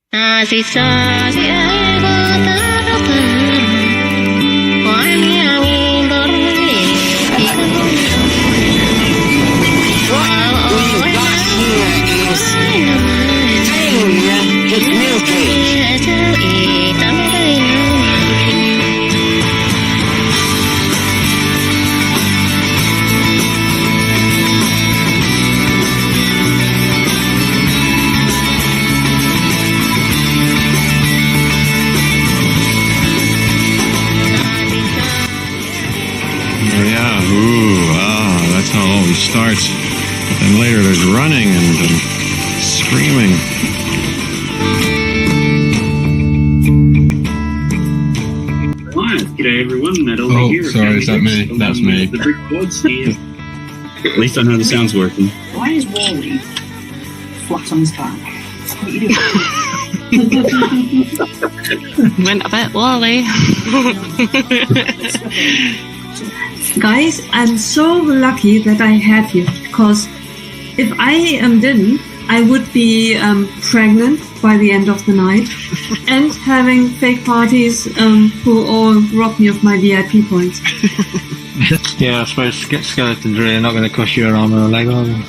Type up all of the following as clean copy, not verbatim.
Kasih sayangku terus wangi That's how it always starts. But then later there's running and screaming. G'day everyone, Matt over here. Sorry, is that me? That's me. The brick boards here. At least I know the sound's working. Why is Wally flat on his back? What are you doing? Went a bit Wally. Guys, I'm so lucky that I have you, because if I didn't, I would be pregnant by the end of the night and having fake parties who all rob me of my VIP points. Yeah, I suppose skeletons really not going to cost you an arm and a leg, are they?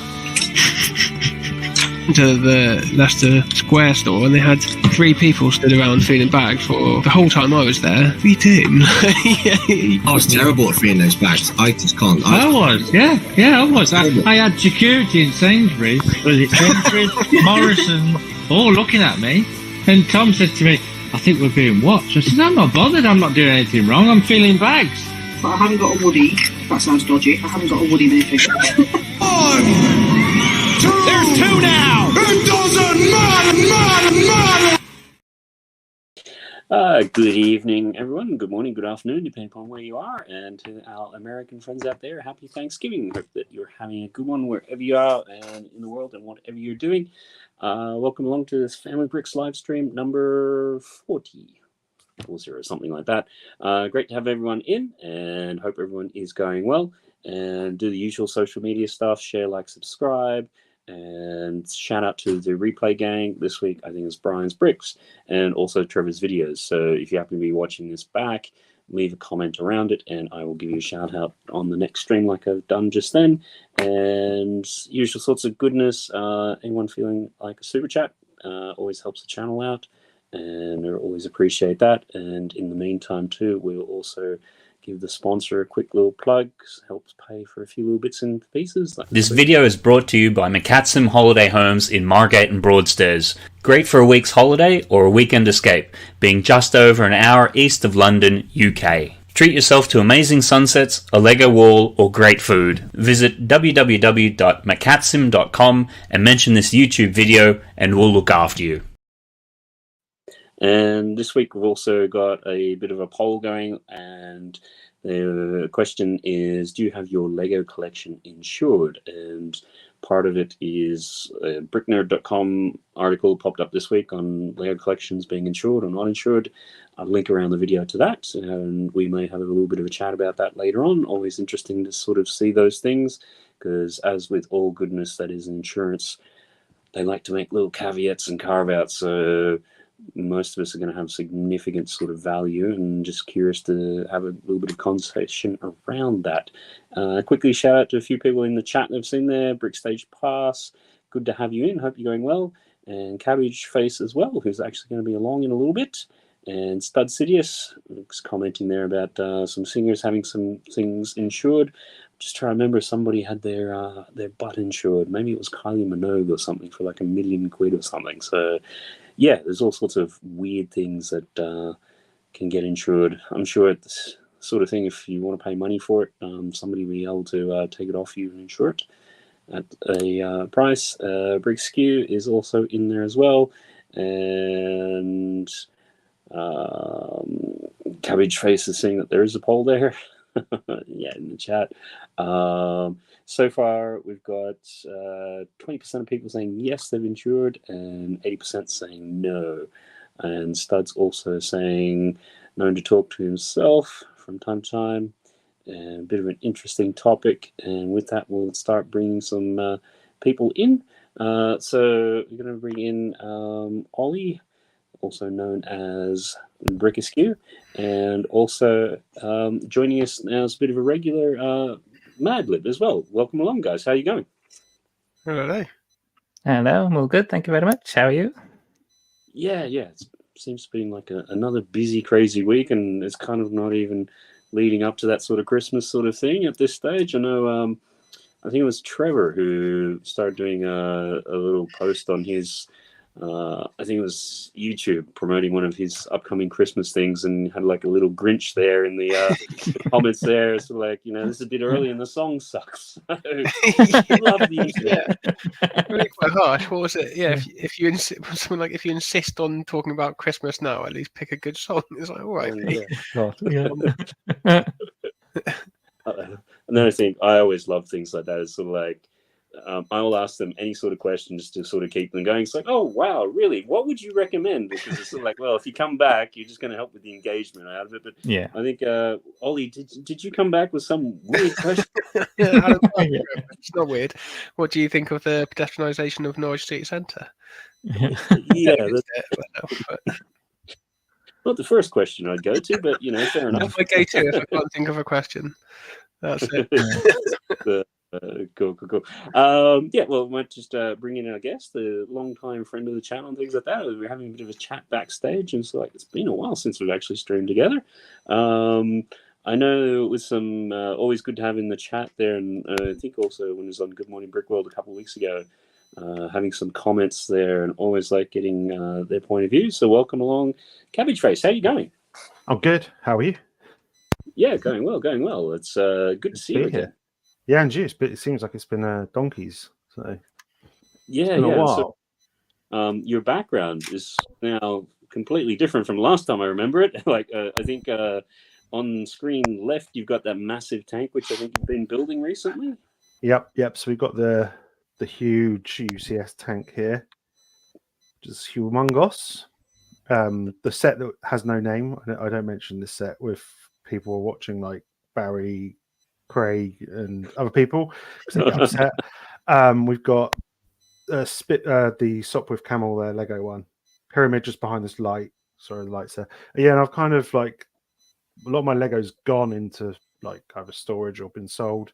To the Leicester Square store, and they had 3 people stood around feeding bags for the whole time I was there. What are you doing? I was terrible at feeding those bags. I just can't. I was. I had security in Sainsbury's. Was it Sainsbury's? Morrison, all looking at me. And Tom said to me, I think we're being watched. I said, I'm not bothered. I'm not doing anything wrong. I'm feeling bags. But I haven't got a Woody. That sounds dodgy. I haven't got a Woody minifigure. There's 2 now! It doesn't matter! Good evening, everyone. Good morning, good afternoon, depending upon where you are. And to our American friends out there, happy Thanksgiving. Hope that you're having a good one wherever you are and in the world and whatever you're doing. Welcome along to this Family Bricks live stream number 40. 40 or something like that. Great to have everyone in, and hope everyone is going well. And do the usual social media stuff, share, like, subscribe. And shout out to the replay gang this week. I think it's Brian's Bricks and also Trevor's videos. So if you happen to be watching this back, leave a comment around it and I will give you a shout out on the next stream like I've done just then. And usual sorts of goodness. Anyone feeling like a super chat always helps the channel out, and I always appreciate that. And in the meantime too, we'll also give the sponsor a quick little plug, helps pay for a few little bits and pieces. This video is brought to you by McCatsim Holiday Homes in Margate and Broadstairs. Great for a week's holiday or a weekend escape, being just over an hour east of London, UK. Treat yourself to amazing sunsets, a Lego wall, or great food. Visit www.mccatsim.com and mention this YouTube video and we'll look after you. And this week we've also got a bit of a poll going, and the question is, do you have your Lego collection insured? And part of it is a bricknerd.com article popped up this week on Lego collections being insured or not insured. I'll link around the video to that, and we may have a little bit of a chat about that later on. Always interesting to sort of see those things, because as with all goodness that is insurance, they like to make little caveats and carve-outs. So most of us are going to have significant sort of value, and just curious to have a little bit of conversation around that. Quickly shout out to a few people in the chat that I've seen there. Brickstage Pass, good to have you in, hope you're going well. And CabbageFace as well, who's actually going to be along in a little bit. And Stud Sidious was commenting there about some singers having some things insured. Just trying to remember, somebody had their butt insured. Maybe it was Kylie Minogue or something for like £1 million or something. So yeah, there's all sorts of weird things that can get insured. I'm sure it's the sort of thing, if you want to pay money for it, somebody will be able to take it off you and insure it at a price. Brick Skew is also in there as well. And CabbageFace is saying that there is a poll there. Yeah, in the chat. So far, we've got 20% of people saying yes, they've insured, and 80% saying no. And Stud's also saying known to talk to himself from time to time. And a bit of an interesting topic. And with that, we'll start bringing some people in. So we're going to bring in Ollie. also known as Brick Askew, and also joining us now as a bit of a regular Madlib as well. Welcome along, guys. How are you going? Hello. Hello, I'm all good. Thank you very much. How are you? Yeah. It seems to be like another busy, crazy week, and it's kind of not even leading up to that sort of Christmas sort of thing at this stage. I know, I think it was Trevor who started doing a little post on his, I think it was YouTube, promoting one of his upcoming Christmas things, and had like a little Grinch there in the comments there. So like, this is a bit early and the song sucks. So, love the internet. Really quite harsh. What was it? Yeah, if you something like if you insist on talking about Christmas now, at least pick a good song. It's like, all right. Another thing, I always love things like that. It's sort of like, I'll ask them any sort of questions to sort of keep them going. It's like, oh, wow, really? What would you recommend? Because it's sort of like, well, if you come back, you're just going to help with the engagement out of it. But yeah, I think, Ollie, did you come back with some weird question? It's not weird. What do you think of the pedestrianisation of Norwich City Centre? Not the first question I'd go to, but, fair enough. I go to if I can't think of a question. That's it. Cool. Well, we might just bring in our guest, the long-time friend of the channel and things like that. We're having a bit of a chat backstage, and so it's been a while since we've actually streamed together. I know it was some always good to have in the chat there, and I think also when it was on Good Morning Brick World a couple of weeks ago, having some comments there, and always like getting their point of view. So welcome along, CabbageFace. How are you going? I'm good. How are you? Yeah, going well. It's good to see you again. Yeah, and you. It seems like it's been donkeys. So yeah. A while. So, your background is now completely different from last time I remember it. I think on screen left, you've got that massive tank, which I think you've been building recently. Yep. So we've got the huge UCS tank here, which is humongous. The set that has no name. I don't mention this set with people watching, like Barry, Craig, and other people because they get upset. We've got the Sopwith Camel there, Lego one. Pyramid just behind this light. Sorry, the light's there. Yeah, and I've kind of like a lot of my Lego's gone into like either storage or been sold.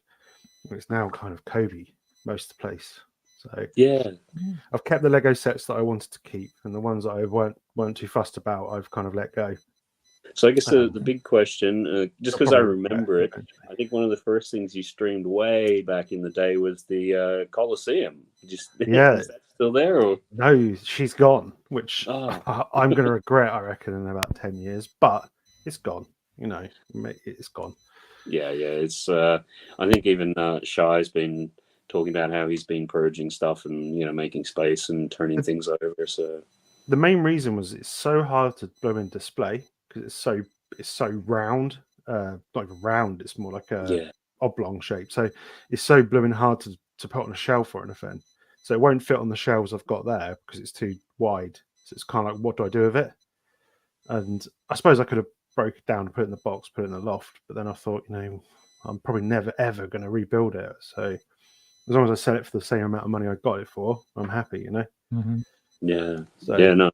It's now kind of Kobe most of the place. So yeah, I've kept the Lego sets that I wanted to keep, and the ones that I weren't too fussed about, I've kind of let go. So I guess the big question, just because I remember it, I think one of the first things you streamed way back in the day was the Colosseum. Is that still there? Or? No, she's gone, which I'm going to regret, I reckon, in about 10 years. But it's gone. It's gone. Yeah. It's. I think even Shai's been talking about how he's been purging stuff and making space and turning things over. So the main reason was it's so hard to blow in display. It's so round, not even round. It's more like a oblong shape. So it's so blooming hard to put on a shelf or anything. So it won't fit on the shelves I've got there because it's too wide. So it's kind of like, what do I do with it? And I suppose I could have broke it down and put it in the box, put it in the loft. But then I thought, I'm probably never ever going to rebuild it. So as long as I sell it for the same amount of money I got it for, I'm happy. Mm-hmm. Yeah. So, yeah. No.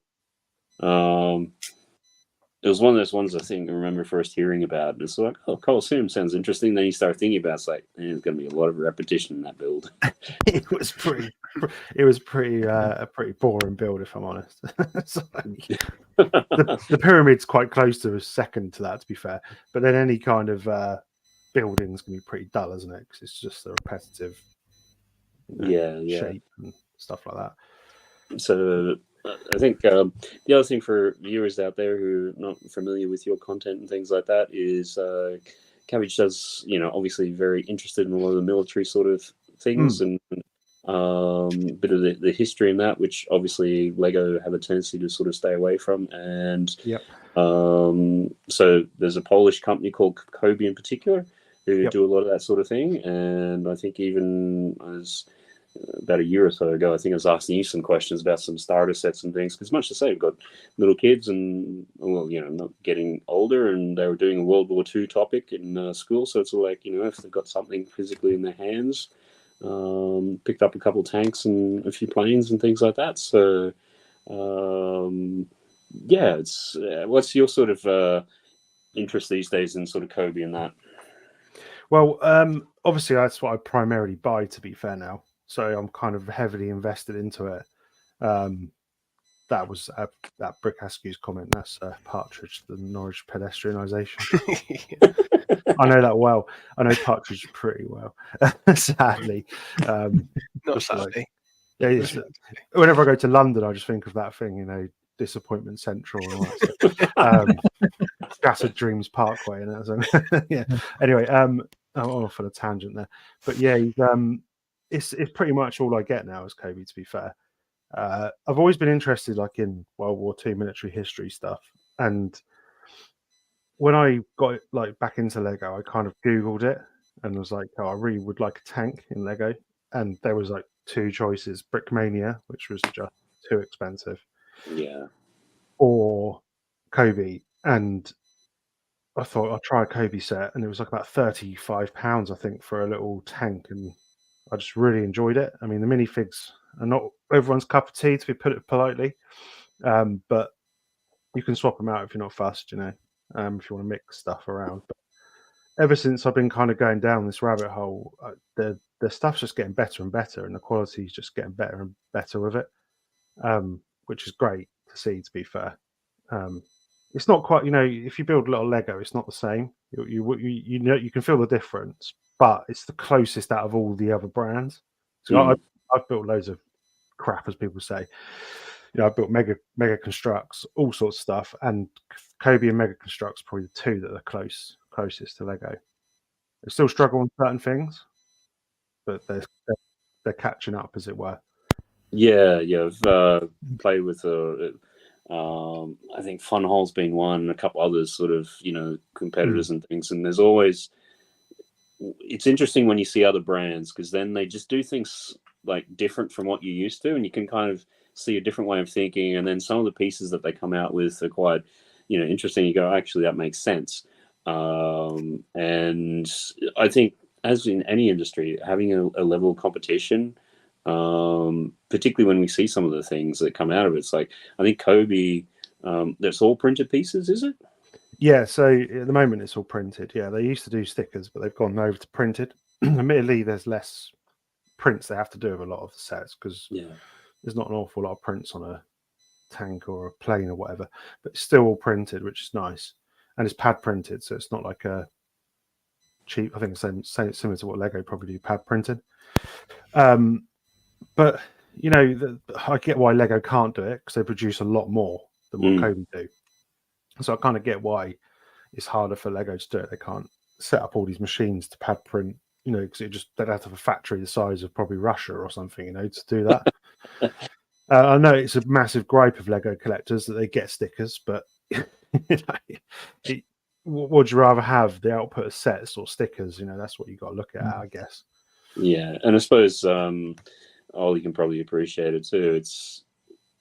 It was one of those ones I think I remember first hearing about. It's like, oh, Colosseum sounds interesting. Then you start thinking about it's like, there's going to be a lot of repetition in that build. It was pretty a pretty boring build, if I'm honest. The pyramid's quite close to a second to that, to be fair. But then any kind of building's going to be pretty dull, isn't it? Because it's just a repetitive shape and stuff like that. So I think the other thing for viewers out there who are not familiar with your content and things like that is Cabbage does, obviously very interested in a lot of the military sort of things and a bit of the history in that, which obviously Lego have a tendency to sort of stay away from. And so there's a Polish company called Kobe in particular who do a lot of that sort of thing. And I think even as about a year or so ago, I think I was asking you some questions about some starter sets and things, because much to say, we've got little kids and, not getting older, and they were doing a World War II topic in school. So it's like, if they've got something physically in their hands, picked up a couple tanks and a few planes and things like that. So, yeah, it's what's your sort of interest these days in sort of Kobe and that? Well, obviously that's what I primarily buy, to be fair now. So I'm kind of heavily invested into it. That was that Brick Askew's comment. That's Partridge, the Norwich pedestrianisation. I know that well. I know Partridge pretty well. Sadly, Not sadly. Whenever I go to London, I just think of that thing, Disappointment Central and all that stuff. Scattered Dreams Parkway and that. Yeah. Anyway, I'm off on a tangent there, but yeah, it's pretty much all I get now as Kobe. To be fair, I've always been interested, like in World War II military history stuff, and when I got back into Lego, I kind of Googled it and was like, oh, I really would like a tank in Lego, and there was like two choices: Brickmania, which was just too expensive, or Kobe. And I thought I'd try a Kobe set, and it was like about £35, I think, for a little tank, and I just really enjoyed it. I mean, the minifigs are not everyone's cup of tea, to put it politely, but you can swap them out if you're not fussed, if you want to mix stuff around. But ever since I've been kind of going down this rabbit hole, the stuff's just getting better and better, and the quality's just getting better and better with it, which is great to see, to be fair. It's not quite, if you build a lot of Lego, it's not the same. You can feel the difference, but it's the closest out of all the other brands. So I've built loads of crap, as people say. I've built Mega Constructs, all sorts of stuff, and Kobe and Mega Constructs probably the two that are closest to Lego. They still struggle on certain things, but they're catching up, as it were. Yeah, I've played with I think Funhole's been one, a couple others sort of, competitors and things. And there's always, it's interesting when you see other brands, because then they just do things like different from what you're used to, and you can kind of see a different way of thinking. And then some of the pieces that they come out with are quite, interesting. You go, actually, that makes sense. And I think, as in any industry, having a level of competition, particularly when we see some of the things that come out of it, it's like, I think Kobe, that's all printed pieces, is it? Yeah, so at the moment it's all printed. Yeah, they used to do stickers, but they've gone over to printed. Admittedly, there's less prints they have to do with a lot of the sets, because there's not an awful lot of prints on a tank or a plane or whatever, but it's still all printed, which is nice. And it's pad printed, so it's not like a cheap, I think it's similar to what Lego probably do, pad printed. But I get why Lego can't do it, because they produce a lot more than what Kobe do. So I kind of get why it's harder for Lego to do it. They can't set up all these machines to pad print, because they'd have to have a factory the size of probably Russia or something, to do that. I know it's a massive gripe of Lego collectors that they get stickers, but would you rather have the output of sets or stickers? That's what you got to look at, I guess. Yeah, and I suppose Ollie can probably appreciate it too. It's,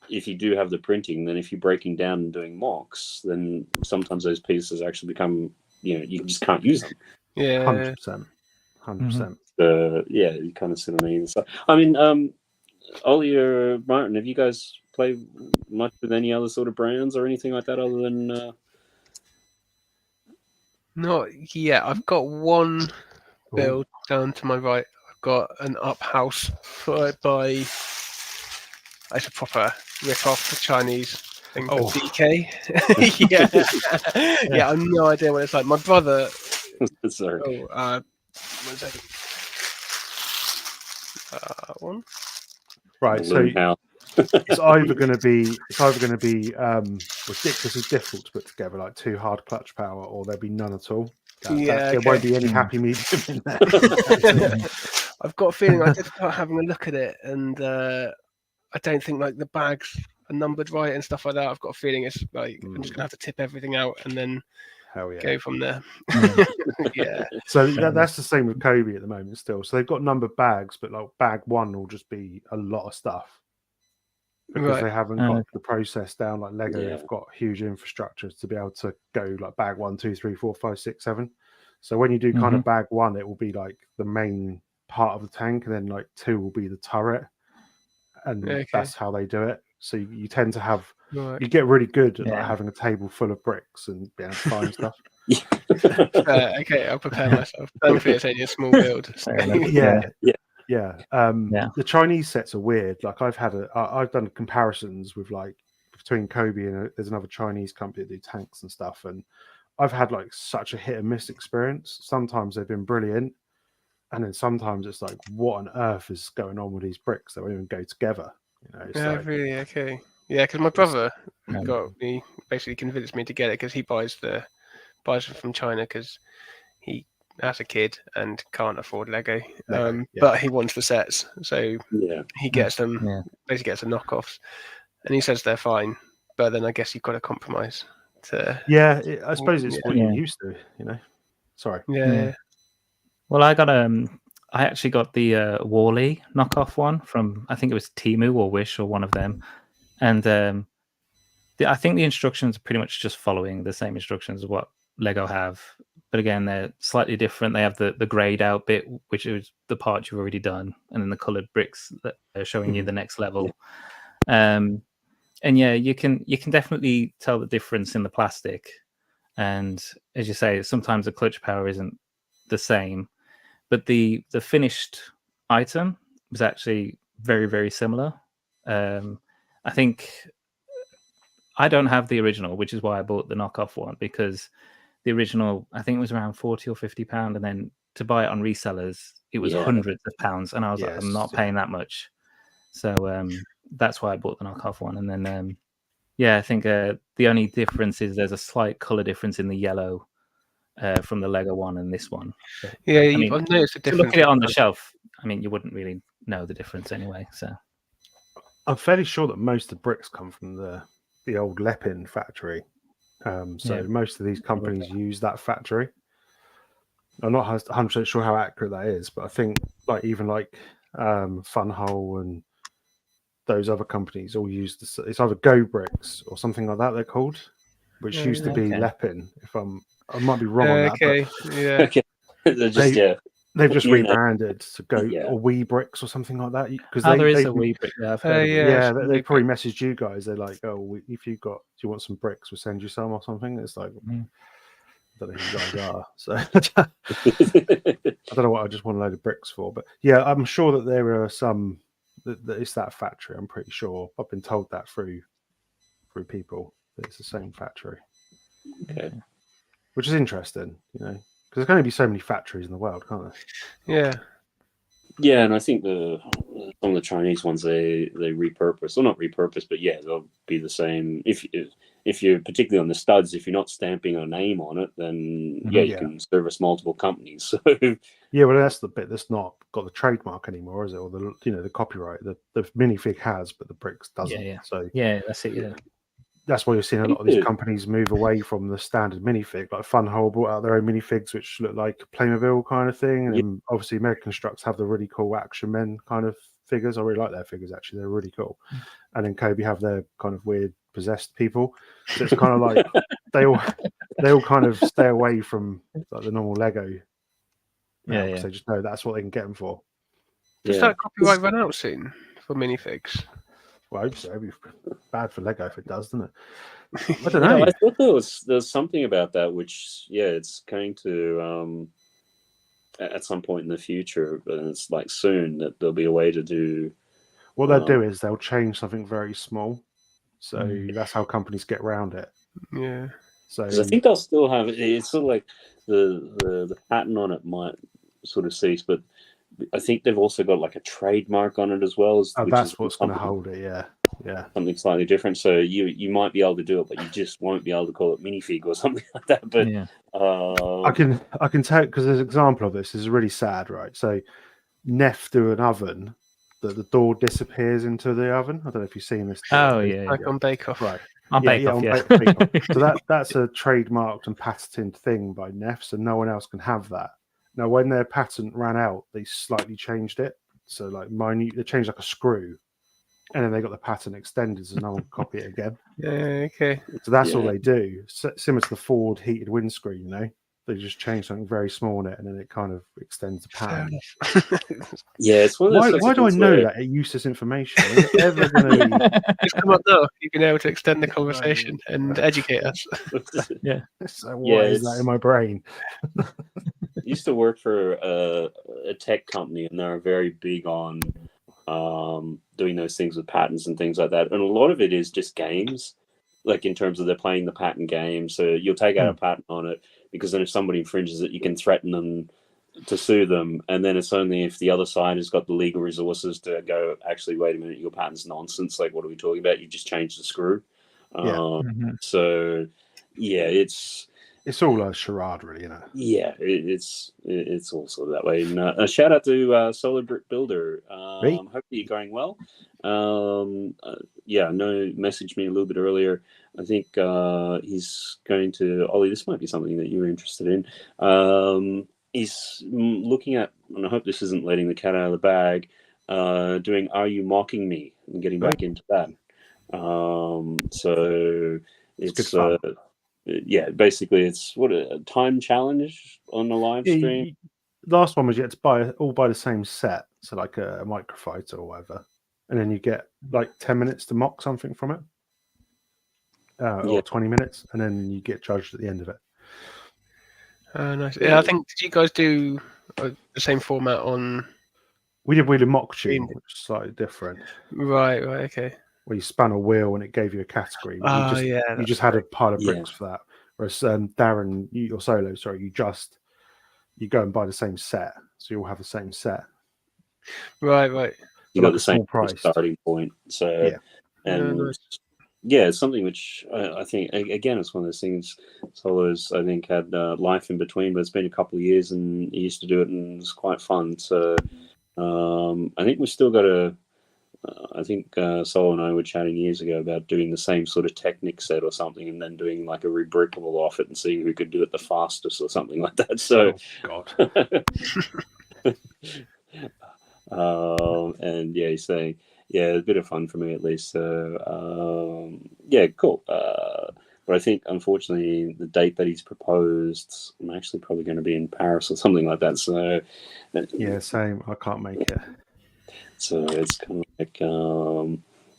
if you do have the printing, then if you're breaking down and doing mocks, then sometimes those pieces actually become, you just can't use them. Yeah, 100%. Yeah, you kind of sit on either side. I mean, Ollie or Martin, have you guys played much with any other sort of brands or anything like that other than? Not yet. I've got one build down to my right. I've got an up house by. It's a proper rip off the Chinese thing for DK. Yeah, I have no idea what it's like. My brother. Sorry. One second. One. Right, so it's either going to be ridiculously difficult to put together, like too hard clutch power, or there'll be none at all. There won't be any happy medium in there. I've got a feeling I did start having a look at it, and I don't think like the bags are numbered right and stuff like that. I've got a feeling it's like I'm just gonna have to tip everything out and then go from there. Yeah. So that's the same with Kobe at the moment still. So they've got numbered bags, but like bag one will just be a lot of stuff because they haven't got the process down like Lego. They've got huge infrastructures to be able to go like bag 1, 2, 3, 4, 5, 6, 7. So when you do kind of bag one, it will be like the main part of the tank, and then like 2 will be the turret, and that's how they do it. So you tend to have Right. you get really good at like, Yeah. having a table full of bricks and being able to find stuff. Okay, I'll prepare myself. Thankfully, it's only a small build. So. Yeah. Yeah. The Chinese sets are weird. Like I've done comparisons with like between Kobe and there's another Chinese company that do tanks and stuff, and I've had like such a hit and miss experience. Sometimes they've been brilliant, and then sometimes it's like, what on earth is going on with these bricks? They won't even go together. You know, Yeah, like, really. Okay. Yeah, because my brother basically convinced me to get it because he buys it from China because he has a kid and can't afford Lego. But he wants the sets, so he gets them. Basically, gets the knockoffs, and he says they're fine. But then I guess you've got to compromise. I suppose it's what you're used to. You know. Sorry. Yeah. Well, I actually got the Wall-E knockoff one from, I think it was Temu or Wish or one of them, and I think the instructions are pretty much just following the same instructions as what Lego have, but again they're slightly different. They have the grayed out bit, which is the part you've already done, and then the coloured bricks that are showing you the next level. And yeah, you can definitely tell the difference in the plastic, and as you say, sometimes the clutch power isn't the same. But the finished item was actually very, very similar. I think I don't have the original, which is why I bought the knockoff one, because the original, I think it was around £40 or £50, and then to buy it on resellers, it was hundreds of pounds, and I was like, I'm not paying that much. So that's why I bought the knockoff one. And then, I think the only difference is there's a slight color difference in the yellow from the Lego one and this one. But, I've noticed a difference. To look at it on the shelf, I mean, you wouldn't really know the difference anyway. So I'm fairly sure that most of the bricks come from the old Lepin factory. Most of these companies use that factory. I'm not 100% sure how accurate that is, but I think even Funhole and those other companies all use it's either Go Bricks or something like that they're called, which used to be Lepin. I might be wrong on that. They've just rebranded to Go or Wee Bricks or something like that. Because there is a Wee Brick. Yeah, I've heard of it. They probably messaged you guys. They're like, "Oh, if do you want some bricks? We'll send you some or something." It's like, I don't know who you guys are. So I don't know what I just want a load of bricks for. But yeah, I'm sure that there are some that it's that factory. I'm pretty sure. I've been told that through people that it's the same factory. Okay. Which is interesting, you know, because there's going to be so many factories in the world, can't there? Yeah, and I think some of the Chinese ones they repurpose, or not repurpose, but they'll be the same. If you're particularly on the studs, if you're not stamping a name on it, then you can service multiple companies. So well, that's the bit that's not got the trademark anymore, is it? Or the copyright. The minifig has, but the bricks doesn't. So that's it. Yeah. That's why you're seeing a lot of these companies move away from the standard minifig. Like Funhole brought out their own minifigs, which look like Playmobil kind of thing. And then obviously American Constructs have the really cool Action Men kind of figures. I really like their figures, actually. They're really cool. And then Kobe have their kind of weird possessed people. So it's kind of like they all kind of stay away from like the normal Lego. They just know that's what they can get them for. Does that copyright run out soon for minifigs? Well, I hope so. It'd be bad for Lego if it does, doesn't it? I don't know. I thought there's something about that, which it's going to at some point in the future, but it's like soon that there'll be a way to do. What they'll do is they'll change something very small, so that's how companies get around it. Yeah. So I think they'll still have it. It's sort of like the patent on it might sort of cease, but I think they've also got like a trademark on it as well. That's what's going to hold it. Yeah. Something slightly different. So you might be able to do it, but you just won't be able to call it minifig or something like that. But I can tell, because there's an example of this. This is really sad, right? So Neff do an oven that the door disappears into the oven. I don't know if you've seen this. Like on Bake Off, right? On Bake Off, Bake Off. So that's a trademarked and patented thing by Neff, so no one else can have that. Now, when their patent ran out, they slightly changed it. So, like, they changed like a screw, and then they got the patent extended, so no one can copy it again. Yeah, okay. So that's all they do. Similar to the Ford heated windscreen, you know, they just change something very small in it, and then it kind of extends the pattern. Yeah, it's one of those. Why do I know that? It uses information. Is it ever going to Just come up though. You've been able to extend the conversation and educate us. Yeah. So why is that in my brain? Used to work for a tech company, and they're very big on doing those things with patents and things like that. And a lot of it is just games, like in terms of they're playing the patent game. So you'll take out a patent on it, because then if somebody infringes it, you can threaten them to sue them. And then it's only if the other side has got the legal resources to go, actually, wait a minute, your patent's nonsense. Like, what are we talking about? You just changed the screw. So, yeah, it's all a charade, really, Yeah, it's all sort of that way. And a shout out to Solar Brick Builder. Hopefully you're going well. Yeah, no, messaged me a little bit earlier. I think he's going to Ollie. This might be something that you're interested in. He's looking at, and I hope this isn't letting the cat out of the bag. Doing "Are You Mocking Me?" and getting back into that. So it's yeah, basically it's a time challenge on the live stream. Last one was you had to buy the same set, so like a microfighter or whatever, and then you get like 10 minutes to mock something from it, or 20 minutes, and then you get judged at the end of it. Nice. Yeah, I think, did you guys do the same format on? We did Wheel of Mock Tune, which is slightly different. Right, okay. Where you spun a wheel and it gave you a category. You just had a pile of bricks for that. Whereas Darren, you're solo, sorry, you go and buy the same set, so you all have the same set. Right. You got the same price starting point. So it's something which I think, again, it's one of those things. Solos, I think, had life in between, but it's been a couple of years, and he used to do it, and it's quite fun. So I think we've still got I think Sol and I were chatting years ago about doing the same sort of Technic set or something, and then doing like a rebrickable off it and seeing who could do it the fastest or something like that. So, and yeah, he's saying, yeah, a bit of fun for me at least. So, yeah, cool. But I think, unfortunately, the date that he's proposed, I'm actually probably going to be in Paris or something like that. So, yeah, same. I can't make it. So it's kind of like,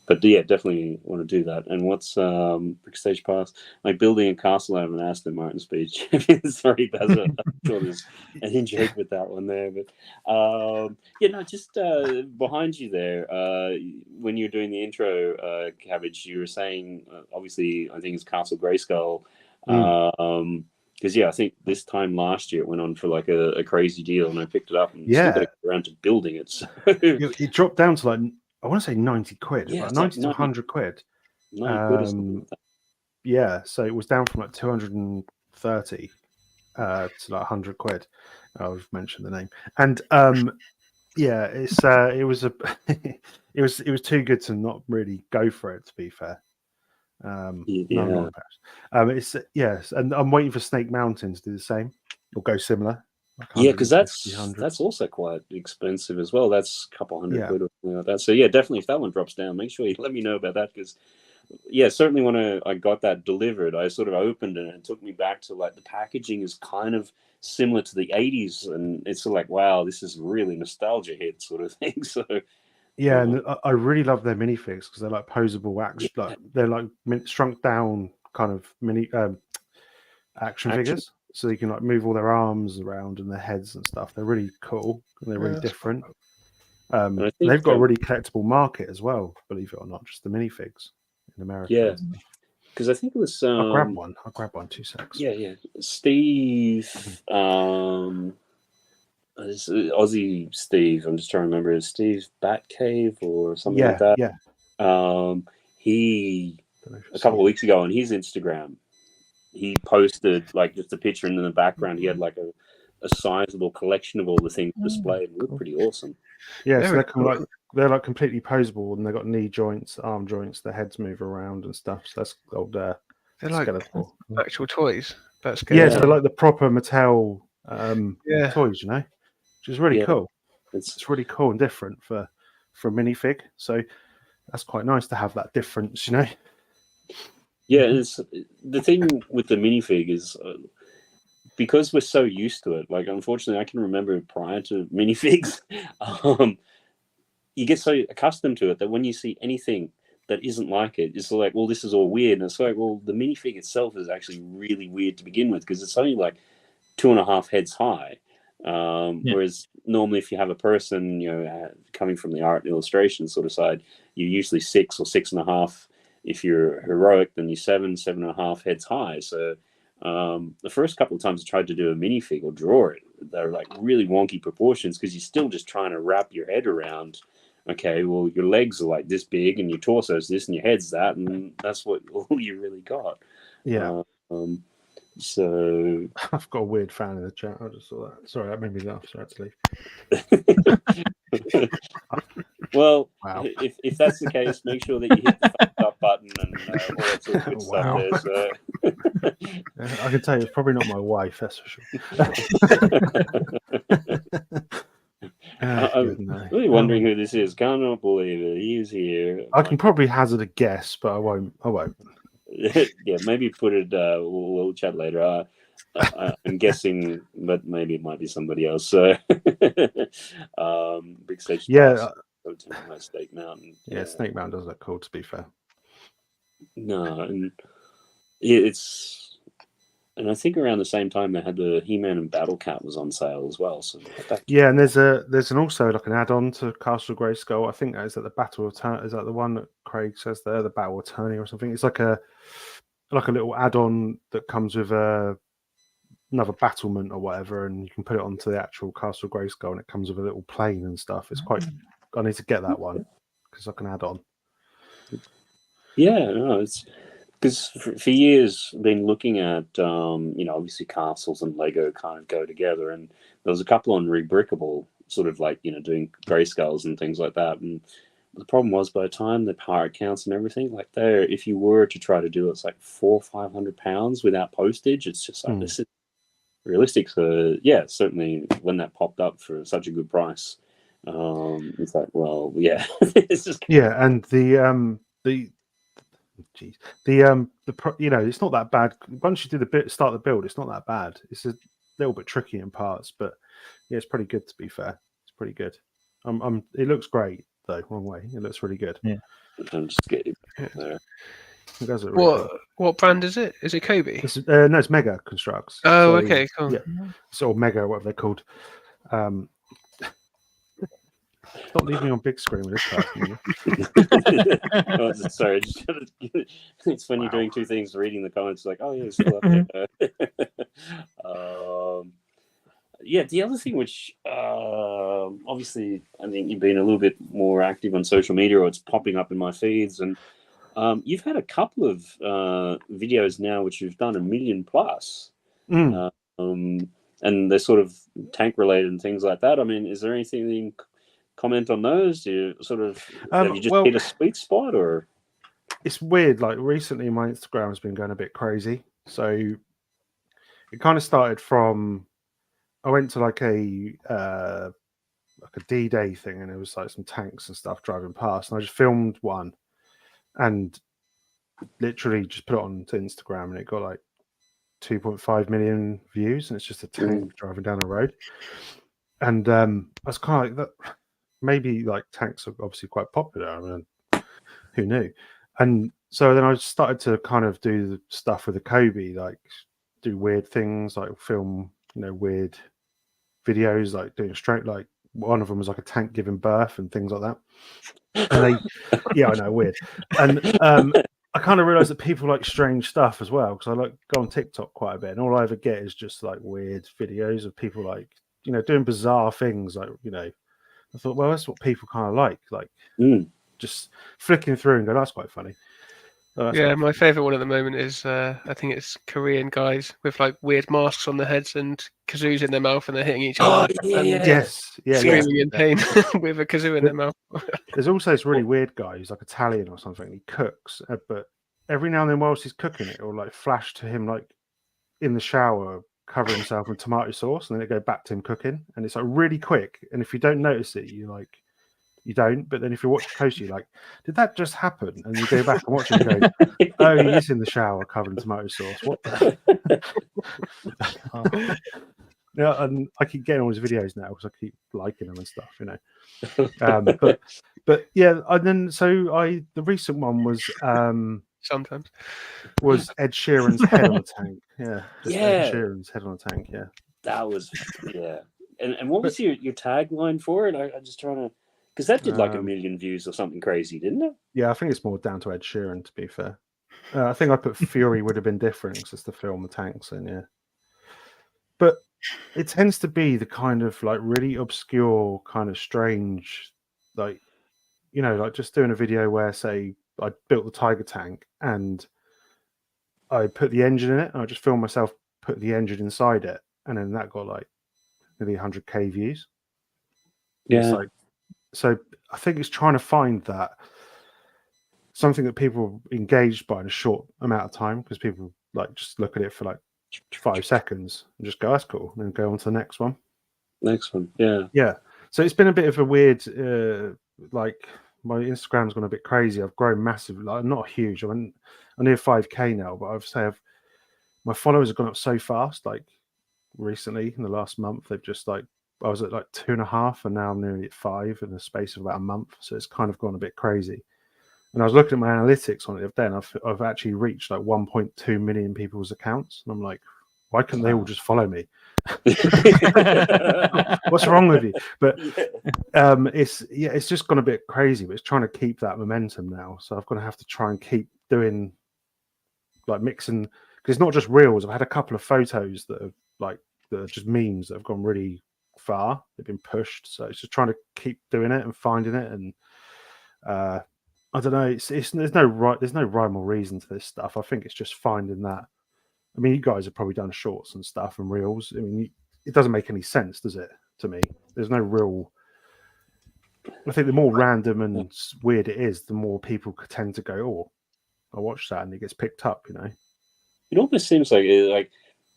but yeah, definitely want to do that. And what's Brick Stage Pass? Like building a castle out of an Aston Martin Speed Champion. Sorry, Baz, I'm sure there's an in-joke with that one there. But yeah, no, just behind you there, when you're doing the intro, Cabbage, you were saying, obviously, I think it's Castle Grayskull. Because I think this time last year it went on for like a crazy deal, and I picked it up and still got to get around to building it. So. It dropped down to like, I want to say 90 quid, like 90 to 100 quid. 90 quid or something like that. Yeah, so it was down from like 230 to like 100 quid. I've mentioned the name, and yeah, it was it was too good to not really go for it. To be fair. It's and I'm waiting for Snake Mountain to do the same or go similar. Like because that's also quite expensive as well. That's a couple hundred quid or something like that. So yeah, definitely if that one drops down, make sure you let me know about that, because certainly when I got that delivered, I sort of opened it and it took me back to like the packaging is kind of similar to the 80s, and it's like, wow, this is really nostalgia hit sort of thing. So. Yeah, and I really love their minifigs because they're like posable action. Like they're like shrunk down kind of mini action figures, so you can like move all their arms around and their heads and stuff. They're really cool and they're really different. They've got a really collectible market as well, believe it or not, just the minifigs in America. Yeah, because I think it was. I'll grab one. 2 seconds. Yeah. Steve. Aussie Steve, I'm just trying to remember, is Steve Batcave or something like that? Yeah. He a couple of weeks ago on his Instagram, he posted like just a picture, and in the background he had like a sizable collection of all the things displayed. It looked pretty awesome. Yeah, so they're like completely posable, and they've got knee joints, arm joints, their heads move around and stuff. So that's old. They're like skeletal. Actual toys. So they're like the proper Mattel toys, which is really cool. It's really cool and different for a minifig. So that's quite nice to have that difference, Yeah, it's the thing with the minifig is because we're so used to it. Like, unfortunately, I can remember prior to minifigs, you get so accustomed to it that when you see anything that isn't like it, it's like, well, this is all weird. And it's like, well, the minifig itself is actually really weird to begin with because it's only like 2.5 heads high. Whereas normally if you have a person, coming from the art and illustration sort of side, you're usually 6 or 6.5. If you're heroic, then you're 7.5 heads high. So the first couple of times I tried to do a minifig or draw it, they're like really wonky proportions because you're still just trying to wrap your head around, okay, well, your legs are like this big and your torso's this and your head's that, and that's what all you really got. Yeah. So I've got a weird fan in the chat. I just saw that. Sorry, that made me laugh. So I had to leave. Well, wow. if that's the case, make sure that you hit the thumbs up button and all that sort of good stuff there. So. I can tell you, it's probably not my wife. That's for sure. I'm really wondering who this is. Cannot believe it. He's here. I can probably hazard a guess, but I won't. Yeah, maybe put it. We'll chat later. I'm guessing, but maybe it might be somebody else. So, Big Sage. Yeah. Snake Mountain. Yeah, Snake Mountain does look cool. To be fair. No, and and I think around the same time they had the He-Man and Battle Cat was on sale as well. So yeah, and there's also like an add-on to Castle Grayskull. I think that is at the Battle of is that the one that Craig says there, the Battle of Attorney or something. It's like a little add-on that comes with another battlement or whatever, and you can put it onto the actual Castle Grayskull, and it comes with a little plane and stuff. It's quite. I need to get that one because I can add on. Yeah, no, it's because for years I've been looking at obviously castles and Lego kind of go together, and there was a couple on Rebrickable, sort of like doing Grayskulls and things like that. And the problem was by the time the pirate counts and everything, like there, if you were to try to do it, it's like £400 or £500 without postage. It's just like this is realistic. So yeah, certainly when that popped up for such a good price, it's like, well, yeah, it's just and it's not that bad once you do start the build. It's not that bad. It's a little bit tricky in parts, but yeah, it's pretty good. To be fair, it's pretty good. It looks great though. Wrong way. It looks really good. Yeah, I'm just getting there. It does look really good. What brand is it? Is it Kobe? No, it's Mega Constructs. Oh, okay, cool. Yeah, sort of Mega, whatever they're called. Stop leaving me on big screen with this person. Sorry, it's when you're doing two things, reading the comments, like, oh yeah, it's still up there. Yeah, the other thing which obviously I think you've been a little bit more active on social media, or it's popping up in my feeds, and you've had a couple of videos now which you've done 1 million plus. And they're sort of tank related and things like that. I mean, is there anything that you can comment on those? Do you sort of have you just hit a sweet spot, or? It's weird. Like recently, my Instagram has been going a bit crazy. So it kind of started from I went to like a D-Day thing, and it was like some tanks and stuff driving past, and I just filmed one, and literally just put it on to Instagram, and it got like 2.5 million views, and it's just a tank driving down a road. And I was kind of like that. Maybe like tanks are obviously quite popular. I mean, who knew? And so then I started to kind of do the stuff with the Kobe, like do weird things, like film, weird videos, like doing straight, like one of them was like a tank giving birth and things like that. And yeah, I know, weird. And I kind of realized that people like strange stuff as well, because I like go on TikTok quite a bit, and all I ever get is just like weird videos of people like doing bizarre things, like I thought, well, that's what people kind of like just flicking through and go, that's quite funny. Yeah, my favourite one at the moment is I think it's Korean guys with like weird masks on their heads and kazoos in their mouth, and they're hitting each other. Yes, screaming in pain with a kazoo in their mouth. There's also this really weird guy who's like Italian or something. He cooks, but every now and then, whilst he's cooking it, it'll like flash to him like in the shower, cover himself in tomato sauce, and then it go back to him cooking, and it's like really quick. And if you don't notice it, you like you don't. But then if you watch it closely, you're like, did that just happen? And you go back and watch it and go, oh, he is in the shower covered in tomato sauce. What the? Yeah, and I keep getting all his videos now because I keep liking them and stuff, you know. But yeah, and then the recent one was sometimes was Ed Sheeran's head on a tank. Yeah, just Yeah. Ed Sheeran's head on a tank. Yeah, That was And what was your tagline for it? I'm just trying to, because that did like 1 million views or something crazy, didn't it? Yeah, I think it's more down to Ed Sheeran, to be fair. I think I put Fury would have been different because it's the film The Tanks, and yeah. But it tends to be the kind of like really obscure, kind of strange, like, you know, like just doing a video where, say, I built the Tiger tank and I put the engine in it, and I just filmed myself put the engine inside it, and then that got like nearly 100k views. Yeah. It's like, so I think it's trying to find that something that people are engaged by in a short amount of time, because people like just look at it for like 5 seconds and just go, that's cool, and then go on to the next one. Yeah. So it's been a bit of a weird like, my Instagram's gone a bit crazy. I've grown massively, like not huge. I'm near 5k now, but I've say my followers have gone up so fast. Like recently, in the last month, they've just like, I was at like 2.5, and now I'm nearly at 5 in the space of about a month. So it's kind of gone a bit crazy. And I was looking at my analytics on it the other day, and I've actually reached like 1.2 million people's accounts, and I'm like, why couldn't they all just follow me? What's wrong with you? But it's just gone a bit crazy. But it's trying to keep that momentum now. So I'm going to have to try and keep doing like mixing, because it's not just reels. I've had a couple of photos that are just memes that have gone really far. They've been pushed. So it's just trying to keep doing it and finding it. And I don't know. There's no rhyme or reason to this stuff. I think it's just finding that. I mean, you guys have probably done shorts and stuff and reels. I mean, it doesn't make any sense, does it? To me, there's no real. I think the more random and weird it is, the more people tend to go, "Oh, I watched that," and it gets picked up. You know, it almost seems like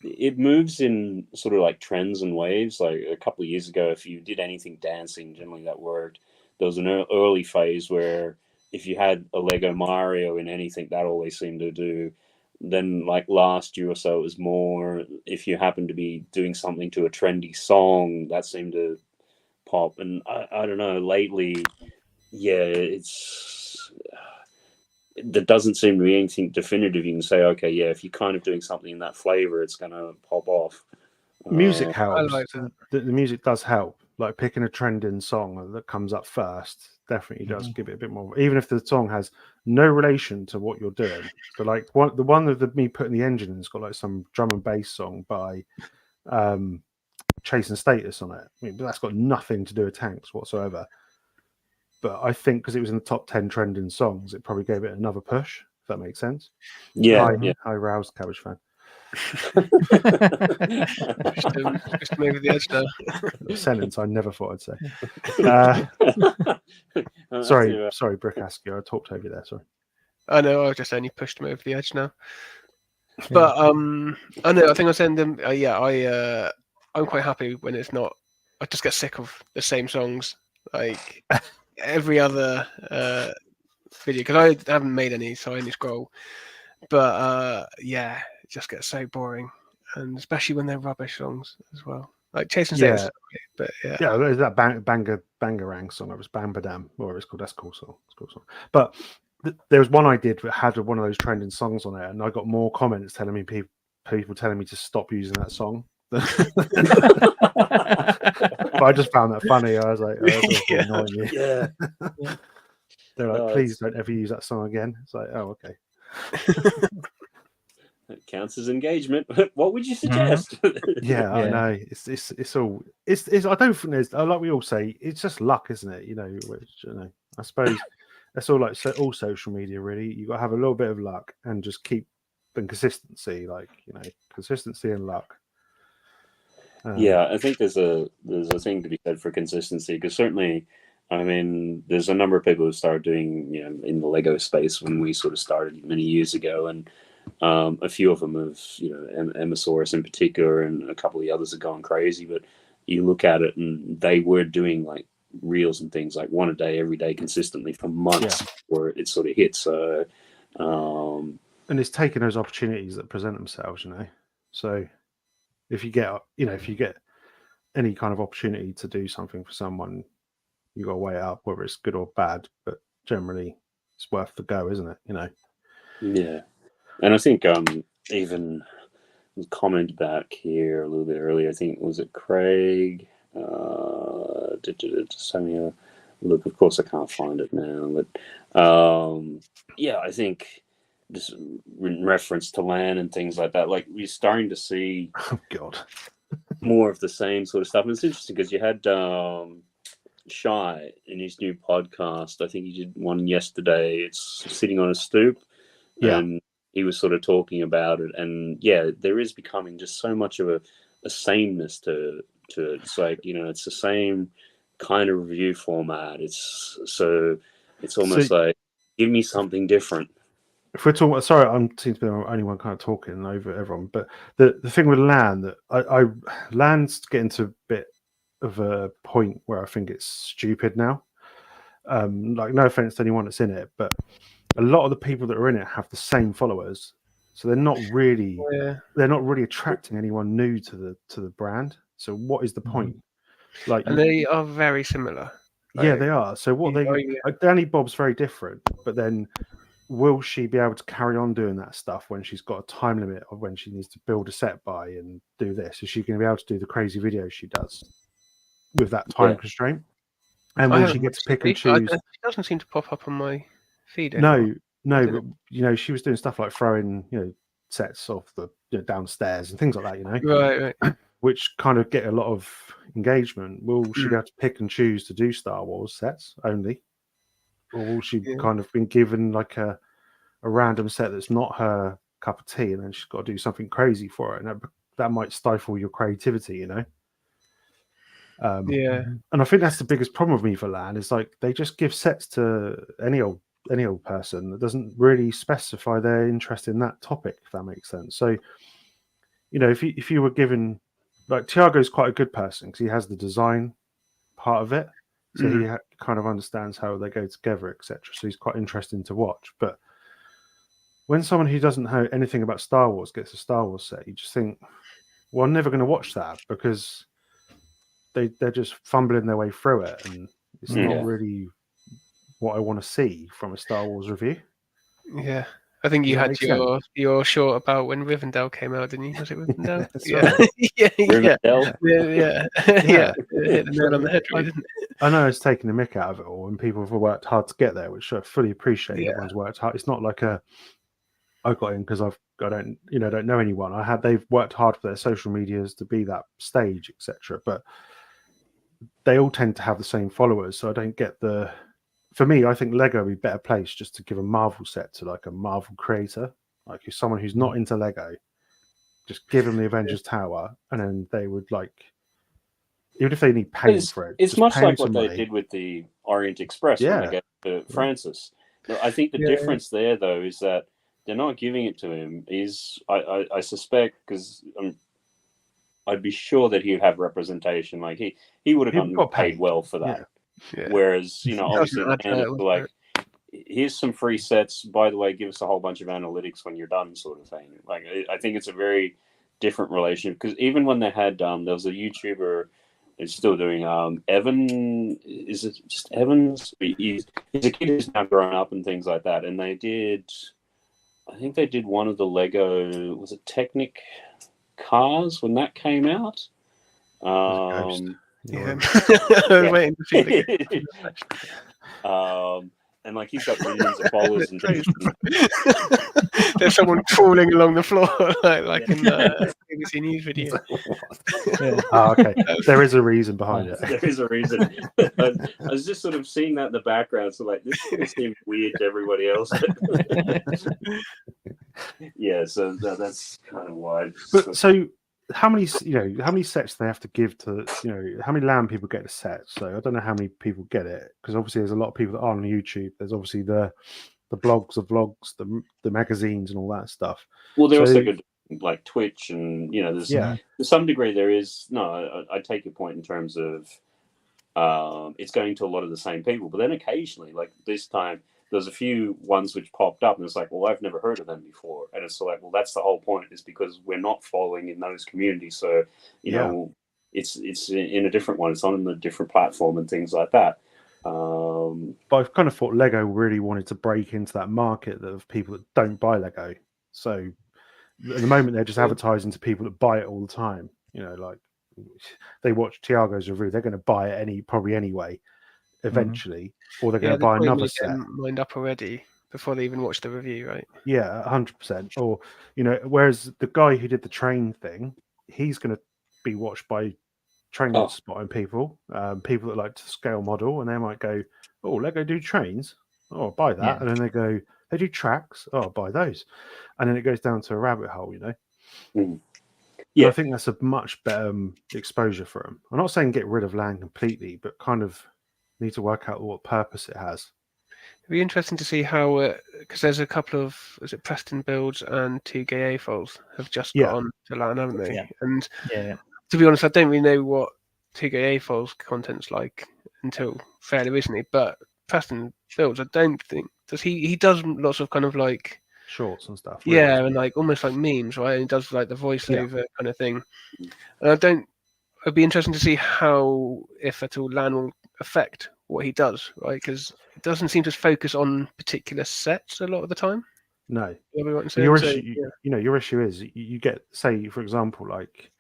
it moves in sort of like trends and waves. Like a couple of years ago, if you did anything dancing, generally that worked. There was an early phase where if you had a Lego Mario in anything, that always seemed to do. Then like last year or so, it was more if you happened to be doing something to a trendy song, that seemed to pop. And I don't know, lately, there doesn't seem to be anything definitive you can say, okay, yeah, if you're kind of doing something in that flavor, it's going to pop off. Music helps. The music does help. Like picking a trending song that comes up first definitely does give it a bit more, even if the song has no relation to what you're doing. So like the one of me putting the engine in has got like some drum and bass song by Chase and Status on it. I mean, but that's got nothing to do with tanks whatsoever. But I think because it was in the top 10 trending songs, it probably gave it another push, if that makes sense. Hi, roused Cabbage fan. just move the edge now. A sentence I never thought I'd say. Sorry, Brick Askew. I talked over you there. Sorry. I know. I was just saying you pushed me over the edge now. But I know. I think I was saying them. I'm quite happy when it's not. I just get sick of the same songs like every other video, because I haven't made any, so I only scroll. But it just gets so boring, and especially when they're rubbish songs as well. Like Chasing Status, but there's that Bangarang song. It was Bambadam, or it's called. That's a cool song. It's a cool song. But there was one I did that had one of those trending songs on it, and I got more comments telling me people telling me to stop using that song. But I just found that funny. I was like, that's annoying you. Yeah. They're like, please don't ever use that song again. It's like, oh, okay. It counts as engagement. What would you suggest? I know. It's all. I don't think there's, like we all say, it's just luck, isn't it? You know, I suppose that's all. Like all social media, really. You got to have a little bit of luck and just keep and consistency. Like consistency and luck. I think there's a thing to be said for consistency, because certainly, I mean, there's a number of people who started doing, in the Lego space when we sort of started many years ago, and a few of them have, Emmasaurus in particular, and a couple of the others have gone crazy. But you look at it, and they were doing like reels and things like one a day, every day, consistently for months before it sort of hits. So, and it's taking those opportunities that present themselves, you know. So if you get any kind of opportunity to do something for someone, you got to weigh it up whether it's good or bad. But generally, it's worth the go, isn't it? You know. Yeah, and I think even comment back here a little bit earlier. I think was it Craig? Just having a look. Of course, I can't find it now, but yeah, I think just in reference to LAN and things like that. Like we're starting to see more of the same sort of stuff. And it's interesting because you had Shy in his new podcast. I think he did one yesterday. It's Sitting on a Stoop. Yeah. And he was sort of talking about it. And yeah, there is becoming just so much of a sameness to it. It's like, you know, it's the same kind of review format. It's almost like, give me something different. If we're talking, sorry, I'm seem to be the only one kind of talking over everyone, but the thing with LAN that LAN's getting to a bit of a point where I think it's stupid now. Like, no offense to anyone that's in it, but a lot of the people that are in it have the same followers, so they're not really attracting anyone new to the brand. So what is the point? Like, and they are very similar. Yeah, they are. So what like Danny Bob's very different, but then will she be able to carry on doing that stuff when she's got a time limit of when she needs to build a set by and do this? Is she going to be able to do the crazy videos she does with that time constraint? And will she get to pick and choose? It doesn't seem to pop up on my feed anymore. No, but you know, she was doing stuff like throwing, you know, sets off the downstairs and things like that, you know, right. Which kind of get a lot of engagement. Will she be able to pick and choose to do Star Wars sets only, or will she kind of been given like a random set that's not her cup of tea, and then she's got to do something crazy for it, and that might stifle your creativity, you know? And I think that's the biggest problem with me for LAN is like they just give sets to any old person that doesn't really specify their interest in that topic, if that makes sense. So, you know, if you were given, like, Tiago's quite a good person because he has the design part of it, so he kind of understands how they go together, etc. So he's quite interesting to watch. But when someone who doesn't know anything about Star Wars gets a Star Wars set, you just think, well, I'm never going to watch that because they're just fumbling their way through it, and it's not really what I want to see from a Star Wars review. Yeah. I think you had your short about when Rivendell came out, didn't you? Was it Rivendell? Rivendell? Yeah. Hit the nail on the head, really, didn't it? I know it's taking the mick out of it all, and people have worked hard to get there, which I fully appreciate. Everyone's worked hard. It's not like I got in because I don't know anyone. They've worked hard for their social medias to be that stage, etc. But they all tend to have the same followers, so I don't get the. For me, I think Lego would be a better place just to give a Marvel set to like a Marvel creator, like if someone who's not into Lego, just give them the Avengers Tower, and then they would like, even if they need paying for it. It's much like what they did with the Orient Express when they gave it to Francis. I think the difference there, though, is that they're not giving it to him. I suspect, because I'd be sure that he'd have representation. Like he would have gotten paid well for that. Yeah. Whereas, you know, obviously, like, here's some free sets. By the way, give us a whole bunch of analytics when you're done, sort of thing. Like, I think it's a very different relationship, because even when they had, there was a YouTuber who's still doing, Evan. Is it just Evans? He's a kid who's now grown up and things like that. And I think they did one of the Lego. Was it Technic cars when that came out? Yeah. I was waiting to see the and like he's got millions of followers and things. There's someone crawling along the floor like in the BBC News video. Okay. There is a reason behind it. There is a reason. I was just sort of seeing that in the background, so like this seems weird to everybody else. Yeah, so that's kind of why. But so how many sets do they have to give to, how many LAN people get a set? So I don't know how many people get it, because obviously there's a lot of people that are on YouTube. There's obviously the blogs, the vlogs, the magazines and all that stuff. Well, they're also good, like Twitch, and there's to some degree there is. No, I take your point in terms of it's going to a lot of the same people. But then occasionally, like this time, there's a few ones which popped up, and it's like, well, I've never heard of them before. And it's like, well, that's the whole point, is because we're not following in those communities. So, you know, it's in a different one. It's on a different platform and things like that. But I've kind of thought Lego really wanted to break into that market of people that don't buy Lego. So at the moment, they're just advertising to people that buy it all the time. You know, like they watch Tiago's review, they're going to buy it probably anyway, eventually, or they're going to buy another set. Lined up already before they even watch the review, right? Yeah, 100%. Or, you know, whereas the guy who did the train thing, he's going to be watched by train spotting people, people that like to scale model, and they might go, oh, Lego do trains, oh, I'll buy that. Yeah. And then they go, they do tracks, oh, I'll buy those. And then it goes down to a rabbit hole, you know. Yeah, I think that's a much better exposure for them. I'm not saying get rid of land completely, but kind of need to work out what purpose it has. It'd be interesting to see how, because there's a couple of, is it Preston Builds and 2 gay AFOLs have just got on to LAN, haven't they? Yeah. And Yeah. to be honest, I don't really know what 2 gay AFOLs content's like until fairly recently, but Preston Builds, I don't think, he does lots of kind of like shorts and stuff. Yeah, really. And like almost like memes, right? And he does like the voiceover kind of thing. And it'd be interesting to see how, if at all, LAN will affect what he does, right? Because it doesn't seem to focus on particular sets a lot of the time. No. Your issue is you get, say, for example, like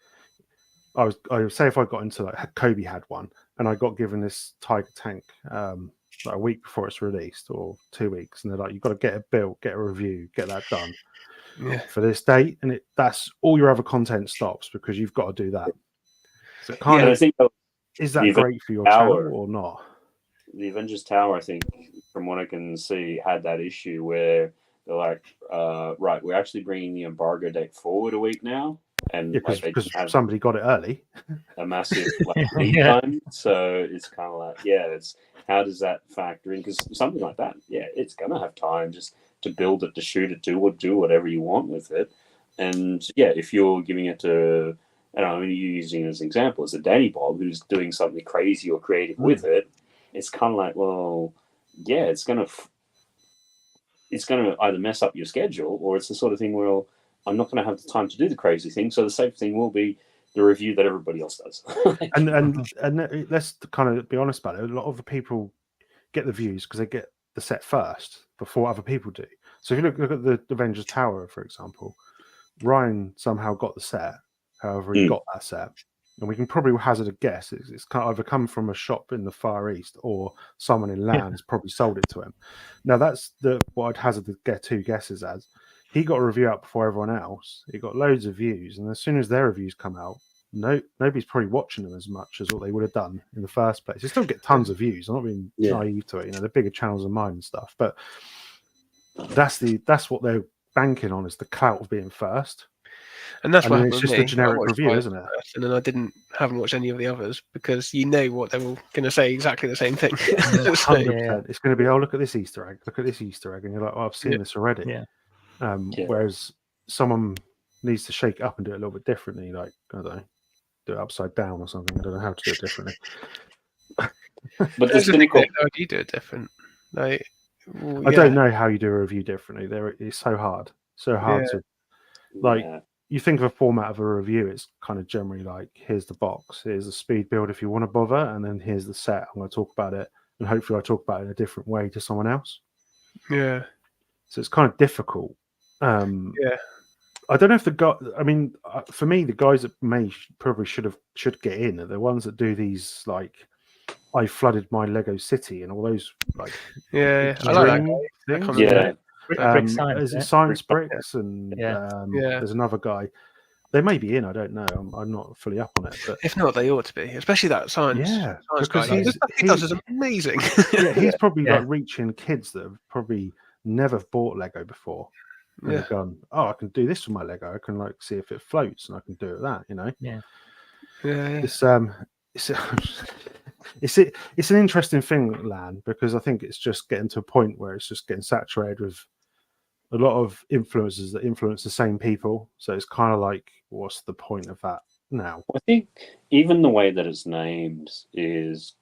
I would say if I got into like Kobe had one and I got given this Tiger tank like a week before it's released or 2 weeks, and they're like, you've got to get it built, get a review, get that done for this date, and that's all your other content stops because you've got to do that. So I think is that great for your channel or not? The Avengers Tower, I think, from what I can see, had that issue where they're like, right, we're actually bringing the embargo date forward a week now. And because somebody got it early, a massive lead time. So it's kind of like, it's how does that factor in? Because something like that, it's gonna have time just to build it, to shoot it, do whatever you want with it. And if you're giving it to, I don't know, you're using it as an example, as a Danny Bob who's doing something crazy or creative with it, it's kind of like, well, it's gonna either mess up your schedule, or it's the sort of thing where I'm not going to have the time to do the crazy thing. So the safe thing will be the review that everybody else does. and let's kind of be honest about it. A lot of the people get the views because they get the set first before other people do. So if you look at the Avengers Tower, for example, Ryan somehow got the set. However, he got that set, and we can probably hazard a guess. It's kind of either come from a shop in the Far East or someone in LAN has probably sold it to him. Now that's what I'd hazard to get 2 guesses as. He got a review out before everyone else. He got loads of views, and as soon as their reviews come out, nobody's probably watching them as much as what they would have done in the first place. They still get tons of views. I'm not being naive to it. You know, the bigger channels than mine and stuff, but that's what they're banking on, is the clout of being first. And that's why it's just a generic review, isn't it? And then I haven't watched any of the others because you know what they're all going to say exactly the same thing. 100%. It's going to be, oh, look at this Easter egg. Look at this Easter egg, and you're like, oh, I've seen this already. Yeah. Whereas someone needs to shake it up and do it a little bit differently, like, I don't know, do it upside down or something. I don't know how to do it differently. But there's cynical. How do you do it different? I don't know how you do a review differently. It's so hard. To you think of a format of a review, it's kind of generally like, here's the box, here's the speed build if you want to bother, and then here's the set. I'm going to talk about it, and hopefully I talk about it in a different way to someone else. Yeah. So it's kind of difficult. I don't know if for me, the guys that probably should get in are the ones that do these, like, I flooded my Lego city and all those, like, I like that things. Is it Science Bricks? And there's another guy. They may be in. I don't know. I'm not fully up on it. But if not, they ought to be. Especially that science. Yeah, science because guy. He does is amazing. He's probably like reaching kids that have probably never bought Lego before. And they've gone, oh, I can do this with my Lego. I can, like, see if it floats, and I can do it with that. You know. It's an interesting thing, LAN, because I think it's just getting to a point where it's just getting saturated with a lot of influencers that influence the same people. So it's kind of like, what's the point of that now? I think even the way that it's named is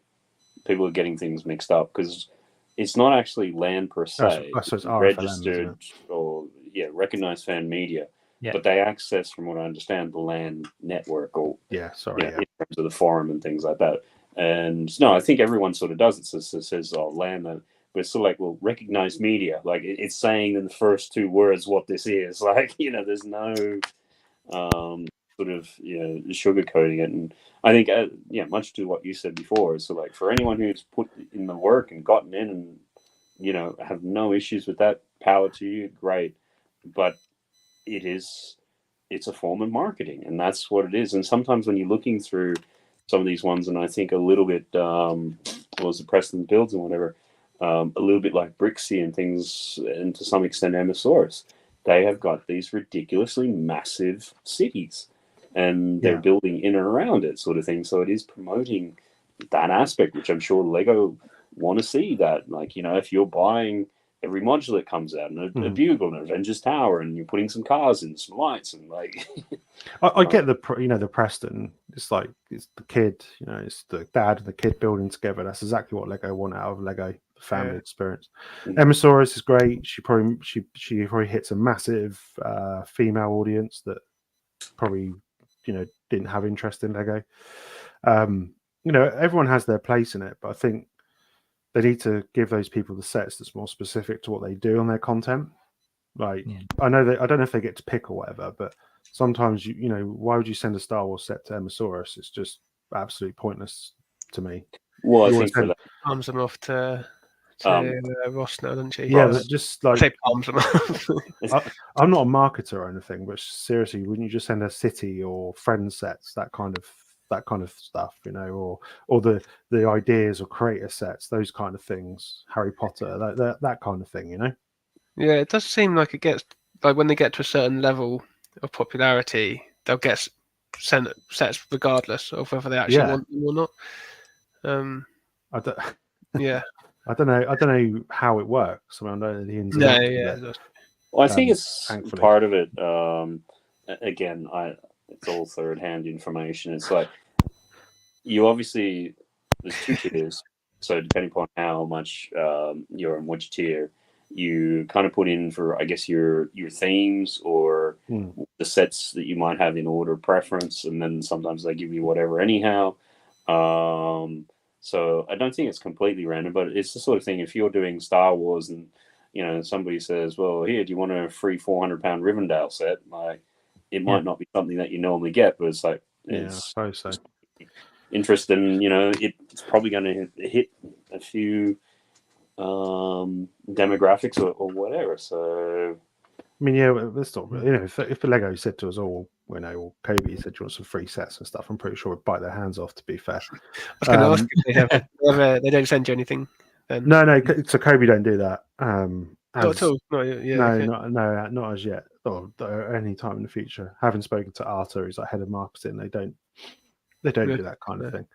people are getting things mixed up because it's not actually LAN per se. That's it's RFLM, registered or recognized fan media. Yeah. But they access, from what I understand, the LAN network or in terms of the forum and things like that. And no, I think everyone sort of does it. So it says LAN, but it's sort of like, well, recognized media. Like it's saying in the first two words what this is. Like, there's no sort of sugarcoating it. And I think much to what you said before, so like for anyone who's put in the work and gotten in and have no issues with that, power to you, great. But it's a form of marketing, and that's what it is. And sometimes when you're looking through some of these ones, and I think a little bit was the Preston Builds and whatever, a little bit like Brixie and things, and to some extent Amasaurus, they have got these ridiculously massive cities, and they're building in and around it, sort of thing. So it is promoting that aspect, which I'm sure Lego want to see. That, like, if you're buying every module that comes out, and a Bugle and an Avengers Tower, and you're putting some cars in, some lights, and like. I get the Preston. It's like it's the kid, it's the dad and the kid building together. That's exactly what Lego want out of Lego, the family experience. Amasaurus is great. She probably hits a massive female audience that probably didn't have interest in Lego. Everyone has their place in it, but I think they need to give those people the sets that's more specific to what they do on their content. Like, I don't know if they get to pick or whatever, but sometimes why would you send a Star Wars set to Amasaurus? It's just absolutely pointless to me. Well, I think for that, palms them off to Ross now, doesn't she? Yeah, but just like say palms them off. I'm not a marketer or anything, but seriously, wouldn't you just send a city or Friends sets, that kind of stuff, or the ideas or creator sets, those kind of things, Harry Potter, that kind of thing, Yeah, it does seem like it gets like when they get to a certain level of popularity, they'll get sent sets regardless of whether they actually want them or not. I don't. Yeah, I don't know how it works. I don't know the ins and outs of it. Well, I think it's thankfully part of it. Again, it's all third-hand information. It's like you obviously there's two tiers. So depending upon how much you're in which tier, you kind of put in for, I guess, your themes or the sets that you might have in order of preference, and then sometimes they give you whatever anyhow. So I don't think it's completely random, but it's the sort of thing, if you're doing Star Wars and somebody says, well, here, do you want a free 400-pound Rivendell set? Like, it might not be something that you normally get, but it's like, I suppose so. Interesting, it's probably going to hit a few demographics or whatever. So, I mean, let's not. If the Lego said to us all, or Kobe said, "Do you want some free sets and stuff?" I'm pretty sure we'd bite their hands off. To be fair, I was going to ask if they don't send you anything. Then. No. So Kobe don't do that. Not at all. Not as yet. Or any time in the future. Having spoken to Arthur, who's our head of marketing, they don't do that kind of thing.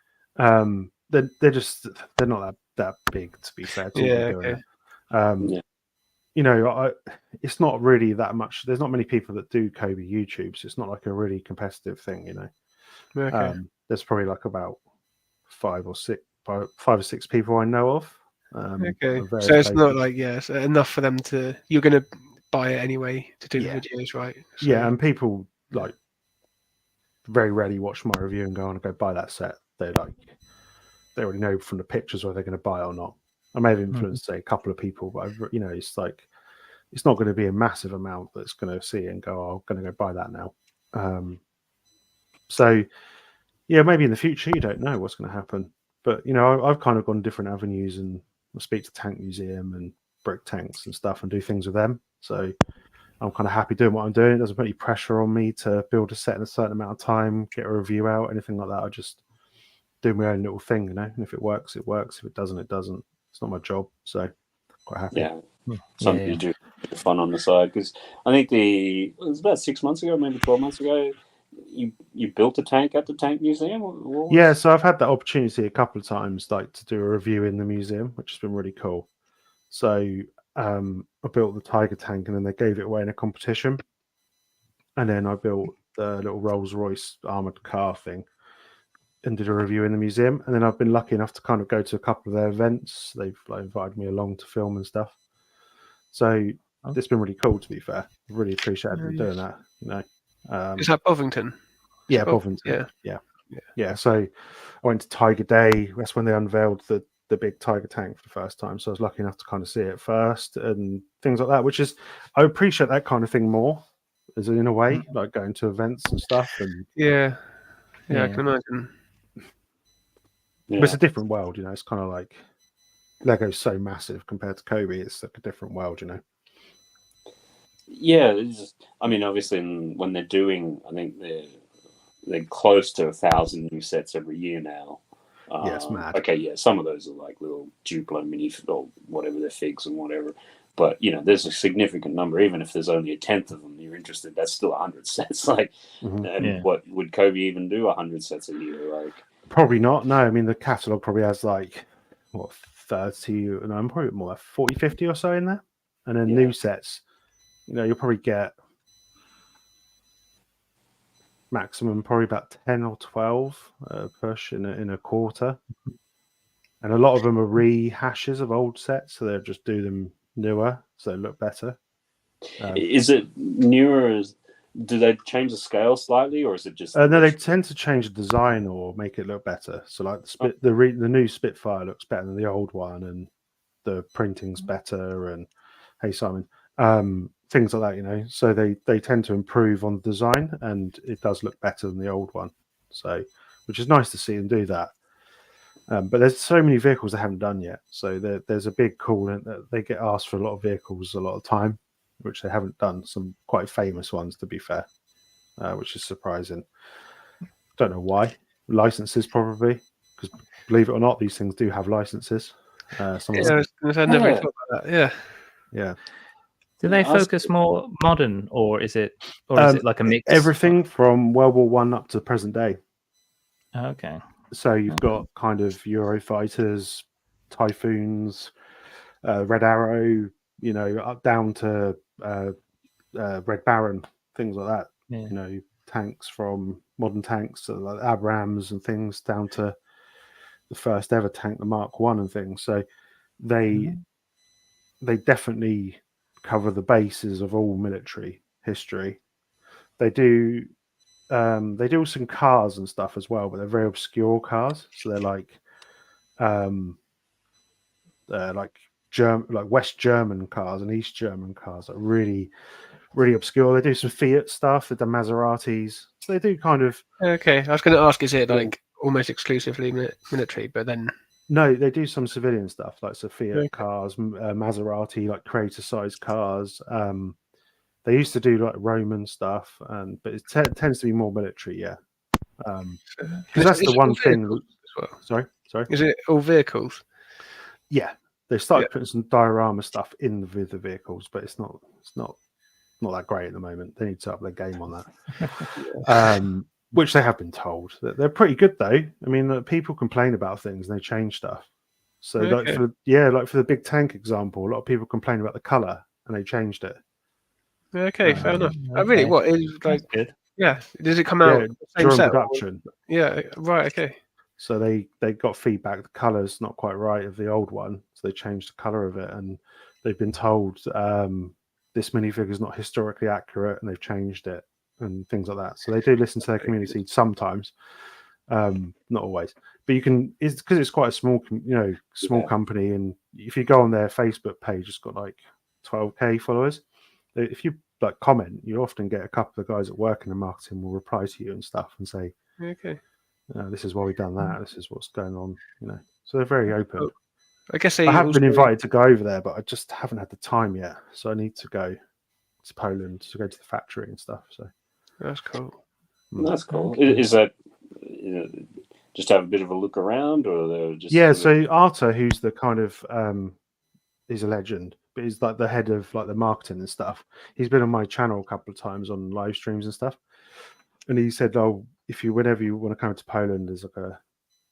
They're not that big, to be fair. It's not really that much. There's not many people that do Kobe YouTube, so it's not like a really competitive thing, There's probably like about five or six people I know of. So it's not like it's enough for them to. You're going to buy it anyway to do the videos, right? So. Yeah, and people like very rarely watch my review and go on and go buy that set. They already know from the pictures whether they're going to buy it or not. I may have influenced say a couple of people, but it's like it's not going to be a massive amount that's going to see it and go, "Oh, I'm going to go buy that now." So maybe in the future you don't know what's going to happen, but I've kind of gone different avenues and I speak to Tank Museum and Brick Tanks and stuff and do things with them. So I'm kind of happy doing what I'm doing. It doesn't put any pressure on me to build a set in a certain amount of time, get a review out, anything like that. I just do my own little thing, And if it works, it works. If it doesn't, it doesn't. It's not my job. So quite happy. Yeah. Something you do for fun on the side. Because I think it was about 6 months ago, maybe 12 months ago, you built a tank at the Tank Museum? Yeah, so I've had that opportunity a couple of times, like to do a review in the museum, which has been really cool. So I built the Tiger tank and then they gave it away in a competition. And then I built the little Rolls Royce armored car thing. and did a review in the museum. And then I've been lucky enough to kind of go to a couple of their events. They've like, invited me along to film and stuff. So it's been really cool, to be fair. I really appreciated them doing that. You know, Is that Bovington? Yeah, Bovington. Yeah. So I went to Tiger Day. That's when they unveiled the big tiger tank for the first time. So I was lucky enough to kind of see it first and things like that, which is, I appreciate that kind of thing more, as in a way, like going to events and stuff. And yeah, I can imagine. But it's a different world, you know. It's kind of like Lego's so massive compared to Kobe. It's like a different world, you know. Yeah, it's just, I mean, obviously, when they're doing, I think they're close to 1,000 new sets every year now. Yeah, it's mad. Okay, yeah, some of those are like little Duplo mini or whatever, they're figs and whatever. But you know, there's a significant number. Even if there's only a tenth of them, you're interested. That's still 100 sets. Like, and what would Kobe even do? 100 sets a year? Like, probably not. No, I mean the catalog probably has like what 30, no, I'm probably more like 40, 50 or so in there. And then new sets, you know, you'll probably get maximum probably about 10 or 12 push in a quarter. And a lot of them are rehashes of old sets, so they'll just do them newer, so they look better. Is it newer? Do they change the scale slightly, or is it just? No, they tend to change the design or make it look better. So, like the new Spitfire looks better than the old one, and the printing's better. And hey, Simon, things like that, you know. So they tend to improve on the design, and it does look better than the old one. So, which is nice to see them do that. But there's so many vehicles they haven't done yet. So there's a big call in that they get asked for a lot of vehicles a lot of time, which they haven't done. Some quite famous ones, to be fair, which is surprising. Don't know why. Licenses probably, because believe it or not, these things do have licenses. I never thought about that. Yeah. Do they focus more modern, or is it like a mix? Everything from World War One up to present day. Okay. So you've got kind of Eurofighters, Typhoons, Red Arrow, you know, up down to Red Baron, things like that. Yeah. You know, tanks from modern tanks, so like Abrams and things, down to the first ever tank, the Mark I and things. So they definitely cover the bases of all military history. They do some cars and stuff as well, but they're very obscure cars. So they're like West German cars and East German cars are really, really obscure. They do some Fiat stuff. They've done Maseratis. So they do kind of. Okay, I was going to ask, is it like almost exclusively military? But then no, they do some civilian stuff like Fiat cars, Maserati, like creator-sized cars. They used to do like Roman stuff, but it tends to be more military, yeah. Because that's the one thing. Well? Sorry. Is it all vehicles? Yeah, they started putting some diorama stuff in with the vehicles, but it's not that great at the moment. They need to up their game on that. Which they have been told. They're pretty good though. I mean, people complain about things and they change stuff. So like for the big tank example, a lot of people complain about the color and they changed it. Okay, fair enough. Really, what is like? Good. Yeah, does it come out during production? Yeah, right. Okay. So they got feedback. The color's not quite right of the old one, so they changed the color of it, and they've been told this minifigure's not historically accurate, and they've changed it and things like that. So they do listen to their community sometimes, not always. But you can, it's because it's quite a small, small company, and if you go on their Facebook page, it's got like 12k followers. If you like comment, you often get a couple of guys that work in the marketing will reply to you and stuff and say, "Okay, this is why we've done that. This is what's going on." So they're very open. I guess I have been invited to go over there, but I just haven't had the time yet. So I need to go to Poland to go to the factory and stuff. So that's cool. That's cool. Is that just to have a bit of a look around, or they're just So Arta, who's the kind of he's a legend. But he's like the head of like the marketing and stuff. He's been on my channel a couple of times on live streams and stuff. And he said, "Oh, whenever you want to come to Poland, there's like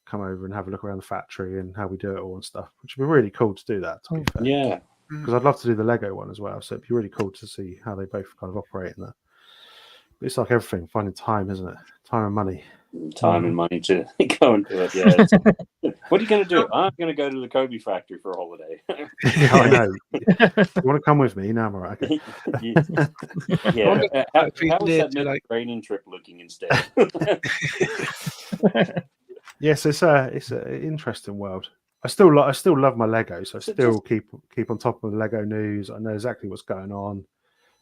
come over and have a look around the factory and how we do it all and stuff." Which would be really cool to do that. To be fair. Yeah, because I'd love to do the Lego one as well. So it'd be really cool to see how they both kind of operate in that. It's like everything, finding time, isn't it? Time and money. Time and money to go and do it. Yeah. What are you going to do? I'm going to go to the Kobe factory for a holiday. Yeah, I know. You want to come with me? No, I'm all right. Okay. Yeah. How was that Mediterranean trip looking instead? Yes, it's an interesting world. I still love my Lego, so I still keep on top of the Lego news. I know exactly what's going on.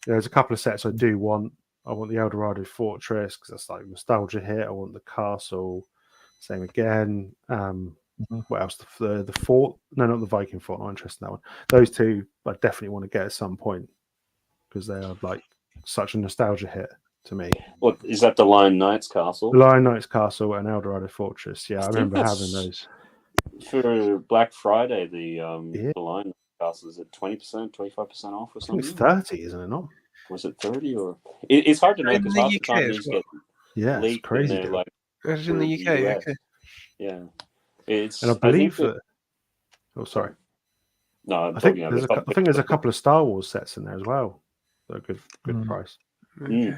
There's a couple of sets I do want. I want the Eldorado Fortress because that's like a nostalgia hit. I want the castle. Same again. What else? The fort? No, not the Viking fort. I'm not interested in that one. Those two I definitely want to get at some point because they are like such a nostalgia hit to me. What is that? The Lion Knights Castle? The Lion Knights Castle and Eldorado Fortress. Yeah, I remember having those. For Black Friday, the Lion Knights Castle is at 20%, 25% off or something. It's 30, isn't it not? Was it 30 or? It's hard to know because half the time these get it's crazy. Like it's in the UK. Okay. Yeah, it's. And I believe that. Oh, sorry. No, I think there's a couple of Star Wars sets in there as well. They're good price. Okay.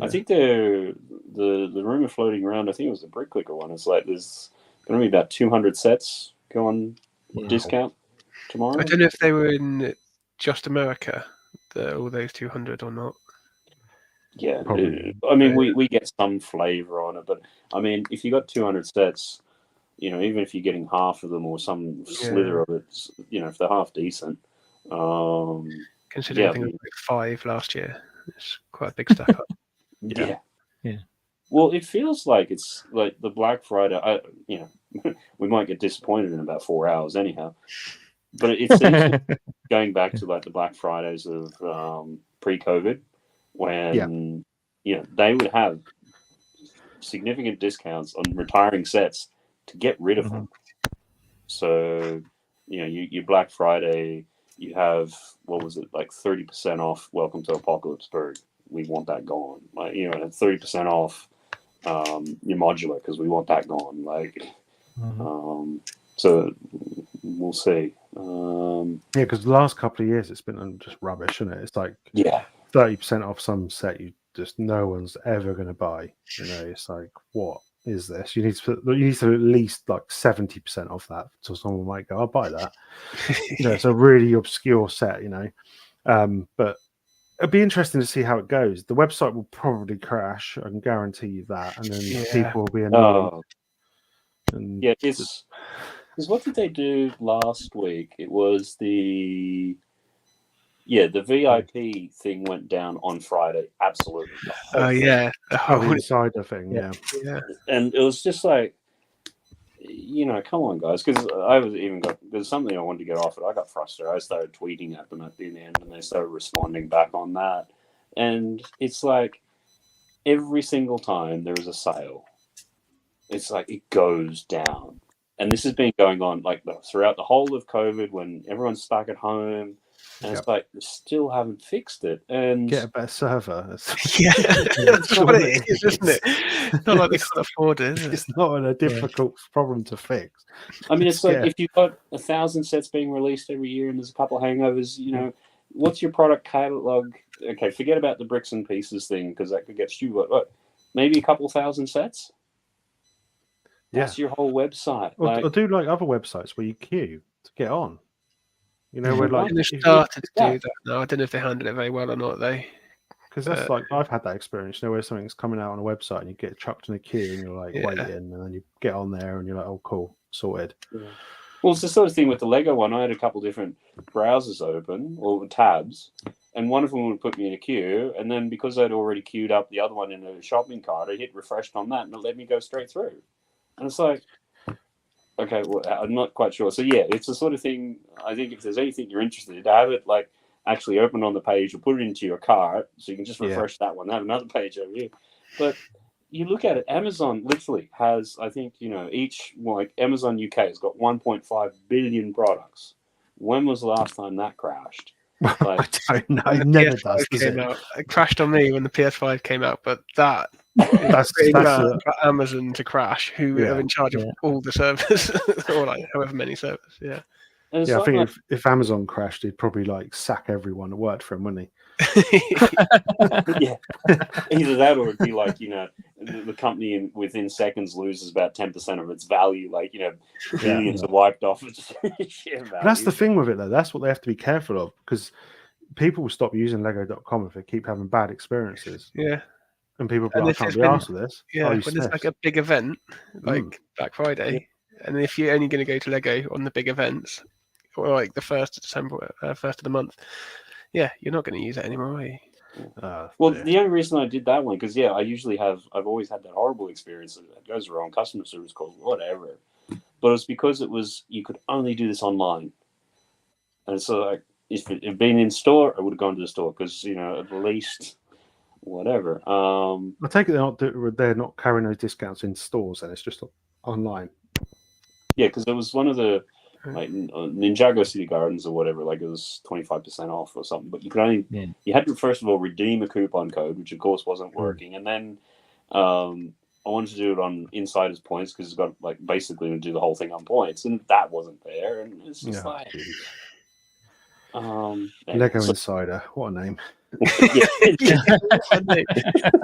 I think the rumor floating around. I think it was the Brick Clicker one. It's like there's going to be about 200 sets go on discount tomorrow. I don't know if they were in just America, all those 200 or not. Yeah, I mean, we get some flavor on it, but I mean, if you got 200 sets, even if you're getting half of them or some slither of it, if they're half decent. Considering I think it was like 5 last year, it's quite a big stack up. Yeah. Well, it feels like it's like the Black Friday. We might get disappointed in about 4 hours anyhow, but it seems going back to like the Black Fridays of pre-COVID, when they would have significant discounts on retiring sets to get rid of them. So your Black Friday, you have what was it like 30% off Welcome to Apocalypseburg. We want that gone. Like 30% off your modular because we want that gone. Like so we'll see. Because the last couple of years it's been just rubbish, isn't it? It's like 30% off some set you just no one's ever going to buy. It's like, what is this? You need to at least like 70% off that, so someone might go, I'll buy that. It's a really obscure set, but it'd be interesting to see how it goes. The website will probably crash, I can guarantee you that, and then people will be annoyed. Because what did they do last week? It was the VIP thing went down on Friday. Absolutely. The insider thing. Yeah. And it was just like, come on, guys, because there's something I wanted to get off it. I got frustrated. I started tweeting at them at the end, and they started responding back on that. And it's like every single time there is a sale, it's like it goes down. And this has been going on like throughout the whole of COVID when everyone's stuck at home. And it's like, they still haven't fixed it. And get a better server. That's what it is, isn't it? It's not like they can't afford it. It's not a difficult problem to fix. I mean, it's like if you've got 1,000 sets being released every year and there's a couple of hangovers, what's your product catalog? Okay, forget about the bricks and pieces thing because that could get stupid. What, maybe a couple thousand sets? That's your whole website. Or do like other websites where you queue to get on. We're like they started to do that. No, I don't know if they handled it very well or not. Because that's like I've had that experience. Where something's coming out on a website and you get chucked in a queue and you're like waiting, and then you get on there and you're like, oh, cool, sorted. Yeah. Well, it's the sort of thing with the Lego one. I had a couple different browsers open or tabs, and one of them would put me in a queue, and then because I'd already queued up the other one in a shopping cart, I hit refreshed on that, and it let me go straight through. And it's like, okay, well, I'm not quite sure. So yeah, it's the sort of thing. I think if there's anything you're interested in, to have it like actually open on the page or put it into your cart, so you can just refresh that one. Have another page over here. But you look at it, Amazon literally has, I think, each like Amazon UK has got 1.5 billion products. When was the last time that crashed? Like, I don't know. It never does. It crashed on me when the PS5 came out, but that's for Amazon to crash, who are in charge of all the servers, or like however many servers. Yeah. I think if Amazon crashed, he'd probably like sack everyone that worked for him, wouldn't Yeah, either that or it'd be like, you know, the company within seconds loses about 10% of its value. Like, you know, billions are wiped off its share value. But that's the thing with it, though. That's what they have to be careful of, because people will stop using Lego.com if they keep having bad experiences. Yeah. And people will be And like, if I can't there's be been- arsed with this. Yeah, Oh, when you there's sniffs. like a big event, like Black Friday, and if you're only going to go to Lego on the big events, or like the 1st of December, 1st of the month, yeah, you're not going to use it anymore, are you? Well, the only reason I did that one, because I've always had that horrible experience that goes wrong, customer service calls, whatever. But it's because you could only do this online. And so like, if it had been in store, I would have gone to the store, because, you know, at least whatever. I take it they're not carrying those discounts in stores, and it's just online. Yeah, because it was one of the like Ninjago City Gardens or whatever, like it was 25% off or something. But you could only you had to first of all redeem a coupon code, which of course wasn't working, and then I wanted to do it on Insiders points because it's got like basically to do the whole thing on points, and that wasn't there, and it's just like Lego Insider, what a name!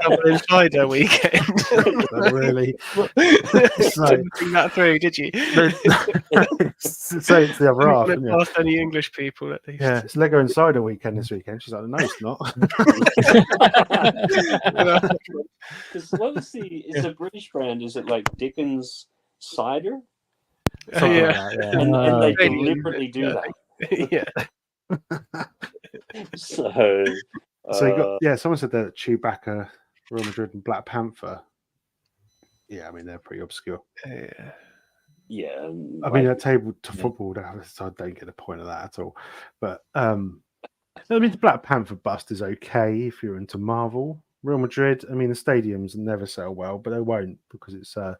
Double Insider weekend. Really? Didn't think that through, did you? Say it's the other half. It past any English people, at least. Yeah, it's Lego Insider weekend this weekend. She's like, no, it's not. Because what was it's a British brand? Is it like Dickens cider? Yeah. And they deliberately do that. Yeah. So you got someone said that Chewbacca, Real Madrid, and Black Panther. Yeah, I mean they're pretty obscure. Yeah, I mean that table to football. I don't get the point of that at all. But I mean the Black Panther bust is okay if you're into Marvel. Real Madrid. I mean the stadiums never sell well, but they won't because it's a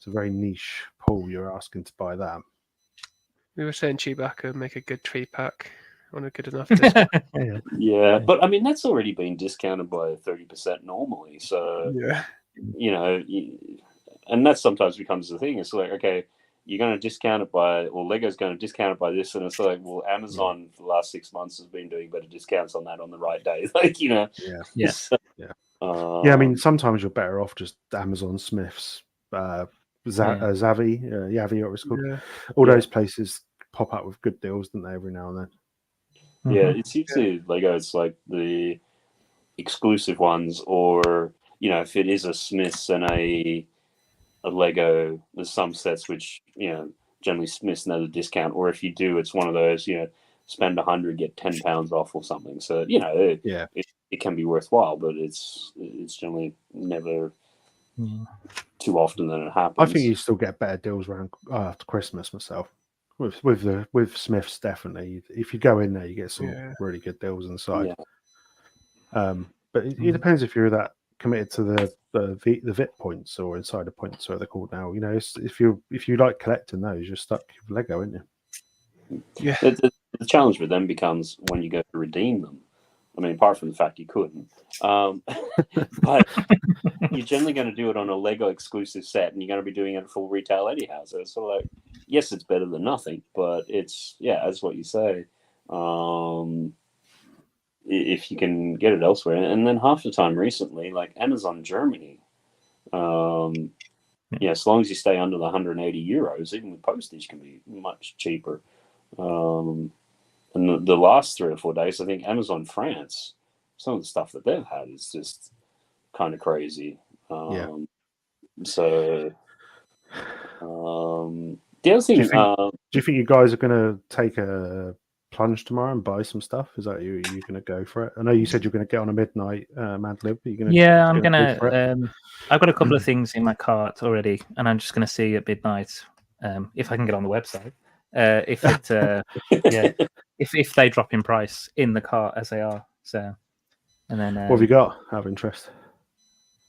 very niche pool. You're asking to buy that. We were saying Chewbacca would make a good tree pack on a good enough discount. Yeah, but I mean that's already been discounted by 30% normally. So you know, and that sometimes becomes the thing. It's like, okay, you're going to discount it by, or Lego's going to discount it by this, and it's like, well, Amazon for the last 6 months has been doing better discounts on that on the right day. Like, you know, I mean sometimes you're better off just Amazon, Smiths, Zavi, Yavi, or it's called. All those places pop up with good deals, don't they, every now and then? Yeah, it's usually Lego. It's like the exclusive ones, or you know, if it is a Smiths and a Lego, there's some sets which you know generally Smiths know the discount, or if you do, it's one of those spend 100 get £10 off or something. So it can be worthwhile, but it's generally never too often that it happens. I think you still get better deals around after Christmas myself. With Smiths, definitely. If you go in there, you get some really good deals inside. But it depends if you're that committed to the VIP points or insider points, so they're called now. You know, if you like collecting those, you're stuck with Lego, aren't you? Yeah. The challenge with them becomes when you go to redeem them. I mean, apart from the fact you couldn't, but you're generally going to do it on a Lego exclusive set, and you're going to be doing it at full retail anyhow. So it's sort of like, yes, it's better than nothing, but it's that's what you say. If you can get it elsewhere, and then half the time recently, like Amazon Germany, as long as you stay under the 180 euros, even with postage, can be much cheaper. And the last 3 or 4 days, I think Amazon France, some of the stuff that they've had is just kind of crazy. So the other thing, do you think you guys are going to take a plunge tomorrow and buy some stuff? Is that you're going to go for it? I know you said you're going to get on a midnight Mad Lib. Are you going to? Yeah, I'm going to. I've got a couple of things in my cart already, and I'm just going to see at midnight if I can get on the website. If it, if they drop in price in the cart as they are. So, and then what have you got out of interest?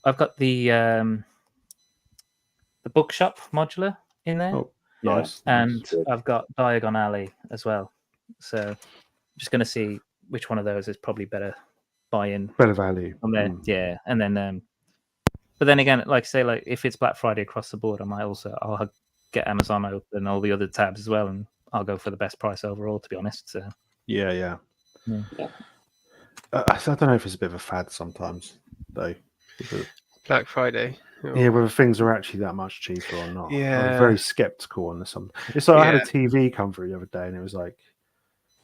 I've got the bookshop modular in there. Oh, nice. And I've got Diagon Alley as well. So I'm just going to see which one of those is probably better buy-in. Better value. On there. Yeah. And then, but then again, like say, like if it's Black Friday across the board, I'll get Amazon open and all the other tabs as well, and I'll go for the best price overall, to be honest. So yeah. I don't know if it's a bit of a fad sometimes, though. Black Friday. Yeah, whether things are actually that much cheaper or not. Yeah. I'm very skeptical on this. It's like I had a Yeah. TV come through the other day, and it was like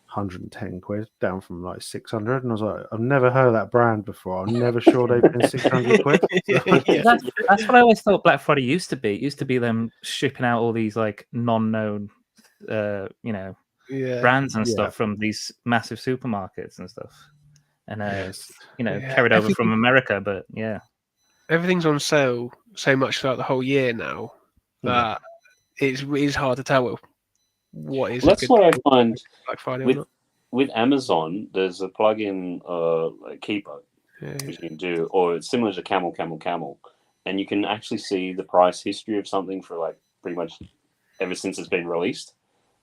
110 quid, down from like 600, and I was like, I've never heard of that brand before. I'm never sure they've been 600 quid. That's what I always thought Black Friday used to be. It used to be them shipping out all these like non-known, brands and stuff from these massive supermarkets and stuff, and carried over from America. But everything's on sale so much throughout the whole year now that it's hard to tell what is. That's what I find Black Friday with Amazon. There's a plugin, Keeper, which you can do, or it's similar to Camel, and you can actually see the price history of something for like pretty much ever since it's been released.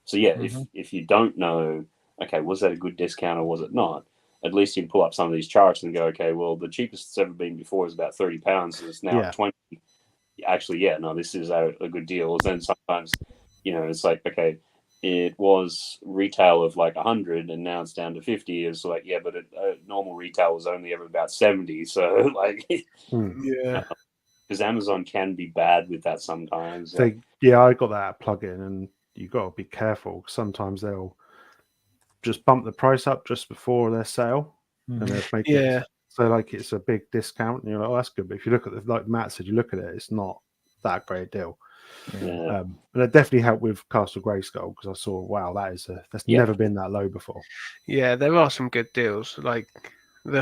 So if you don't know, okay, was that a good discount or was it not? At least you can pull up some of these charts and go, okay, well, the cheapest it's ever been before is about £30, and it's now 20. Actually, this is a good deal. Then sometimes, it's like, okay, it was retail of like 100 and now it's down to 50. It's like, but normal retail was only ever about 70. So like, because Amazon can be bad with that sometimes. I got that plug-in, and you got to be careful. Sometimes they'll just bump the price up just before their sale, and they'll make it so like it's a big discount, and you're like, oh, that's good. But if you look at like Matt said, you look at it, it's not that great deal. And it definitely helped with Castle Grayskull, because I saw, wow, that's never been that low before. Yeah, there are some good deals. Like the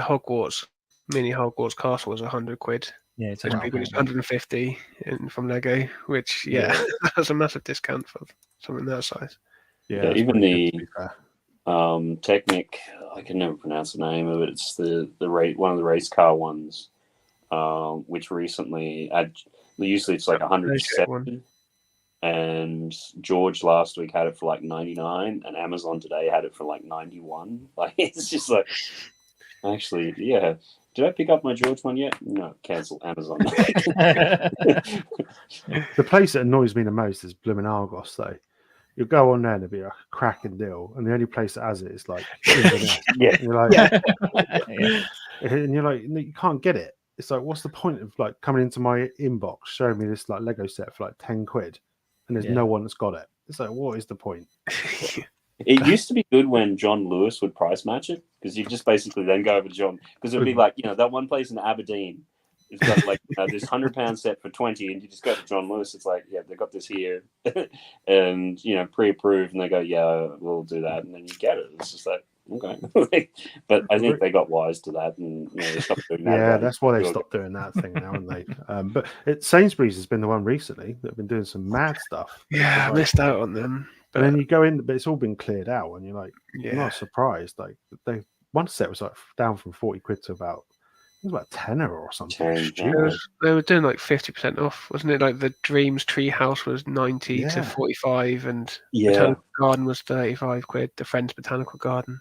mini Hogwarts castle was 100 quid. Yeah, it's 150 from Lego, which that's a massive discount for something that size. Yeah, even the Technic, I can never pronounce the name of it. It's one of the race car ones, which recently usually it's like 170, and George last week had it for like 99, and Amazon today had it for like 91. Like, it's just like, actually, did I pick up my George one yet? No, cancel Amazon. The place that annoys me the most is Bloomin' Argos, though. You'll go on there and it'll be a cracking deal, and the only place that has it is like Inverness. And you're like, and you're like, you can't get it. It's like, what's the point of like coming into my inbox showing me this like Lego set for like 10 quid, and there's no one that's got it? It's like, what is the point? It used to be good when John Lewis would price match it, because you just basically then go over to John, because it would be like, that one place in Aberdeen, it's got like this £100 set for 20, and you just go to John Lewis. It's like, they got this here, and pre-approved, and they go, we'll do that, and then you get it. It's just like, okay. But I think they got wise to that, and they stopped doing that. Yeah, that's why they stopped doing that thing now, haven't they? But Sainsbury's has been the one recently that have been doing some mad stuff. Yeah, I missed out on them. But then you go in, but it's all been cleared out, and you're like, you're not surprised. Like, one set was like down from 40 quid to about 10 or something. They were doing like 50% off, wasn't it? Like the Dreams Treehouse was 90 to 45, and Botanical Garden was 35 quid. The Friends Botanical Garden.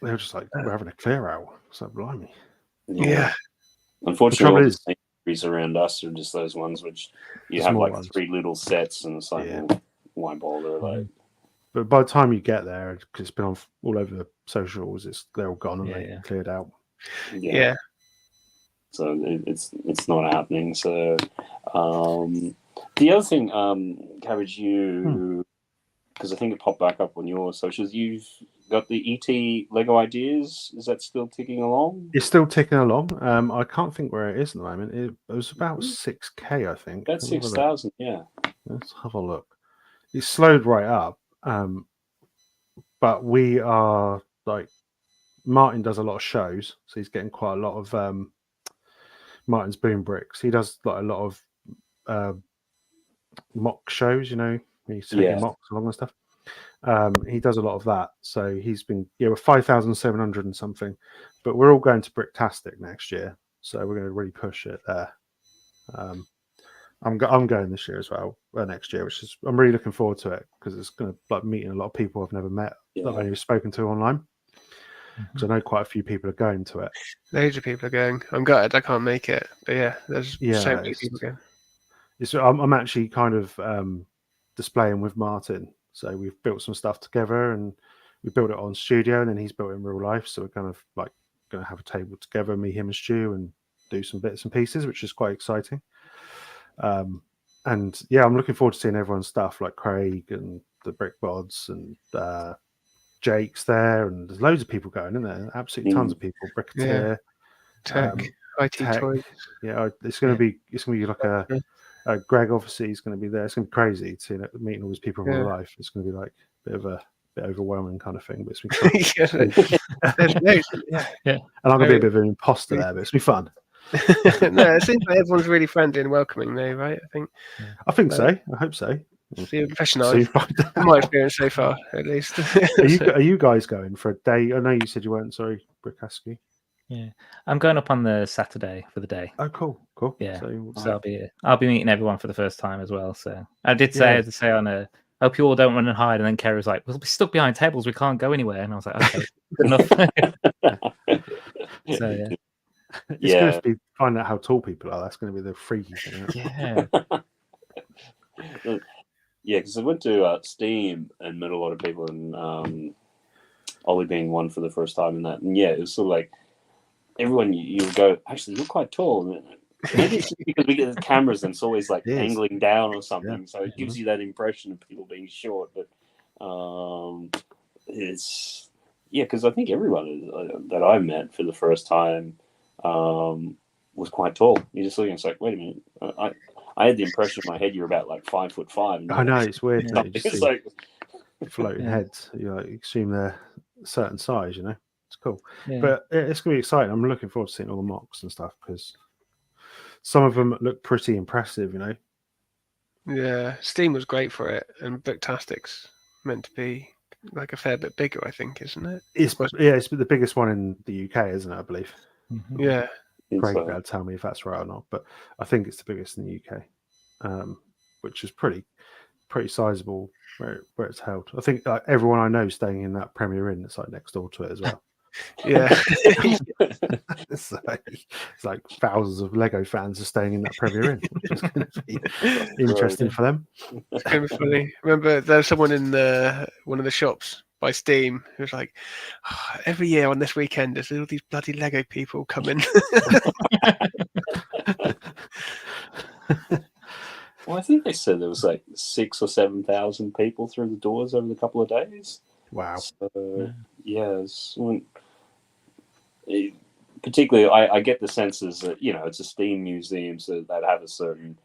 They were just like, we're having a clear out. So blimey. Yeah. Unfortunately, all the Sainsbury's around us are just those ones which you have like 3 little sets, and it's like, well, why bother? Like, but by the time you get there, because it's been on all over the socials, they're all gone and they cleared out. Yeah. So it's not happening. So the other thing, Cabbage, because I think it popped back up on your socials, you've got the ET Lego Ideas. Is that still ticking along? It's still ticking along. I can't think where it is at the moment. It was about 6K, I think. About 6,000, yeah. Let's have a look. It's slowed right up. But we are like, Martin does a lot of shows, so he's getting quite a lot of Martin's Boom Bricks. He does like a lot of mock shows, he's taking mocks along and stuff. He does a lot of that, so he's been we're 5,700 and something, but we're all going to Bricktastic next year, so we're going to really push it there. I'm going this year as well, next year, which is, I'm really looking forward to it, because it's going to like meeting a lot of people I've never met, that I've only spoken to online. Because I know quite a few people are going to it. Loads of people are going. I'm gutted I can't make it, but there's so many people going. I'm actually kind of displaying with Martin. So we've built some stuff together, and we built it on studio, and then he's built it in real life. So we're kind of like going to have a table together, me, him, and Stu, and do some bits and pieces, which is quite exciting. And yeah, I'm looking forward to seeing everyone's stuff, like Craig and the Brick Bods and Jake's there, and there's loads of people going, isn't there? Absolutely tons of people. Bricketeer, Tech, IT Toys. Yeah, it's going to be like a Greg. Obviously, he's going to be there. It's going to be crazy to meeting all these people in real life. It's going to be like a bit overwhelming kind of thing, but it's going to be fun. And I'm going to be a bit of an imposter there, but it's going to be fun. No, it seems like everyone's really friendly and welcoming though, right? I think so. I hope so. It's the impression my experience so far, at least. Are you guys going for a day? I know you said you weren't. Sorry, Brickaski. Yeah, I'm going up on the Saturday for the day. Oh, cool. Yeah, so I'll be meeting everyone for the first time as well. So I did say on a. Hope you all don't run and hide. And then Kerry was like, "We'll be stuck behind tables. We can't go anywhere." And I was like, "Okay, good enough." So yeah. It's going to be finding out how tall people are. That's going to be the freaky thing. Yeah, because I went to Steam and met a lot of people, and Ollie being one for the first time in that. And yeah, it was sort of like everyone you would go, actually, you're quite tall. Maybe it's just because we get the cameras and it's always like angling down or something. So it gives you that impression of people being short. But it's, because I think everyone that I met for the first time was quite tall. You just look and it's like, wait a minute, I had the impression in my head you were about like 5'5". I know, it's weird. It's like floating heads. You assume they're a certain size. It's cool. But it's gonna be exciting. I'm looking forward to seeing all the mocks and stuff because some of them look pretty impressive. Yeah, Steam was great for it, and Booktastic's meant to be like a fair bit bigger, I think, isn't it? It's the biggest one in the UK, isn't it? I believe. Mm-hmm. Yeah. Craig will tell me if that's right or not, but I think it's the biggest in the UK, which is pretty sizable where it's held. I think everyone I know staying in that Premier Inn that's like next door to it as well. Yeah. It's like thousands of Lego fans are staying in that Premier Inn, which is going to be interesting for them. It's going to be funny. Remember, there's someone in one of the shops by Steam who was like, every year on this weekend there's all these bloody Lego people coming. Well, I think they said there was like 6,000 or 7,000 people through the doors over the couple of days. Wow. So, particularly, I get the senses that it's a Steam museum, so that have a certain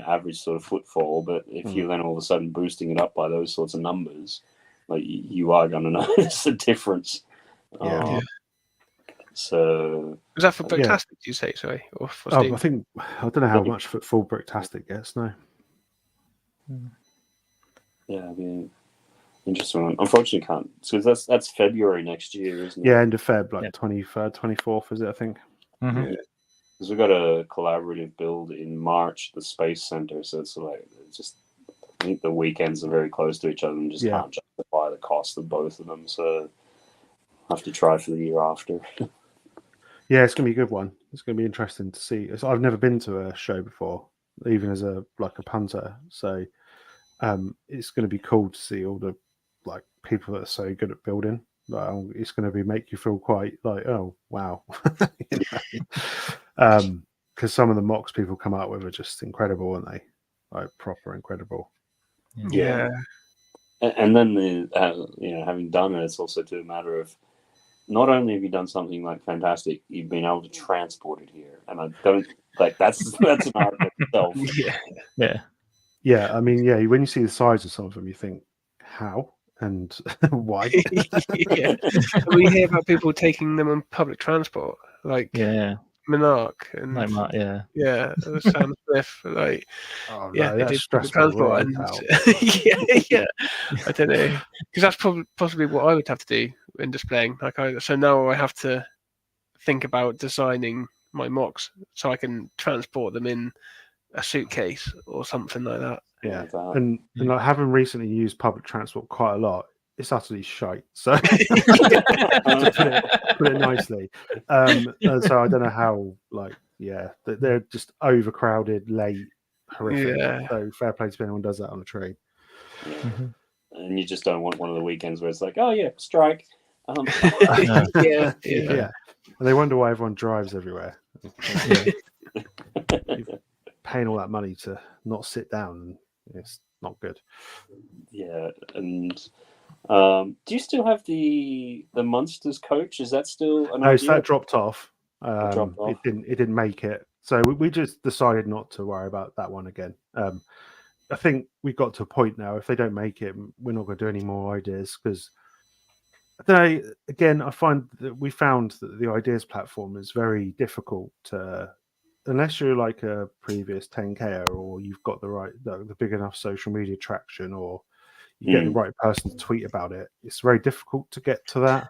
average sort of footfall. But if you're then all of a sudden boosting it up by those sorts of numbers, like you are going to notice a difference. So was that for Booktastic? You say sorry, or for Steam? I don't know how much for full Booktastic gets. No. Yeah, I mean, interesting one. Unfortunately, can't because that's February next year, isn't it? Yeah, end of Feb, like 23rd, 24th, is it? I think. Mm-hmm. Yeah, because we've got a collaborative build in March, the Space Center. So it's like I think the weekends are very close to each other and just can't justify the cost of both of them. So I have to try for the year after. Yeah, it's going to be a good one. It's going to be interesting to see. I've never been to a show before, even as a punter. So it's going to be cool to see all the people that are so good at building. It's going to make you feel quite like, oh wow, because some of the mocks people come out with are just incredible, aren't they? Like proper incredible. Yeah. And then having done it, it's also to a matter of not only have you done something like fantastic, you've been able to transport it here, and I don't that's an art in itself. Yeah. I mean, when you see the size of some of them, you think how and why. We hear about people taking them on public transport, like Minark and Sam Smith, that's stressful. I don't know, because that's possibly what I would have to do in displaying. So now I have to think about designing my mocks so I can transport them in a suitcase or something like that. Yeah, and having recently used public transport quite a lot, it's utterly shite. So to put it nicely, and so I don't know how they're just overcrowded, late, horrific. Yeah. So fair play to anyone who does that on a train. Yeah. Mm-hmm. And you just don't want one of the weekends where it's like, oh yeah, strike. Yeah. And they wonder why everyone drives everywhere. You're paying all that money to not sit down. It's not good. Yeah, and do you still have the Munsters coach? Is that still an No, idea? so that dropped off. Dropped off. It didn't make it. So we just decided not to worry about that one again. I think we got to a point now. If they don't make it, we're not going to do any more ideas because. I don't know, again, I find that we found that the ideas platform is very difficult to, unless you're like a previous 10K or you've got the big enough social media traction or you get the right person to tweet about it. It's very difficult to get to that.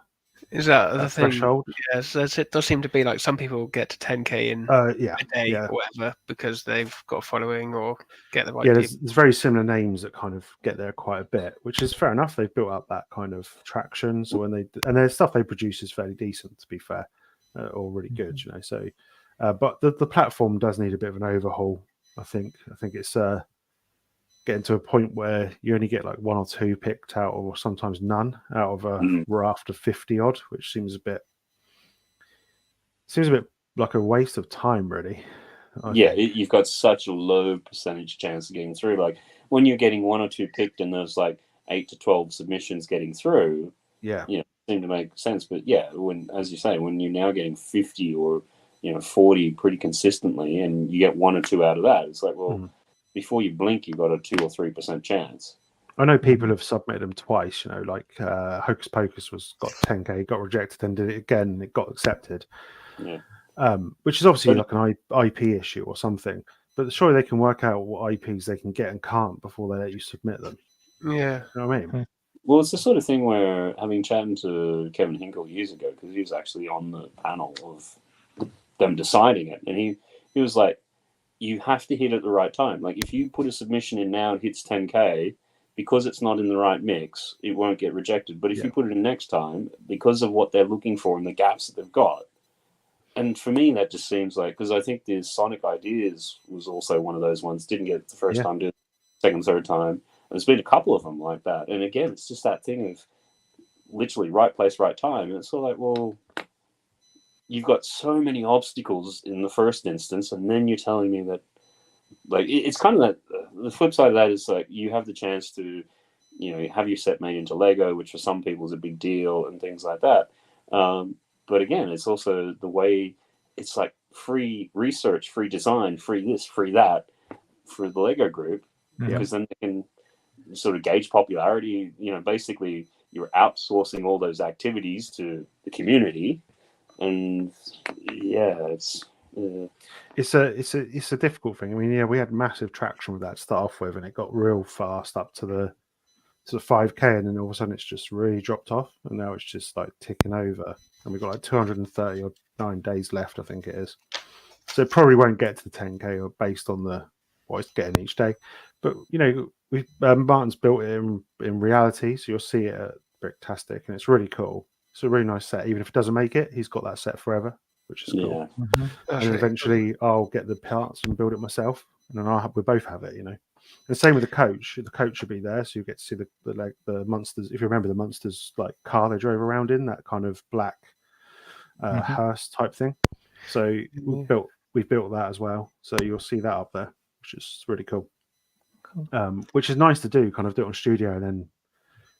Is that the thing? Threshold? Yes, it does seem to be like some people get to 10K in a day or whatever because they've got a following or get the right people. There's very similar names that kind of get there quite a bit, which is fair enough. They've built up that kind of traction. So and their stuff they produce is fairly decent, to be fair, or really good, you know. So, but the platform does need a bit of an overhaul. I think it's getting to a point where you only get like 1 or 2 picked out, or sometimes none out of a raft of 50 odd, which seems a bit like a waste of time, really. You've got such a low percentage chance of getting through. Like when you're getting 1 or 2 picked, and there's like 8 to 12 submissions getting through. Seem to make sense. But when, as you say, when you're now getting 50 or 40 pretty consistently, and you get 1 or 2 out of that, it's like, well. Before you blink, you've got a 2 or 3% chance. I know people have submitted them twice. Like Hocus Pocus got 10K, got rejected, then did it again, and it got accepted. Yeah. Which is obviously like an IP issue or something. But surely they can work out what IPs they can get and can't before they let you submit them. Yeah. You know what I mean? Well, it's the sort of thing where, having chatted to Kevin Hinkle years ago, because he was actually on the panel of them deciding it, and he was like, you have to hit at the right time. Like if you put a submission in now and hits 10K, because it's not in the right mix, it won't get rejected. But if you put it in next time, because of what they're looking for and the gaps that they've got, and for me that just seems like, because I think the Sonic Ideas was also one of those ones, didn't get it the first time, did it second, third time. And there's been a couple of them like that. And again, it's just that thing of literally right place, right time. And it's sort of like, well, you've got so many obstacles in the first instance, and then you're telling me that, like, it's kind of that. The flip side of that is like you have the chance to, have your set made into Lego, which for some people is a big deal, and things like that. But again, it's also the way it's like free research, free design, free this, free that for the Lego group, because then they can sort of gauge popularity. Basically, you're outsourcing all those activities to the community. And it's a difficult thing. I mean, we had massive traction with that to start off with, and it got real fast up to the 5K, and then all of a sudden it's just really dropped off, and now it's just like ticking over, and we've got like 239 days left, I think it is. So it probably won't get to the 10K based on what it's getting each day. But Martin's built it in reality, so you'll see it at Bricktastic, and it's really cool. It's a really nice set. Even if it doesn't make it, he's got that set forever, which is cool. And eventually I'll get the parts and build it myself, and then we both have it, And same with the coach. The coach should be there, so you get to see the Munsters. If you remember the Munsters like car they drove around in, that kind of black hearse type thing. So we've built that as well. So you'll see that up there, which is really cool. Which is nice to do, kind of do it on studio, and then.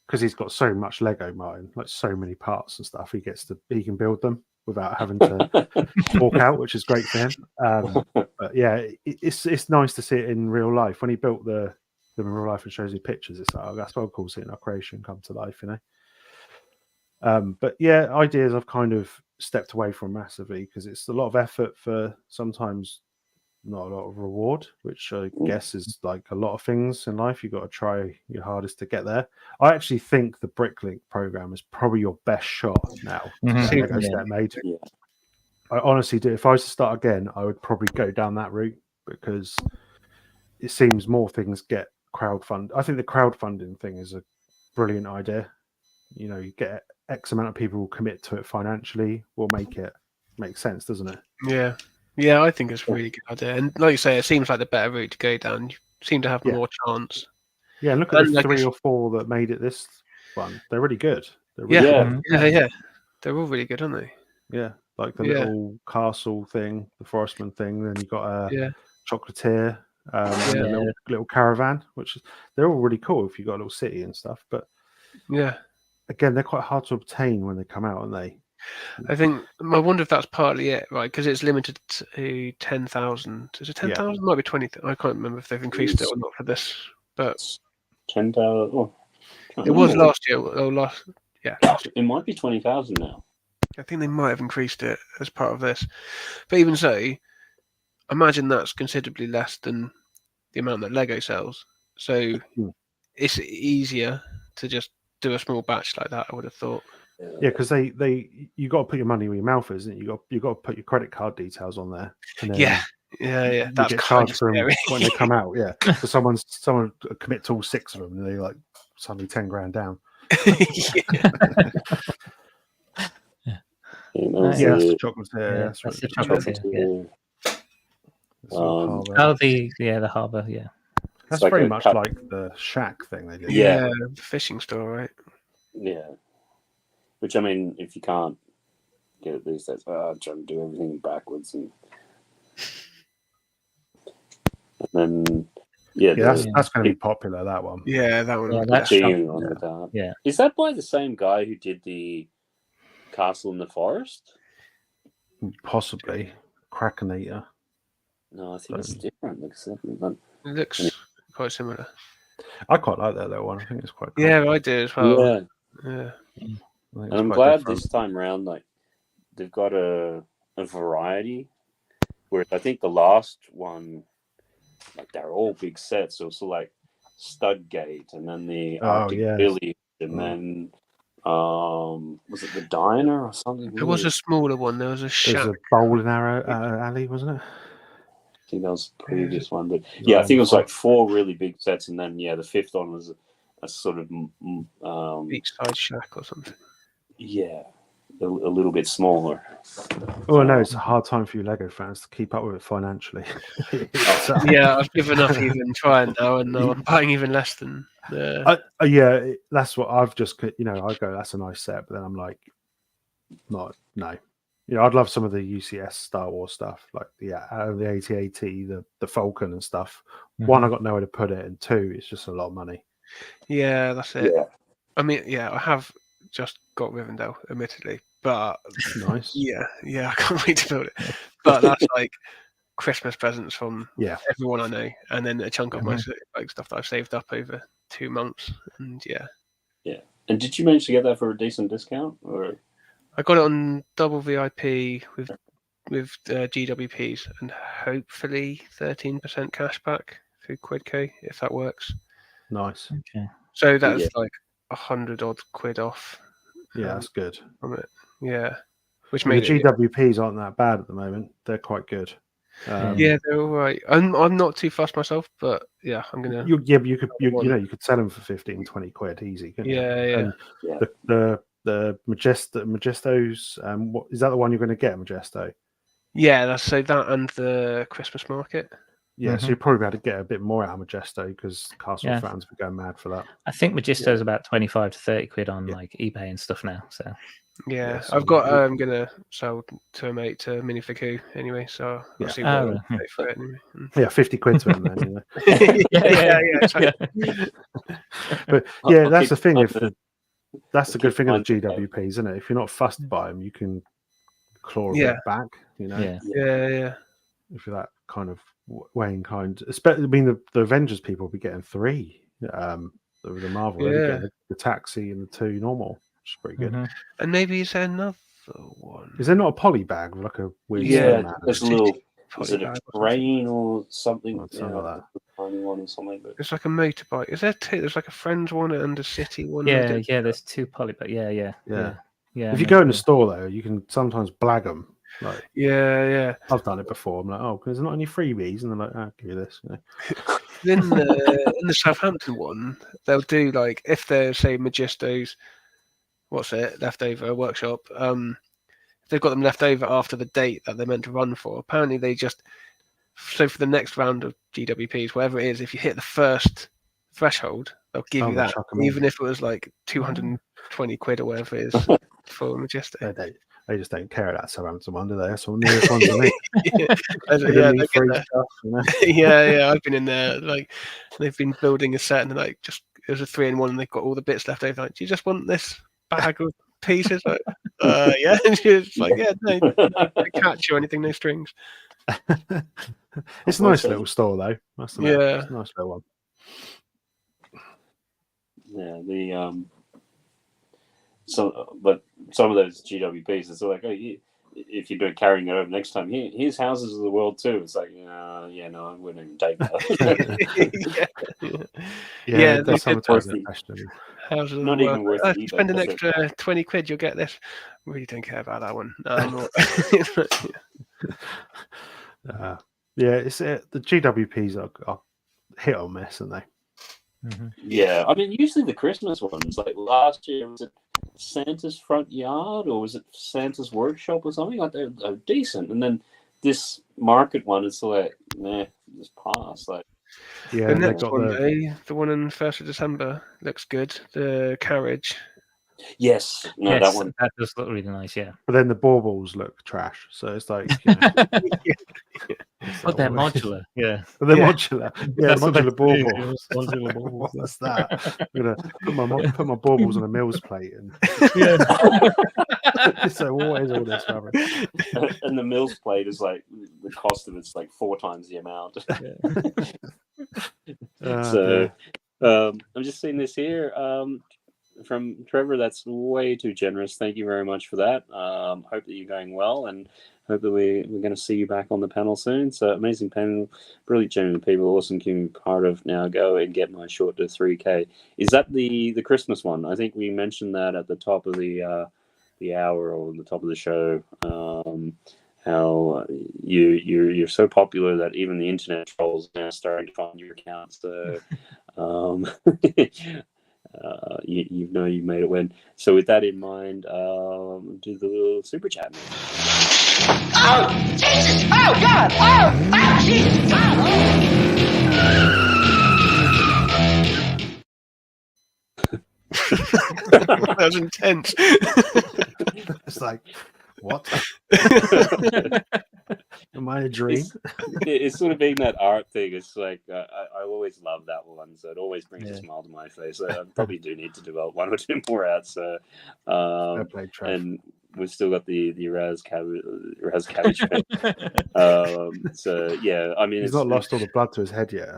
Because he's got so much Lego, Martin, like so many parts and stuff, he can build them without having to walk out, which is great for him. But yeah, it's nice to see it in real life. When he built them in real life and shows you pictures, it's like, that's what cool seeing our creation come to life, But yeah, ideas I've kind of stepped away from massively because it's a lot of effort for sometimes not a lot of reward, which I guess is like a lot of things in life. You've got to try your hardest to get there. I actually think the Bricklink program is probably your best shot now to get Lego set made. I honestly do. If I was to start again, I would probably go down that route because it seems more things get crowdfunded. I think the crowdfunding thing is a brilliant idea. You get X amount of people who commit to it financially will make it make sense, doesn't it? Yeah. Yeah, I think it's a really good idea. And like you say, it seems like the better route to go down. You seem to have more chance. Yeah, look at the 3 or 4 that made it this one. They're really good. Yeah. They're all really good, aren't they? Yeah. like the little castle thing, the forestman thing. Then you got a chocolatier, and a little caravan, which they're all really cool if you got a little city and stuff. But again, they're quite hard to obtain when they come out, aren't they? I wonder if that's partly it, right? Because it's limited to 10,000. Is it 10,000? Might be 20. I can't remember if they've increased it or not for this. But 10,000. Oh, it was last year. It might be 20,000 now. I think they might have increased it as part of this. But even so, imagine that's considerably less than the amount that Lego sells. So it's easier to just do a small batch like that, I would have thought. Yeah, because you got to put your money where your mouth is, and you got to put your credit card details on there. And then yeah. That's get charged for them when they come out. Yeah, so someone commit to all 6 of them, and they like suddenly 10 grand down. That's the chocolate. That's the chocolate. The harbour. Yeah, that's like very much like the shack thing they did. Yeah, fishing store, right? Yeah. Which, I mean, if you can't get it these days, I'm trying to do everything backwards. And then, that's going to be popular, that one. Yeah, that one. Yeah, Is that by the same guy who did the Castle in the Forest? Possibly. Krakenator. No, I think it's different. It looks quite similar. I quite like that little one. I think it's quite cool. Yeah, I do as well. Yeah. And I'm glad this time around, like, they've got a variety. Whereas I think the last one, like, they're all big sets. So it's like Studgate, and then the Arctic Village, and then was it the Diner or something? There was a smaller one. There was a shack. There was a bowling alley, wasn't it? I think that was the previous one, but I think it was like 4 really big sets, and then the 5th one was a sort of beachside shack or something. Yeah, a little bit smaller. Oh no, it's a hard time for you Lego fans to keep up with it financially. I've given up even trying now, and I'm buying even less than. That's what I've just. I go, that's a nice set, but then I'm like, no. I'd love some of the UCS Star Wars stuff, like the AT-AT, the Falcon and stuff. Mm-hmm. 1, I got nowhere to put it, and 2, it's just a lot of money. Yeah, that's it. Yeah. I mean, I have just got Rivendell, admittedly, but nice. Yeah, I can't wait to build it. But that's like Christmas presents from everyone I know, and then a chunk of my stuff that I've saved up over 2 months, and yeah. And did you manage to get that for a decent discount, or? I got it on double VIP with GWPs, and hopefully 13% cash back through Quidco, if that works. Nice. Okay. So that's like 100 odd quid off. Yeah, that's good. From it. Yeah. Which makes the GWPs aren't that bad at the moment. They're quite good. They're all right. I'm not too fussed myself, but I'm gonna. You could sell them for 15, 20 quid easy. Yeah. The Majestos. What is that? The one you're going to get, Majesto? Yeah, that and the Christmas market. Yeah, so you'll probably be able to get a bit more out of Majesto because Castle fans will go mad for that. I think Majesto is about 25 to 30 quid on like eBay and stuff now. So so I've got. I'm gonna sell to a mate to Minifiku anyway, so I'll see what I pay for it anyway. Yeah, 50 quid to him then. Yeah. But that's the thing. That's the good thing of the GWPs, isn't it? If you're not fussed by them, you can claw a bit back. Yeah. If you're that kind of way inclined, especially, I mean, the Avengers people will be getting 3. The Marvel, the taxi and the 2 normal, which is pretty good. And maybe is there another one? Is there not a poly bag with like a weird? There's a little. Is it a train or something? Something like that. Tiny one or something. But... It's like a motorbike. Is there 2? There's like a Friends one and a City one. Yeah. There's 2 poly, but yeah. If you go in the store though, you can sometimes blag them. Like, I've done it before. I'm like, because there's not any freebies, and they're like, I'll give you this. In the Southampton one, they'll do like if they're say Majesto's, leftover workshop. If they've got them left over after the date that they're meant to run for, apparently they just for the next round of GWPs, whatever it is, if you hit the first threshold, they'll give you that, even if it was like 220 quid or whatever it is for Majestic. They just don't care about Southampton one, do they? That's all nearest one to me. Yeah, they get there. Yeah. I've been in there. Like, they've been building a set, and like, just it was a 3-in-1, and they've got all the bits left over. Like, do you just want this bag of pieces? Like, yeah. And she's like, yeah, no catch or anything, no strings. It's a nice little store, though. It's a nice little one. Yeah, but some of those GWPs, it's like, oh, if you're carrying it over next time, here's Houses of the World too. It's like, no, I wouldn't even take that. That's sometimes a question. Houses of Not the even World. worth it. Spend an extra 20 quid, you'll get this. Really don't care about that one. It's the GWPs are hit or miss, aren't they? Mm-hmm. Yeah, I mean, usually the Christmas ones, like last year, was it Santa's front yard or was it Santa's workshop or something? Like they're decent, and then this market one is like, nah, just pass. Like, yeah, the next one, the one on 1st of December looks good. The carriage. Yes, that one. That does look really nice, yeah. But then the baubles look trash, so it's like, But they're modular, yeah. But they're modular, modular baubles. Modular baubles. What's that? I'm gonna put my baubles on a Mills plate, and so what is all this rubbish? And the Mills plate is like the cost of it's like 4 times the amount. I'm just seeing this here. From Trevor, that's way too generous. Thank you very much for that. Hope that you're going well, and hope that we're going to see you back on the panel soon. So amazing panel, brilliant genuine people, awesome community part of. Now go and get my short to 3K. Is that the Christmas one? I think we mentioned that at the top of the hour or the top of the show. How you're so popular that even the internet trolls are now starting to find your account. So. You know you made it win. So with that in mind, do the little super chat. Oh, Jesus! Oh, God! Oh, Jesus! That was intense. It's like, what? Am I a dream? It's sort of being that art thing. It's like I always love that one, so it always brings a smile to my face. I probably do need to develop 1 or 2 more out. So, and we've still got the Raz cabbage. So yeah, I mean, he's not lost all the blood to his head yet.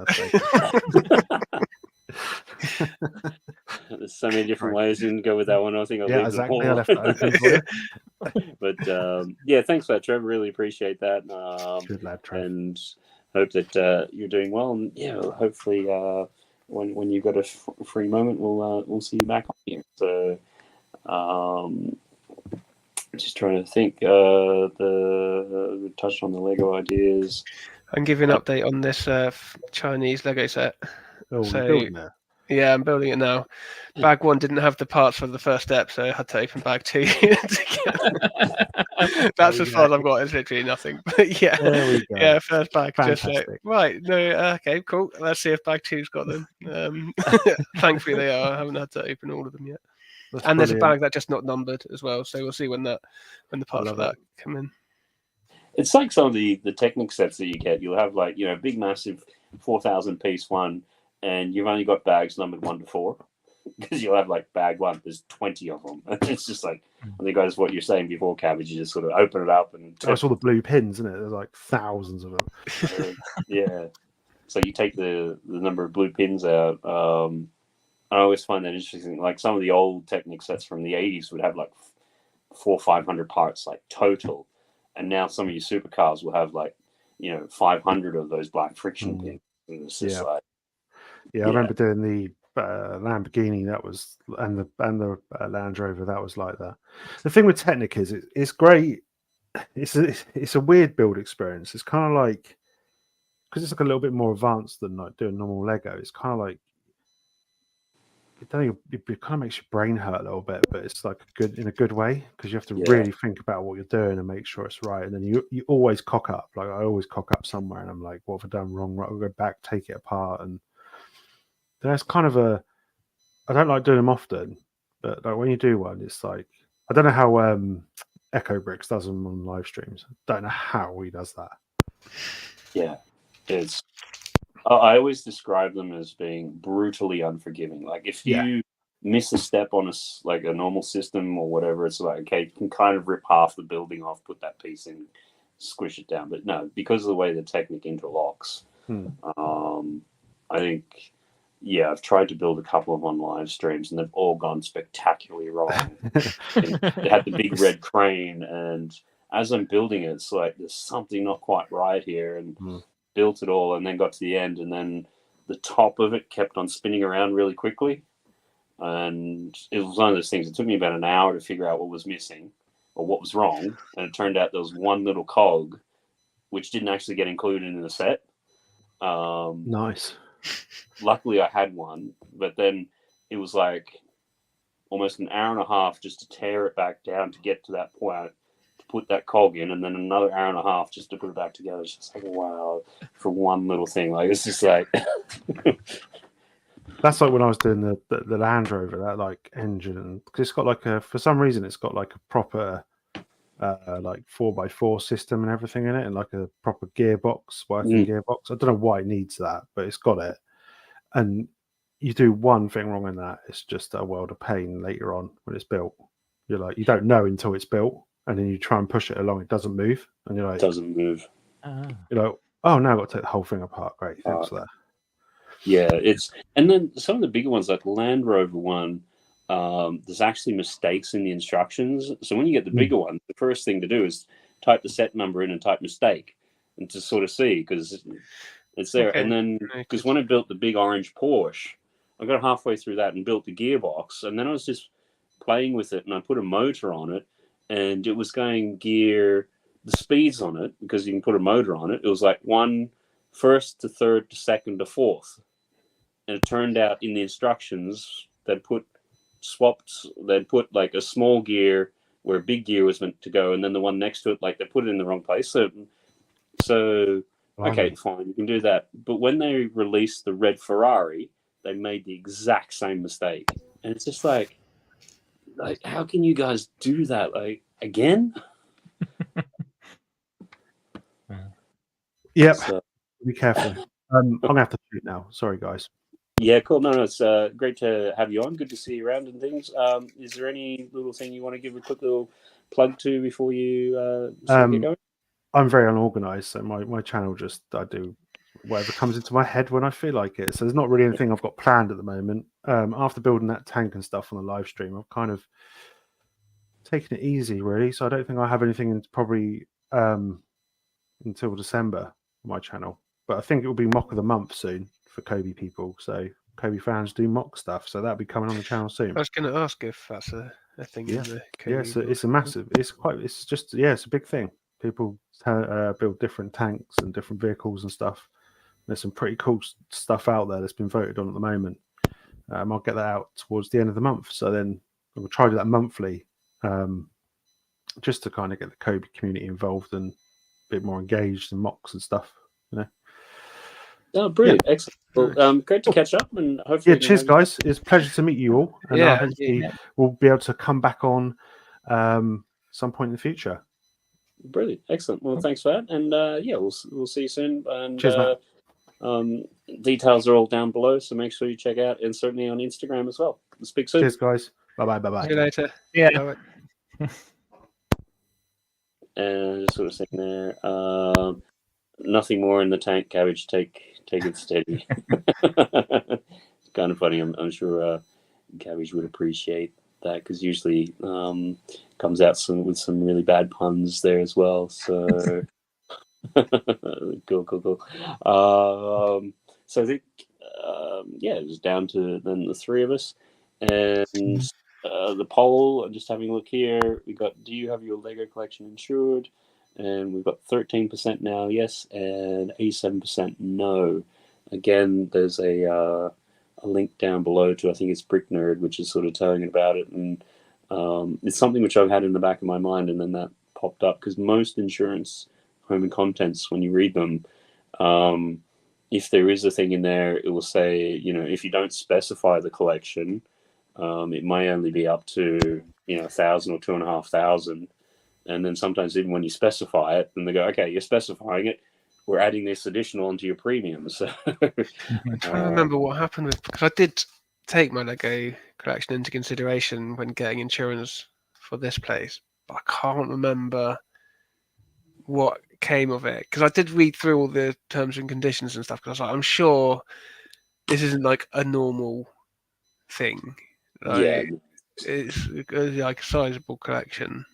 There's so many different ways you can go with that one. I think I'll leave them all. I left it open for you. But thanks for that, Trevor. Really appreciate that. Good lad, Trevor. And hope that you're doing well. And hopefully when you've got a free moment, we'll see you back on here. So just trying to think. We touched on the Lego ideas. I can give you an update on this Chinese Lego set. Oh, so, building that. Yeah, I'm building it now. Bag 1 didn't have the parts for the first step, so I had to open bag 2. That's as far as I've got. It's literally nothing. But first bag. Fantastic. Just like, right, no, okay, cool. Let's see if bag 2's got them. Thankfully they are. I haven't had to open all of them yet. That's and brilliant. There's a bag that's just not numbered as well, so we'll see when the parts of that come in. It's like some of the Technic sets that you get. You'll have like big massive 4,000 piece one, and you've only got bags numbered 1 to 4, because you'll have like bag 1. There's 20 of them. It's just like, I think that's what you're saying before, Cabbage. You just sort of open it up and. That's all the blue pins, isn't it? There's like thousands of them. Yeah. So you take the number of blue pins out. I always find that interesting. Like some of the old Technic sets from the 80s would have like 400 or 500 parts like total, and now some of your supercars will have like 500 of those black friction pins. And it's just like. I remember doing the Lamborghini. That was and the Land Rover. That was like that. The thing with Technic is it's great. It's a weird build experience. It's kind of like, because it's like a little bit more advanced than like doing normal Lego. It's kind of like, it kind of makes your brain hurt a little bit, but it's like in a good way, because you have to really think about what you're doing and make sure it's right. And then you always cock up. Like I always cock up somewhere, and I'm like, what have I done wrong? Right, I'll go back, take it apart, and there's kind of I don't like doing them often, but like when you do one, it's like, I don't know how Echo Bricks does them on live streams. Don't know how he does that. Yeah, it's. I always describe them as being brutally unforgiving. Like if you miss a step on like a normal system or whatever, it's like, okay, you can kind of rip half the building off, put that piece in, squish it down. But no, because of the way the Technic interlocks, I think, I've tried to build a couple of on live streams and they've all gone spectacularly wrong. It had the big red crane, and as I'm building it, it's like there's something not quite right here, and built it all, and then got to the end, and then the top of it kept on spinning around really quickly, and it was one of those things. It took me about an hour to figure out what was missing or what was wrong, and it turned out there was one little cog which didn't actually get included in the set. Nice. Luckily I had one, but then it was like almost an hour and a half just to tear it back down to get to that point, to put that cog in, and then another hour and a half just to put it back together. It's just like, wow, for one little thing. Like, it's just like that's like when I was doing the Land Rover, that like engine, and it's got like for some reason it's got like a proper like 4x4 system and everything in it, and like a proper gearbox, working gearbox. I don't know why it needs that, but it's got it. And you do one thing wrong in that, it's just a world of pain later on when it's built. You're like, you don't know until it's built, and then you try and push it along, it doesn't move, and you're like, it doesn't move. You're like, oh, now I've got to take the whole thing apart. Great, thanks for that. Yeah, and then some of the bigger ones, like the Land Rover one, there's actually mistakes in the instructions. So when you get the bigger one, the first thing to do is type the set number in and type mistake, and to sort of see, because it's there. Okay. And then, because when I built the big orange Porsche, I got halfway through that and built the gearbox, and then I was just playing with it, and I put a motor on it, and it was going the speeds on it, because you can put a motor on it. It was like 1 first to third to second to fourth. And it turned out in the instructions, they'd put like a small gear where a big gear was meant to go, and then the one next to it, like they put it in the wrong place. So okay, fine, you can do that. But when they released the red Ferrari, they made the exact same mistake. And it's just like how can you guys do that? Like, again? Yep. So, be careful. I'm gonna have to shoot now. Sorry, guys. Yeah, cool. No, it's great to have you on. Good to see you around and things. Is there any little thing you want to give a quick little plug to before you get going? I'm very unorganized, so my channel I do whatever comes into my head when I feel like it. So there's not really anything I've got planned at the moment. After building that tank and stuff on the live stream, I've kind of taken it easy, really. So I don't think I have anything probably until December on my channel. But I think it will be mock of the month soon for Kobe people. So Kobe fans do mock stuff. So that'll be coming on the channel soon. I was going to ask if that's a thing. Yeah, in the Kobe it's a massive. It's a big thing. People build different tanks and different vehicles and stuff. There's some pretty cool stuff out there that's been voted on at the moment. I'll get that out towards the end of the month. So then we'll try to do that monthly, just to kind of get the Kobe community involved and a bit more engaged in mocks and stuff. You know. Oh, brilliant! Yeah. Excellent. Well, great to catch up, and hopefully. Yeah, cheers, guys. It's a pleasure to meet you all, and hopefully we'll be able to come back on some point in the future. Brilliant, excellent. Well, thanks for that, and we'll see you soon. And cheers, details are all down below, so make sure you check out, and certainly on Instagram as well. We'll speak soon. Cheers, guys. Bye. See you later. Yeah. And just sort of sitting there. Nothing more in the tank, Cabbage. Take it steady. It's kind of funny. I'm sure Cabbage would appreciate that, because usually comes out with some really bad puns there as well. So cool. So I think it was down to then the three of us, and the poll. I'm just having a look here. We got, do you have your Lego collection insured? And we've got 13% now, yes, and 87% no. Again, there's a link down below to, I think it's Brick Nerd, which is sort of telling about it. And it's something which I've had in the back of my mind, and then that popped up, because most insurance home and contents, when you read them, if there is a thing in there, it will say, if you don't specify the collection, it may only be up to, 1,000 or 2,500. And then sometimes even when you specify it, then they go, okay, you're specifying it, we're adding this additional onto your premium. So I'm trying to remember what happened with, because I did take my Lego collection into consideration when getting insurance for this place, but I can't remember what came of it, because I did read through all the terms and conditions and stuff, because I was like, I'm sure this isn't like a normal thing. yeah, Like, it's like a sizable collection.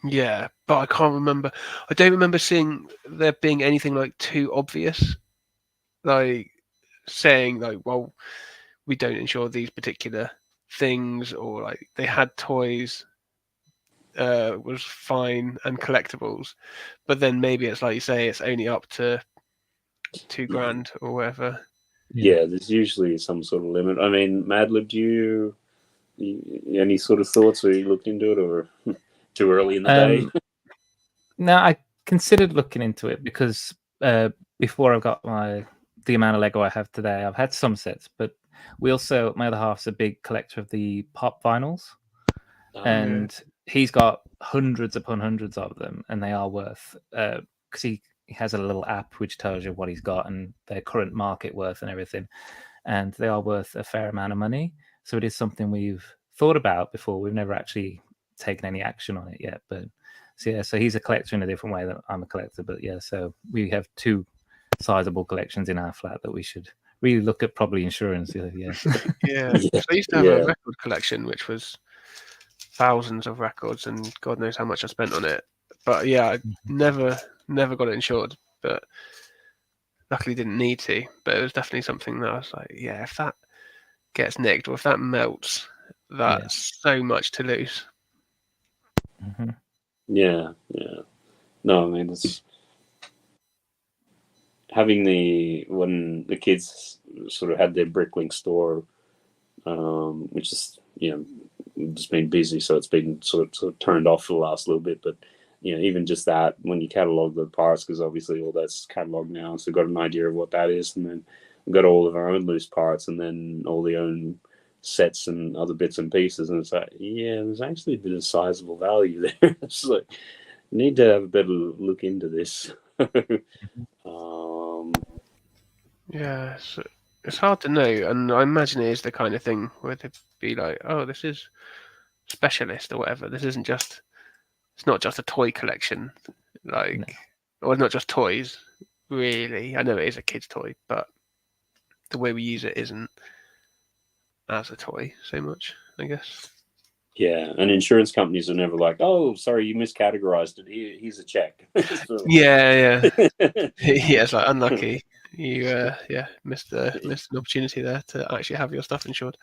Yeah, but I can't remember. I don't remember seeing there being anything like too obvious, like saying like, well, we don't insure these particular things, or like they had toys was fine and collectibles, but then maybe it's like you say, it's only up to $2,000 or whatever. Yeah, there's usually some sort of limit. I mean, Madlib, do you any sort of thoughts, or you looked into it, or too early in the day? No, I considered looking into it because before I got the amount of Lego I have today, I've had some sets, but we also, my other half's a big collector of the pop vinyls, and he's got hundreds upon hundreds of them, and they are worth, because he has a little app which tells you what he's got and their current market worth and everything, and they are worth a fair amount of money. So it is something we've thought about before. We've never actually taken any action on it yet, but so yeah, so he's a collector in a different way than I'm a collector, but yeah, so we have two sizable collections in our flat that we should really look at probably insurance. Yeah. Yeah. So I used to have a record collection which was thousands of records, and God knows how much I spent on it. But yeah, I never got it insured, but luckily didn't need to. But it was definitely something that I was like, yeah, if that gets nicked or if that melts, that's so much to lose. Yeah. No, I mean, it's having when the kids sort of had their Bricklink store, which is, just been busy, so it's been sort of turned off for the last little bit. But even just that, when you catalog the parts, because obviously all that's cataloged now, so we've got an idea of what that is, and then we've got all of our own loose parts, and then all the own sets and other bits and pieces, and it's like, yeah, there's actually a bit of sizable value there. It's like, need to have a better look into this. Yeah, it's hard to know, and I imagine it is the kind of thing where they'd be like, oh, this is specialist or whatever. This isn't just, it's not just a toy collection, or it's not just toys, really. I know it is a kid's toy, but the way we use it isn't as a toy so much, I guess. Yeah, and insurance companies are never like, oh, sorry, you miscategorized it. Here's a check. Yeah. It's like, unlucky. You missed an opportunity there to actually have your stuff insured.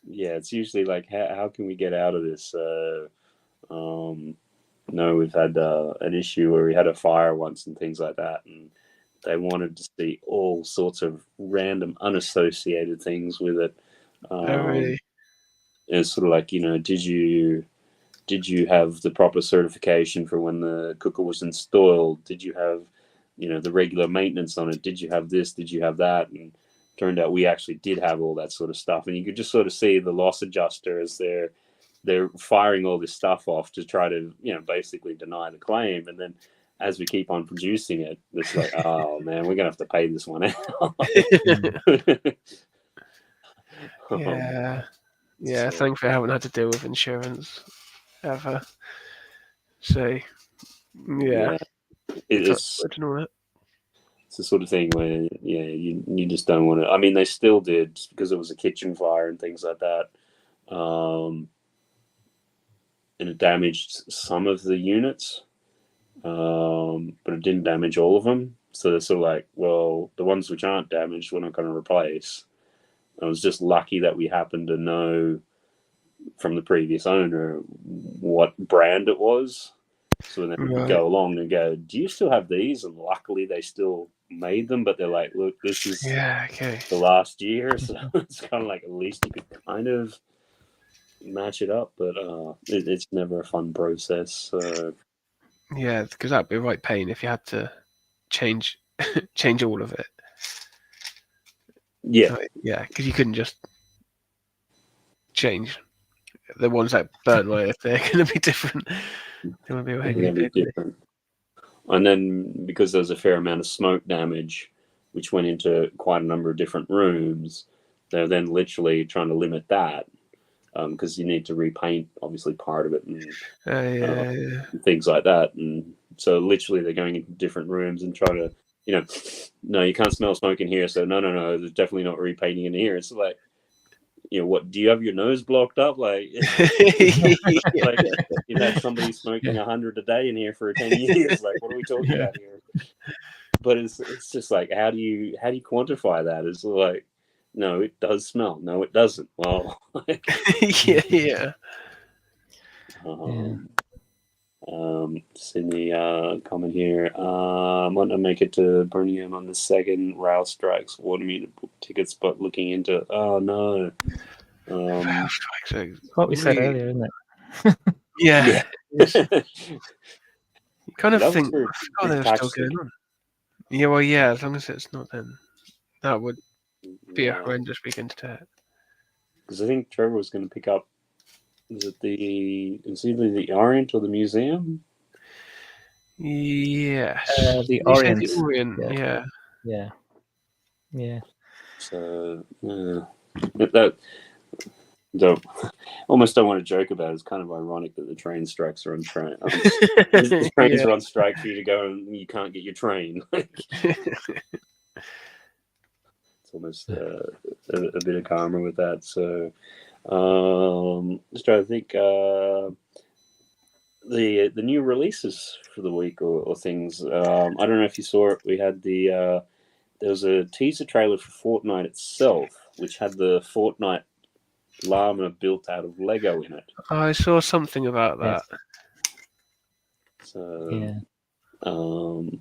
Yeah, it's usually like, how can we get out of this? No, we've had an issue where we had a fire once and things like that, and they wanted to see all sorts of random unassociated things with it. Really? It's sort of like, did you have the proper certification for when the cooker was installed? Did you have, the regular maintenance on it? Did you have this? Did you have that? And turned out we actually did have all that sort of stuff. And you could just sort of see the loss adjuster as they're firing all this stuff off to try to, basically deny the claim. And then as we keep on producing it, it's like, oh man, we're gonna have to pay this one out. Yeah, thankfully I haven't had to deal with insurance ever. So it's the sort of thing where you just don't want to. I mean, they still did, because it was a kitchen fire and things like that, and it damaged some of the units, but it didn't damage all of them. So they're sort of like, well, the ones which aren't damaged, we're not going to replace. I was just lucky that we happened to know from the previous owner what brand it was. So then we could go along and go, do you still have these? And luckily they still made them, but they're like, look, this is the last year. So it's kind of like, at least you could kind of match it up, but it's never a fun process. So. Yeah, because that'd be a right pain if you had to change all of it. Yeah, because you couldn't just change the ones that burn away, if they're going to be different. They will be They're going to be different. And then because there's a fair amount of smoke damage, which went into quite a number of different rooms, they're then literally trying to limit that because you need to repaint, obviously, part of it and things like that. And so literally they're going into different rooms and trying to, no, you can't smell smoke in here. So no, there's definitely not repainting in here. It's like, what, do you have your nose blocked up? Like, like you've had somebody smoking 100 a day in here for 10 years. Like, what are we talking about here? But it's just like, how do you quantify that? It's like, no, it does smell. No, it doesn't. Well, yeah. Sydney comment here. Want to make it to Birmingham on the 2nd. Rail strikes. Wanted me to book tickets, but looking into. Oh no. What we said earlier, isn't it? Yeah. You kind of That was think, for I forgot they were still going on. Yeah, well, yeah, as long as it's not then. That would be a horrendous weekend to take. Because I think Trevor was going to pick up. Is it it's either the Orient or the museum? Yes. The Orient. The Orient, yeah. So that almost don't want to joke about it. It's kind of ironic that the train strikes are on train. The trains are on strike for you to go and you can't get your train. It's almost a bit of karma with that. So just trying to think the new releases for the week or things. I don't know if you saw it. We had there was a teaser trailer for Fortnite itself, which had the Fortnite llama built out of Lego in it. I saw something about that. So I'm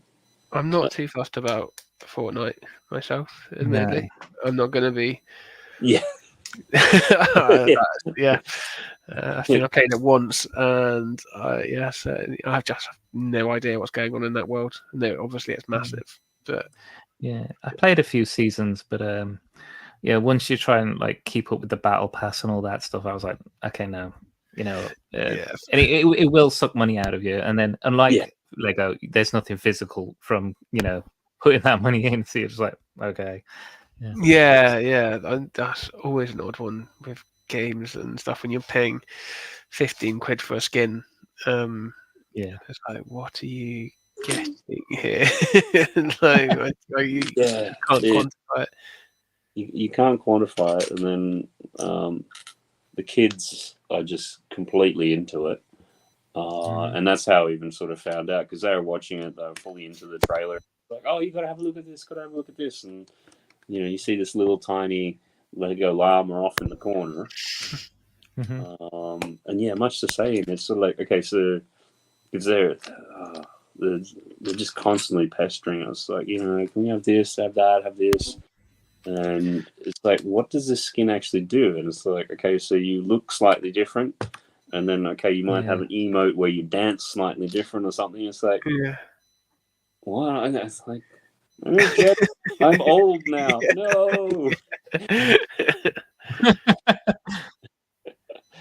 not too fussed about Fortnite myself, admittedly. I'm not going to be. Yeah. I think I played it once, and so I just have no idea what's going on in that world. No, obviously it's massive, but I played a few seasons, but once you try and like keep up with the battle pass and all that stuff, I was like, okay, no, and it will suck money out of you. And then unlike Lego, there's nothing physical from putting that money in. So you're just like, okay. That's always an odd one with games and stuff when you're paying 15 quid for a skin. It's like, what are you getting here? You can't quantify it. You can't quantify it, and then the kids are just completely into it. And that's how I even sort of found out, because they were watching it, they were fully into the trailer. Like, oh, you got to have a look at this, and you see this little tiny Lego llama off in the corner. And much the same. It's sort of like, okay, so if they're just constantly pestering us, like, can we have this, have that, have this? And it's like, what does this skin actually do? And it's like, okay, so you look slightly different, and then you might have an emote where you dance slightly different or something. It's like, what? And it's like, I'm old now. No. Because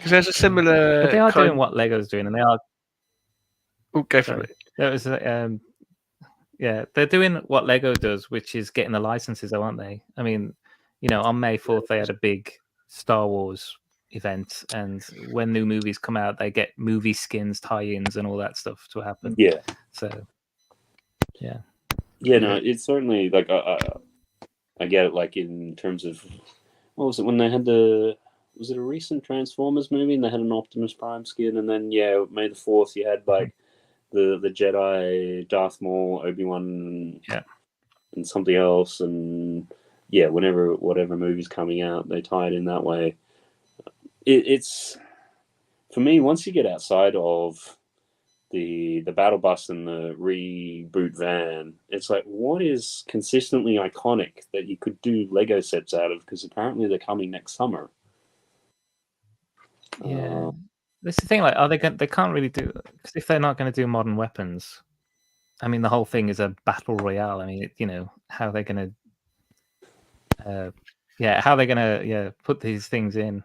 there's a similar. But they are doing what Lego's doing, and they are. Oh, go for it. There was they're doing what Lego does, which is getting the licenses, aren't they? I mean, on May 4th they had a big Star Wars event, and when new movies come out, they get movie skins, tie-ins, and all that stuff to happen. Yeah. So. Yeah, no, it's certainly like I get it. Like in terms of what was it when they had was it a recent Transformers movie and they had an Optimus Prime skin, and then May the 4th you had like the Jedi, Darth Maul, Obi-Wan, and something else, and whatever movie's coming out, they tie it in that way. It's for me, once you get outside of the battle bus and the reboot van, it's like, what is consistently iconic that you could do Lego sets out of? Because apparently they're coming next summer. That's the thing. Like, are they going? They can't really do, because if they're not going to do modern weapons, I mean, the whole thing is a battle royale. I mean, how are they going to? How are they going to put these things in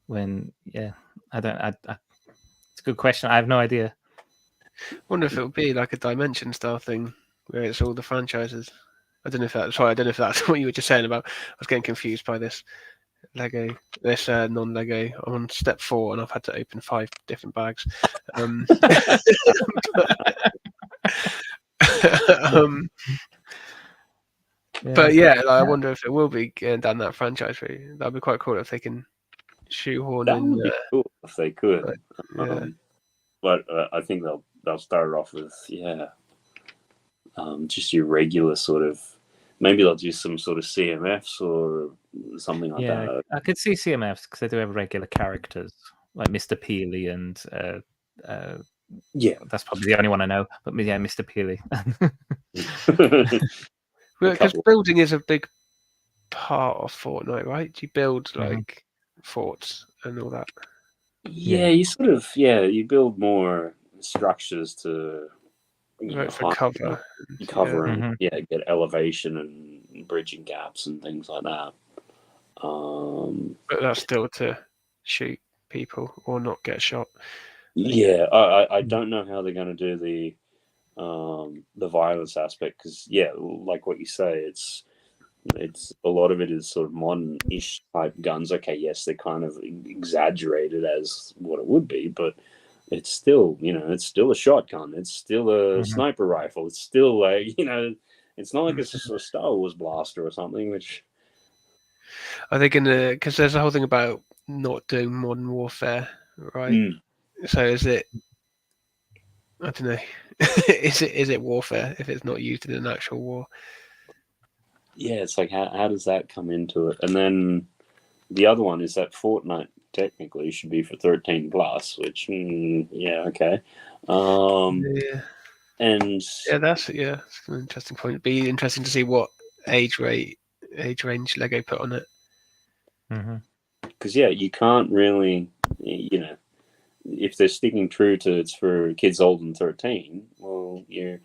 when I don't. It's a good question. I have no idea. Wonder if it would be like a Dimension style thing where it's all the franchises. I don't know if that's sorry. I don't know if that's what you were just saying about. I was getting confused by this Lego, this non-Lego. I'm on step 4 and I've had to open 5 different bags. But yeah, like, I wonder if it will be getting down that franchise route. That'd be quite cool if they can shoehorn That in. would be cool if they could. Yeah. But I think they'll start off with just your regular sort of. Maybe they'll do some sort of CMFs or something like that. I could see CMFs because they do have regular characters like Mr. Peely and yeah, that's probably the only one I know. But yeah, Mr. Peely. Because building is a big part of Fortnite, right? Do you build like forts and all that? Yeah, you sort of you build more structures to for cover. And get elevation and bridging gaps and things like that. But that's still to shoot people or not get shot. Yeah, I don't know how they're going to do the violence aspect because like what you say, it's a lot of it is sort of modern-ish type guns. Okay, yes, they're kind of exaggerated as what it would be, but it's still, it's still a shotgun. It's still a sniper rifle. It's still like, it's not like it's just a Star Wars blaster or something. Which are they gonna? Because there's a whole thing about not doing modern warfare, right? So is it? I don't know. is it warfare if it's not used in an actual war? Yeah, it's like how does that come into it? And then the other one is that Fortnite technically should be for 13 plus, which okay. And that's an interesting point. It'd be interesting to see what age range Lego put on it. Because you can't really, if they're sticking true to it's for kids older than 13, well, you're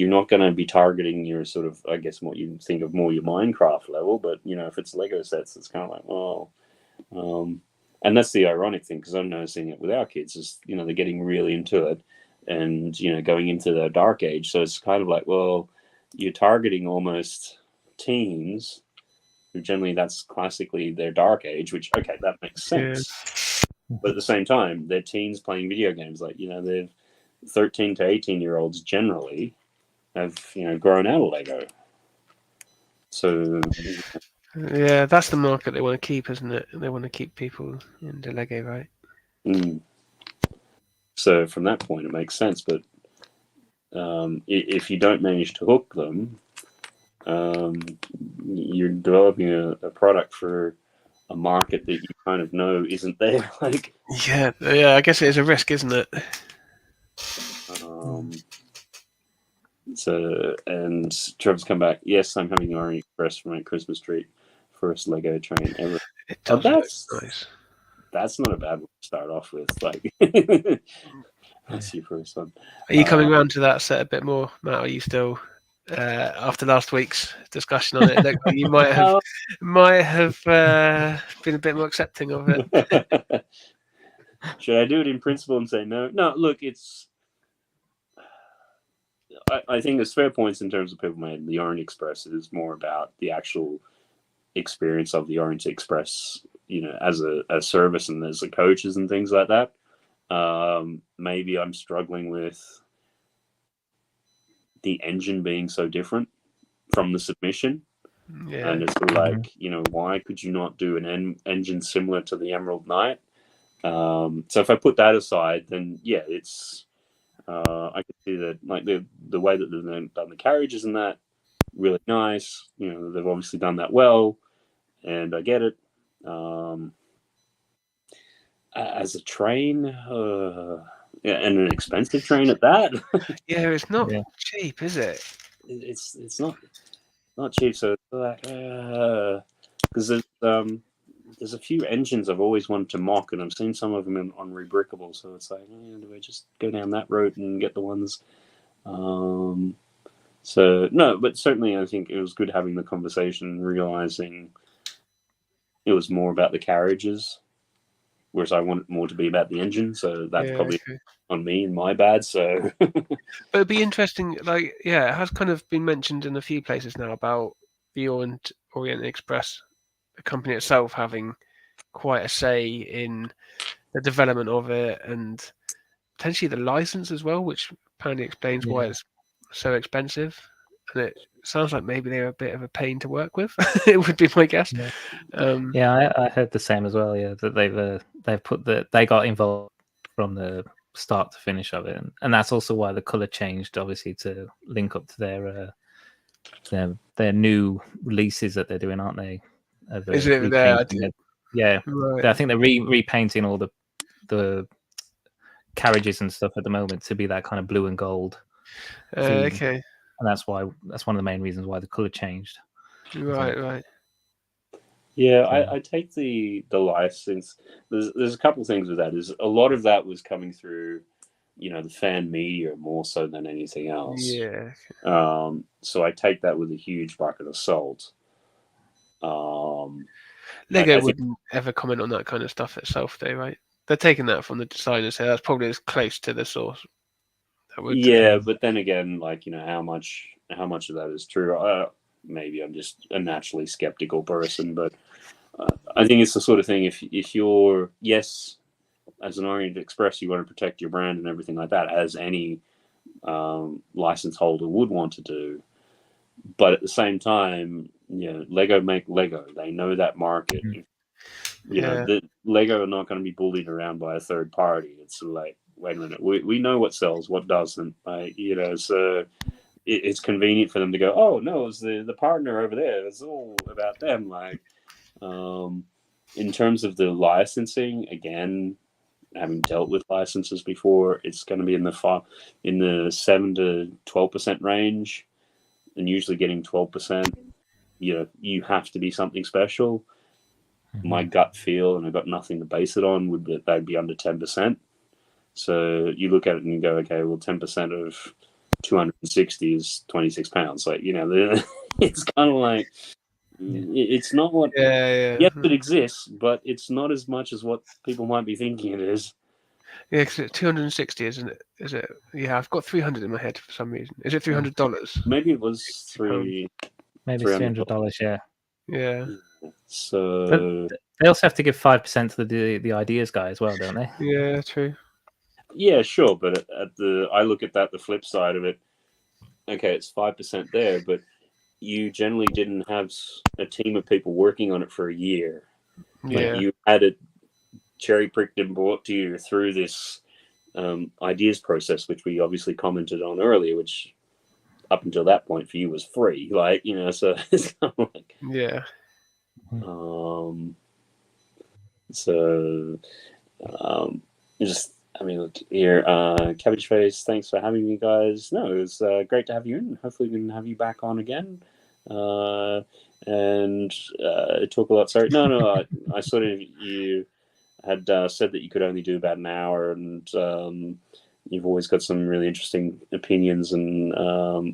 not going to be targeting your sort of, I guess, what you think of more your Minecraft level. But if it's Lego sets, it's kind of like, and that's the ironic thing because I'm noticing it with our kids is they're getting really into it and going into the dark age. So it's kind of like, well, you're targeting almost teens who generally that's classically their dark age, which that makes sense. But at the same time, they're teens playing video games. Like they're 13 to 18-year-olds generally have grown out of Lego. So yeah, that's the market they want to keep, isn't it? They want to keep people into Lego, right? So from that point, it makes sense. But if you don't manage to hook them, you're developing a product for a market that you kind of know isn't there. Like yeah, I guess it is a risk, isn't it? So and Trevor's come back. Yes, I'm having Orient Express for my Christmas tree. First Lego train ever. That's nice. That's not a bad one to start off with. Like that's your first one. Are you coming around to that set a bit more, Matt? Are you still after last week's discussion on it? Like you might have been a bit more accepting of it. Should I do it in principle and say no? No, look, it's. I think there's fair points in terms of people made. The Orient Express is more about the actual experience of the Orient Express, as a service and as the coaches and things like that. Maybe I'm struggling with the engine being so different from the submission. Yeah. And it's like, why could you not do an engine similar to the Emerald Knight? So if I put that aside, then it's I could see that like the way that they've done the carriages and that really nice. They've obviously done that well, and I get it. As a train, and an expensive train at that. Yeah, it's not cheap, is it? It's not cheap. So because there's a few engines I've always wanted to mock, and I've seen some of them on Rebrickable. So it's like, do I just go down that road and get the ones? So no, but certainly I think it was good having the conversation and realizing it was more about the carriages whereas I want it more to be about the engine. So that's Yeah, probably okay. on me and my bad. So But it'd be interesting, like, yeah, it has kind of been mentioned in a few places now about the Orient Express, the company itself, having quite a say in the development of it and potentially the license as well, which apparently explains why Yeah. it's so expensive. And it sounds like maybe they're a bit of a pain to work with. It would be my guess. Yeah, I heard the same as well. Yeah, that they got involved from the start to finish of it, and that's also why the color changed, obviously, to link up to their new releases that they're doing, aren't they? Is it there? Yeah, Right. I think they're repainting all the carriages and stuff at the moment to be that kind of blue and gold theme. Okay. And that's one of the main reasons why the color changed. Right. Yeah, I take the license. There's a couple of things with that. Is a lot of that was coming through, the fan media more so than anything else. Yeah. So I take that with a huge bucket of salt. Lego wouldn't ever comment on that kind of stuff itself, though, right? They're taking that from the designers, so that's probably as close to the source. Yeah, but then again, how much of that is true? Maybe I'm just a naturally skeptical person, but I think it's the sort of thing. If you're as an Orient Express, you want to protect your brand and everything like that, as any license holder would want to do. But at the same time, Lego make Lego. They know that market. The Lego are not going to be bullied around by a third party. It's like, wait a minute, we know what sells, what doesn't. So it's convenient for them to go, oh no, it's the partner over there. It's all about them. In terms of the licensing, again, having dealt with licenses before, it's going to be in the 7 to 12% range, and usually getting 12%. You have to be something special. My gut feel, and I've got nothing to base it on, would be they'd be under 10%. So you look at it and you go, okay, well, 10% of 260 is £26. It's kind of like, it's not what. Yes, it exists, but it's not as much as what people might be thinking it is. Yeah, because it's 260, isn't it? Is it? Yeah, I've got 300 in my head for some reason. Is it $300? Maybe it was maybe $300. Yeah. Yeah. So they also have to give 5% to the ideas guy as well, don't they? Yeah, true. Yeah, sure, but I look at that, the flip side of it. Okay, it's 5% there, but you generally didn't have a team of people working on it for a year. Yeah. You had it cherry-pricked and brought to you through this ideas process, which we obviously commented on earlier, which up until that point for you was free. So it's kind of like... Yeah. Look here, CabbageFace, thanks for having me, guys. No, it was great to have you in. Hopefully we can have you back on again. And talk a lot. Sorry, no. I sort of, you had said that you could only do about an hour, and you've always got some really interesting opinions, and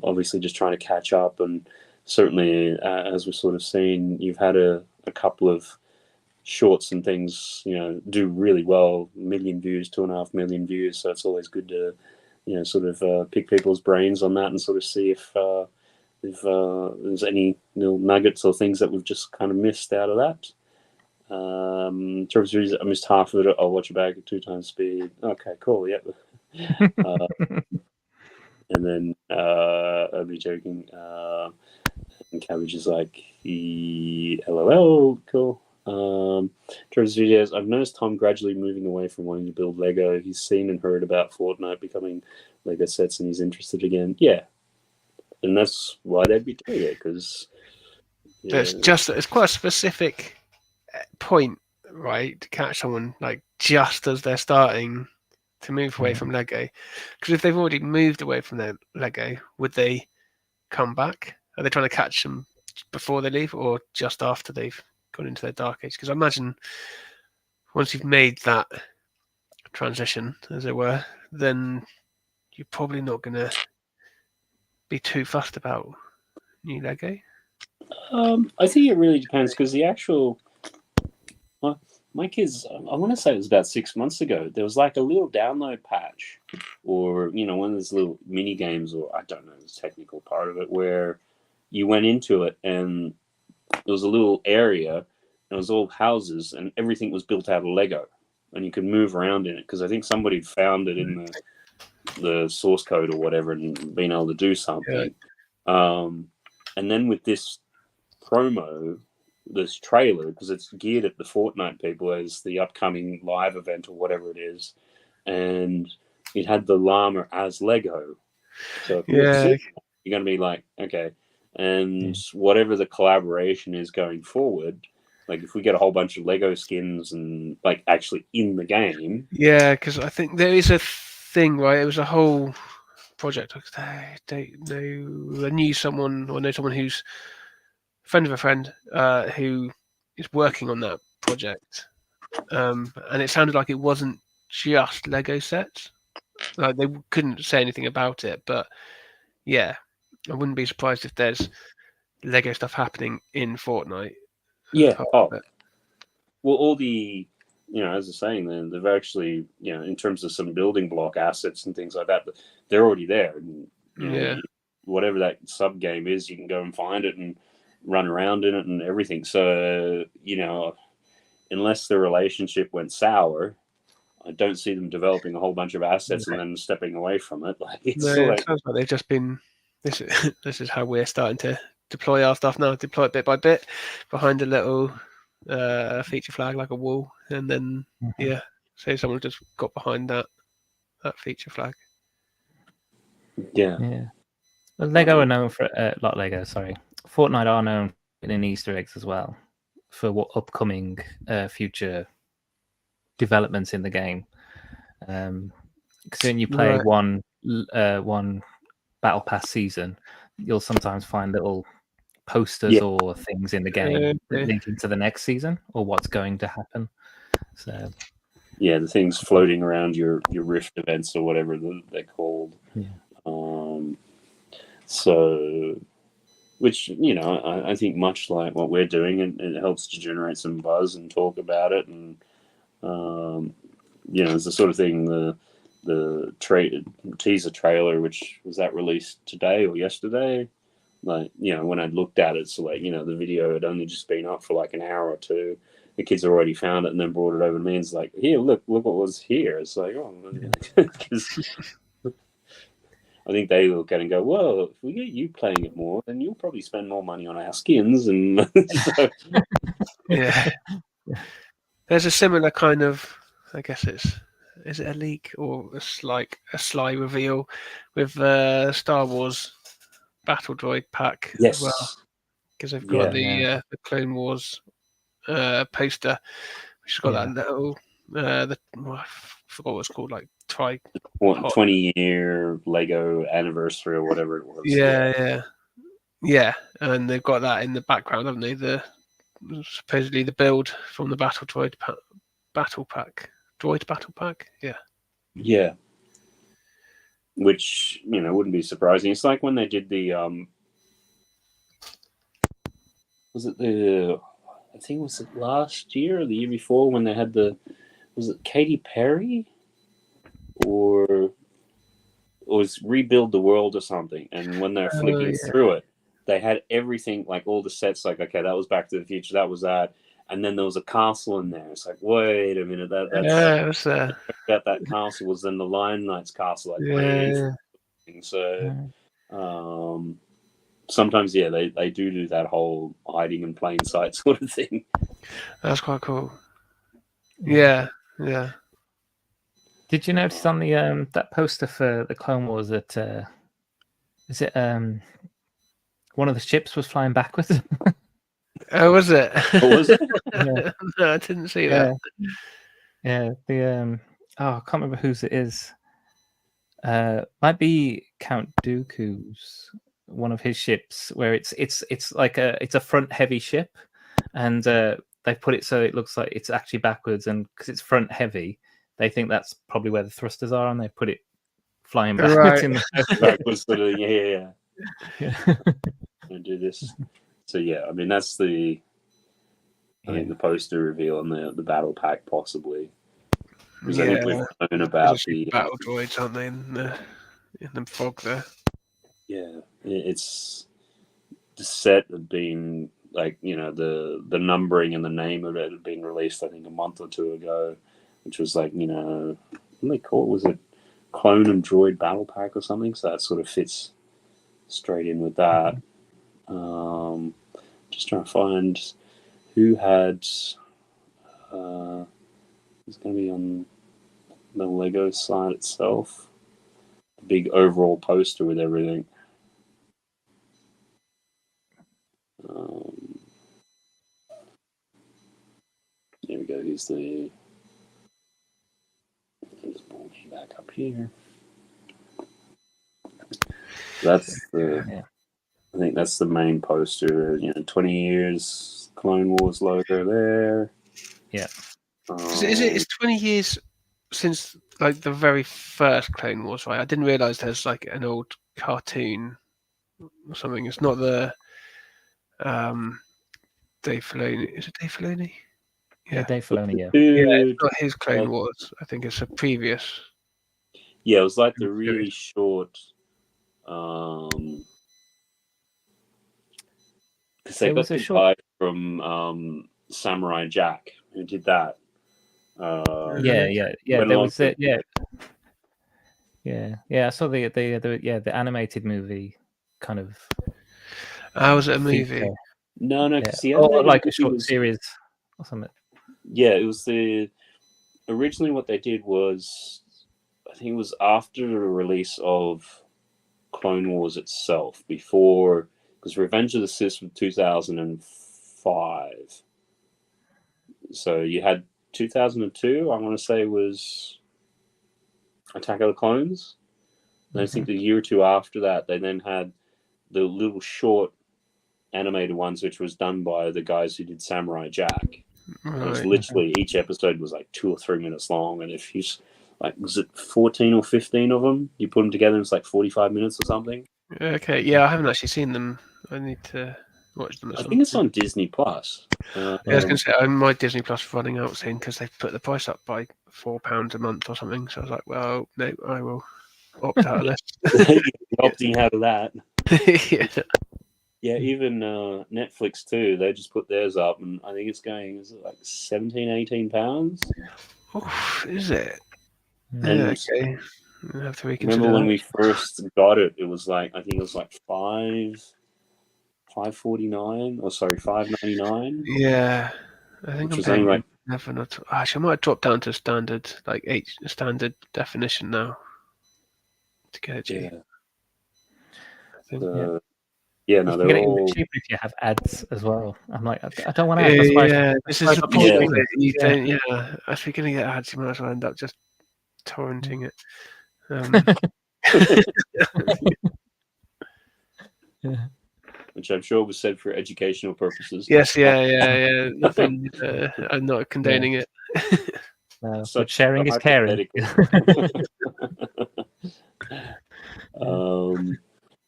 obviously just trying to catch up. And certainly, as we've sort of seen, you've had a couple of shorts and things, do really well. 1 million views, 2.5 million views. So it's always good to, sort of pick people's brains on that and sort of see if there's any little nuggets or things that we've just kind of missed out of that. In terms of reasons, I missed half of it. I'll watch it back at 2 times speed. Okay, cool. Yep. And then I'll be joking. And Cabbage is like, LOL, cool. In terms of videos, I've noticed Tom gradually moving away from wanting to build Lego. He's seen and heard about Fortnite becoming Lego sets, and he's interested again. Yeah, and that's why they'd be doing it, because it's quite a specific point, right, to catch someone like just as they're starting to move away from Lego. Because if they've already moved away from their Lego, would they come back? Are they trying to catch them before they leave, or just after they've gone into their dark age? Because I imagine once you've made that transition, as it were, then you're probably not going to be too fussed about new Lego. I think it really depends, because the actual my kids, I want to say it was about 6 months ago, there was like a little download patch or, one of those little mini games, or I don't know the technical part of it, where you went into it and there was a little area and it was all houses and everything was built out of Lego and you could move around in it because I think somebody found it in the source code or whatever and been able to do something. And then with this promo, this trailer, because it's geared at the Fortnite people as the upcoming live event or whatever it is, and it had the llama as Lego. So if you're going to be like, okay, and whatever the collaboration is going forward, like if we get a whole bunch of Lego skins and like actually in the game. Yeah, because I think there is a thing, right? It was a whole project. I knew someone, or know someone who's a friend of a friend who is working on that project, and it sounded like it wasn't just Lego sets. Like they couldn't say anything about it, but yeah, I wouldn't be surprised if there's Lego stuff happening in Fortnite. Yeah. Oh. Well, all the, as I was saying, then they've actually, in terms of some building block assets and things like that, they're already there. And, whatever that sub game is, you can go and find it and run around in it and everything. So, unless the relationship went sour, I don't see them developing a whole bunch of assets and then stepping away from it. Like it sounds like they've just been. This is how we're starting to deploy our stuff now. Deploy it bit by bit behind a little feature flag, like a wall, and then say someone just got behind that feature flag. Yeah. Well, Lego are known for not Lego. Sorry, Fortnite are known for in Easter eggs as well for what upcoming future developments in the game. Because when you play one Battle Pass season, you'll sometimes find little posters or things in the game that link into the next season or what's going to happen. So the things floating around your Rift events or whatever they're called. So, which I think much like what we're doing, it helps to generate some buzz and talk about it, and it's the sort of thing the teaser trailer, which was that released today or yesterday. Like, when I looked at it, so like, the video had only just been up for like an hour or two. The kids already found it and then brought it over to me and it's like, here, look what was here. It's like, because I think they look at it and go, well, if we get you playing it more, then you'll probably spend more money on our skins. And so... There's a similar kind of, I guess is it a leak or a sly reveal with Star Wars Battle Droid pack as well, because they've got the Clone Wars poster, which has got that little I forgot what it's called, like 20-year Lego anniversary or whatever it was. Yeah, and they've got that in the background, haven't they? Supposedly the build from the Battle Droid Battle Pack. Droid Battle Pack, yeah. Which wouldn't be surprising. It's like when they did the I think it was last year or the year before when they had was it Katy Perry or it was Rebuild the World or something, and when they're flicking through it, they had everything, like all the sets, like, okay, that was Back to the Future, that was that. And then there was a castle in there. It's like, wait a minute, that's that castle was then the Lion Knight's castle. So sometimes, they do that whole hiding in plain sight sort of thing. That's quite cool. Yeah. Did you notice on the that poster for the Clone Wars that is it one of the ships was flying backwards? Oh, was it? Oh, was it? No, I didn't see that. Yeah, the I can't remember whose it is. Might be Count Dooku's one of his ships, where it's like it's a front heavy ship, and they put it so it looks like it's actually backwards, and because it's front heavy, they think that's probably where the thrusters are, and they put it flying backwards in the backwards. Yeah. And do this. So I mean that's the I think the poster reveal and the battle pack possibly. Because I Yeah, think we've known those about are super battle droids, aren't they? In the fog there. Yeah, it's the set had been like, you know, the numbering and the name of it had been released I think a month or two ago, which was like, you know, what they call it? Was it Clone and Droid Battle Pack or something? So that sort of fits straight in with that. Just trying to find who had. It's going to be on the Lego side itself. The big overall poster with everything. There we go. Here's the. Just pull me back up here. That's the. I think that's the main poster. You know, 20 years Clone Wars logo there. Yeah. It's 20 years since like the very first Clone Wars, right? I didn't realize there's like an old cartoon or something. It's not the Dave Filoni. Is it Dave Filoni? Yeah, Dave Filoni. Yeah. Yeah, it's not his Clone Wars. I think it's a previous. Yeah, it was like the really short. Because they got the guy from Samurai Jack who did that. Yeah. There was it. Yeah. I saw the animated movie kind of. How was it a movie? No, because the or animated like a movie short was, series or something. Yeah, it was originally what they did was, I think it was after the release of Clone Wars itself, before, because Revenge of the Sith was 2005. So you had 2002, I want to say, was Attack of the Clones. And I think the year or two after that, they then had the little short animated ones, which was done by the guys who did Samurai Jack. It was literally, each episode was like 2 or 3 minutes long, and if you like, was it 14 or 15 of them? You put them together, it's like 45 minutes or something. Okay, yeah, I haven't actually seen them. I need to watch them. I think it's on Disney Plus. Yeah, I was going to say, my Disney Plus running out soon because they've put the price up by £4 a month or something. So I was like, well, no, I will opt out of this. Opting out of that. Yeah. Yeah, even Netflix too. They just put theirs up, and I think it's going, is it like £17-18? Oh, is it? And okay. I'll have to remember when we first got it? It was like, I think it was like $5.49 or sorry, $5.99. Yeah, I think which I'm was only like. Actually, I might have dropped down to standard, like standard definition now to get it cheap. Yeah, no, they're get it all cheaper if you have ads as well. I'm like, I don't want ads. This is the problem. If you're going to get ads, you might as well end up just torrenting it. Which I'm sure was said for educational purposes. Yes, yeah. Nothing. I'm not condoning it. But sharing is caring.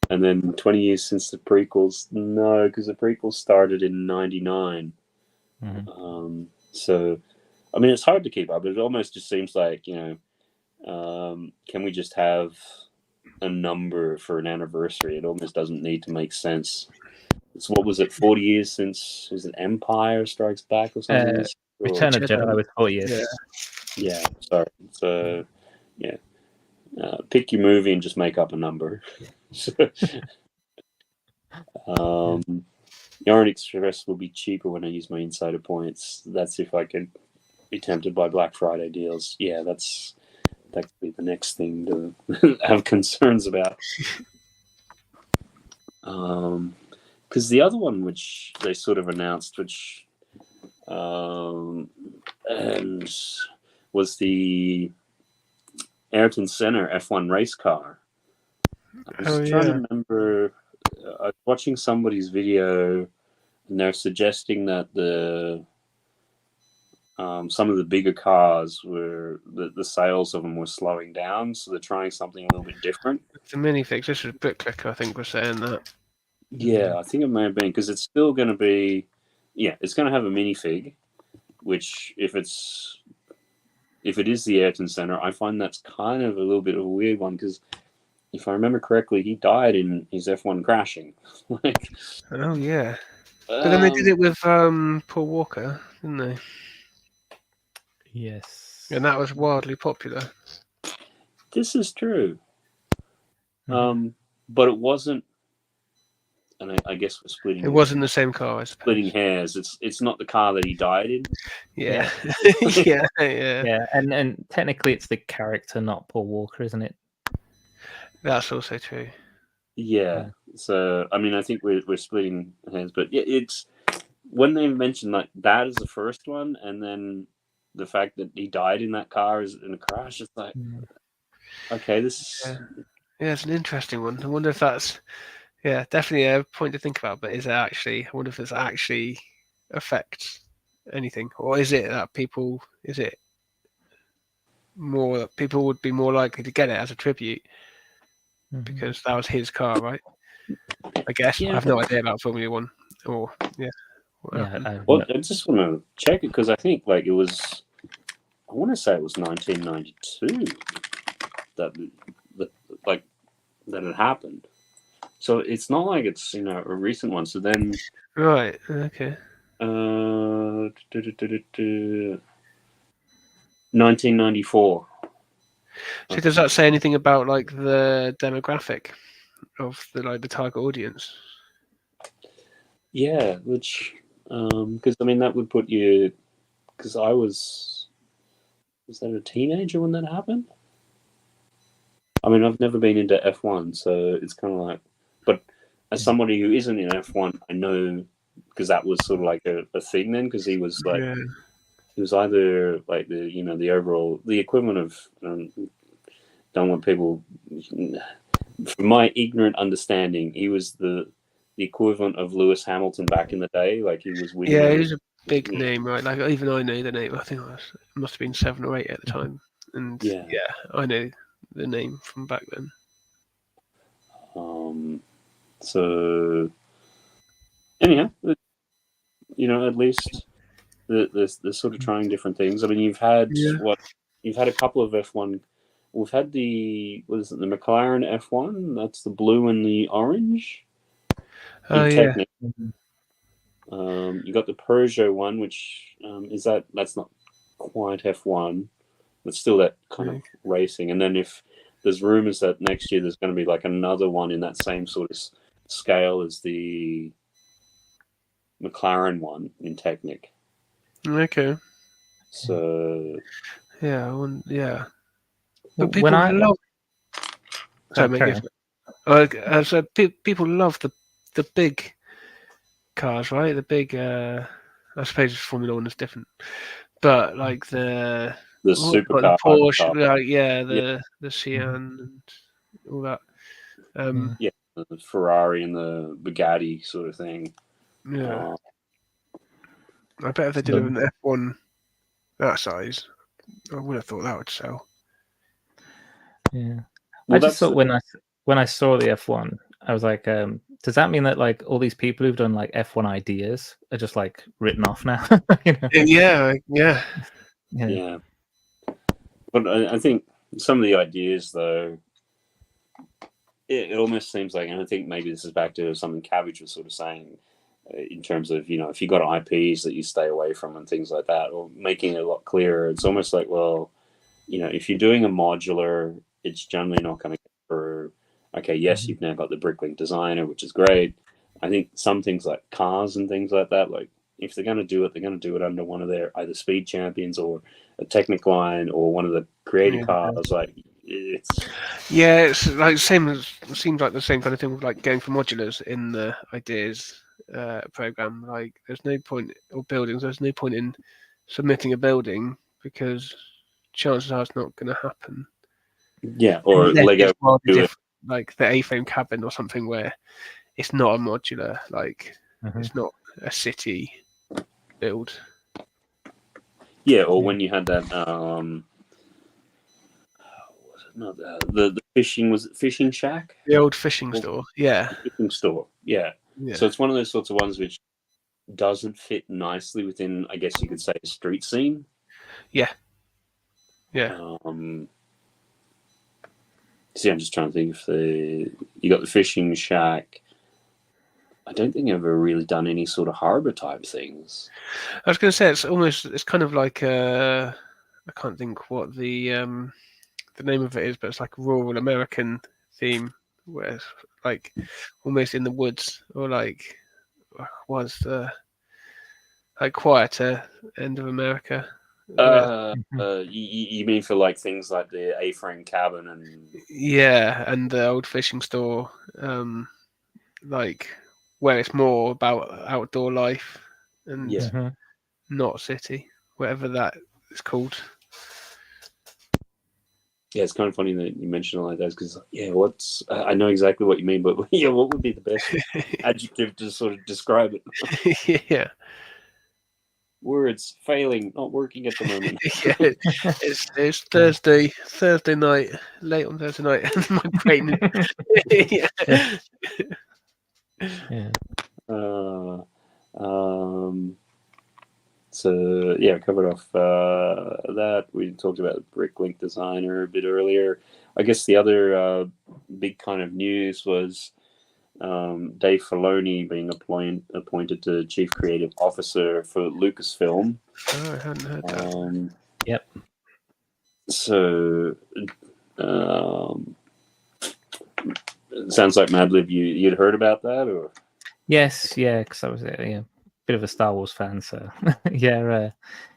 And then 20 years since the prequels. No, because the prequels started in 99. So, I mean, it's hard to keep up. It almost just seems like, can we just have a number for an anniversary? It almost doesn't need to make sense. It's, what was it, 40 years since, was it Empire Strikes Back or something? Return of Jedi was 40 years. Yeah, sorry. So, yeah. Pick your movie and just make up a number. Yarn Express will be cheaper when I use my insider points. That's if I can be tempted by Black Friday deals. Yeah, that could be the next thing to have concerns about. Because the other one, which they sort of announced, which and was the Ayrton Senna F1 race car. I was trying to remember. I was watching somebody's video, and they're suggesting that some of the bigger cars were the sales of them were slowing down, so they're trying something a little bit different. It's a minifix. This was Bricklicker, I think, was saying that. Yeah, I think it may have been, because it's still going to be it's going to have a minifig, which if it is the Ayrton Senna, I find that's kind of a little bit of a weird one because if I remember correctly, he died in his F1 crashing. Like, oh yeah, but then they did it with Paul Walker, didn't they? Yes. And that was wildly popular. This is true. But it wasn't, and I guess we're splitting. It wasn't the same car, I suppose. Splitting hairs. It's not the car that he died in. Yeah. Yeah. yeah. Yeah, and technically it's the character, not Paul Walker, isn't it? That's also true. Yeah. So I mean, I think we're splitting hairs, but yeah, it's when they mentioned like that as the first one, and then the fact that he died in that car is in a crash. It's like, okay, this. Yeah, it's an interesting one. I wonder if that's, definitely a point to think about. But is it actually? I wonder if it's actually affects anything, or is it that people? Is it more that people would be more likely to get it as a tribute because that was his car, right? I guess I have no idea about Formula One, or Well, I just want to check it because I think like it was. I want to say it was 1992 that it happened. So it's not like it's a recent one. So then, right, okay. 1994. So does that say anything about like the demographic of the target audience? Yeah, which because I mean that would put you because I was that a teenager when that happened? I mean, I've never been into F1, so it's kind of like, but as somebody who isn't in F1, I know because that was sort of like a thing then because he was like, he was either like the overall, the equivalent of, don't want people, from my ignorant understanding, he was the equivalent of Lewis Hamilton back in the day. Like he was winning. Yeah, he was a big name, right? Like even I know the name. I think it must have been 7 or 8 at the time, and I know the name from back then. So anyhow, at least they're sort of trying different things. I mean, you've had you've had a couple of F1. We've had the McLaren F1. That's the blue and the orange. Oh yeah. You got the Peugeot one, which that's not quite F1, but still that kind of racing. And then if there's rumors that next year there's going to be like another one in that same sort of scale as the McLaren one in Technic. Okay. So but people love. So people love the big cars, right? The big. I suppose Formula One is different, but like the supercar, the Porsche, the Cayenne and all that. The Ferrari and the Bugatti sort of thing. Yeah. I bet if they did an F1 that size, I would have thought that would sell. Yeah. I just thought when I saw the F1, I was like, does that mean that like all these people who've done like F1 ideas are just like written off now? Yeah. But I think some of the ideas, though, it almost seems like, and I think maybe this is back to something Cabbage was sort of saying in terms of, if you got IPs that you stay away from and things like that, or making it a lot clearer. It's almost like, well, if you're doing a modular, it's generally not going to get through. Okay, yes, you've now got the Bricklink Designer, which is great. I think some things like cars and things like that, like if they're going to do it, they're going to do it under one of their either Speed Champions or a Technic line or one of the creator cars. Like it's like seems like the same kind of thing with like going for modulars in the ideas program. Like there's no point, or buildings, there's no point in submitting a building because chances are it's not going to happen. Yeah, or Lego like the A-frame cabin or something where it's not a modular, like it's not a city build. Yeah, or when you had that the fishing, was it Fishing Shack? The old fishing store. Yeah. Fishing store. Yeah. So it's one of those sorts of ones which doesn't fit nicely within, I guess you could say, a street scene. Yeah. See, I'm just trying to think if you got the fishing shack. I don't think I've ever really done any sort of harbour type things. I was going to say it's kind of like I can't think what the name of it is, but it's like a rural American theme where it's like almost in the woods, or like was the like quieter end of America. You mean for like things like the A-frame cabin and and the old fishing store, like where it's more about outdoor life and not city, whatever that is called. Yeah, it's kind of funny that you mention it like that, because I know exactly what you mean, but what would be the best adjective to sort of describe it? Yeah. Words failing, not working at the moment. It's Thursday night, late on Thursday night, and my brain. So yeah, covered off that. We talked about Bricklink designer a bit earlier. I guess the other big kind of news was Dave Filoni being appointed to Chief Creative Officer for Lucasfilm. Oh, I hadn't heard that. Yep. So, it sounds like Madlib, you'd heard about that, or? Yes, yeah, because I was a bit of a Star Wars fan, so yeah,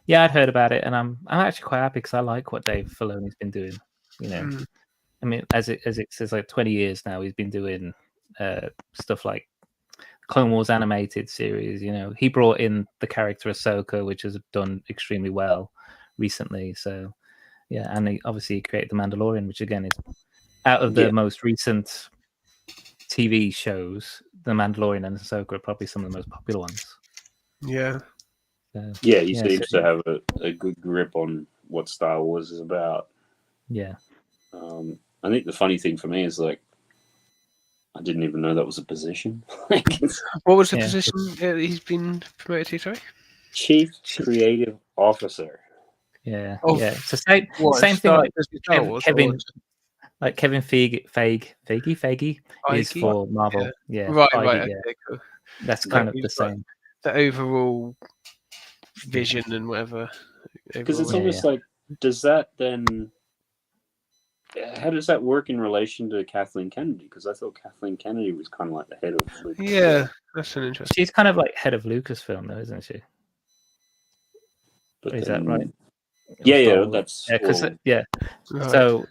I'd heard about it, and I'm actually quite happy because I like what Dave Filoni's been doing. I mean, as it says, like 20 years now, he's been doing stuff like Clone Wars animated series. He brought in the character Ahsoka, which has done extremely well recently. So yeah, and he obviously created the Mandalorian, which again is out of the most recent TV shows. The Mandalorian and Ahsoka are probably some of the most popular ones. Yeah. He seems to have a good grip on what Star Wars is about. Yeah. I think the funny thing for me is, like, I didn't even know that was a position. What was the position he's been promoted to, sorry? Chief Creative Officer. Yeah. It's the same thing like Kevin. Like Kevin Feige is for Marvel. Yeah. Right. Okay, cool. That's kind of the same. The overall vision and whatever. Because it's almost like, does that then... How does that work in relation to Kathleen Kennedy? Because I thought Kathleen Kennedy was kind of like the head of Lucasfilm. Yeah, that's an interesting... She's kind of like head of Lucasfilm, though, isn't she? But is that right? Yeah, that's... Right. So...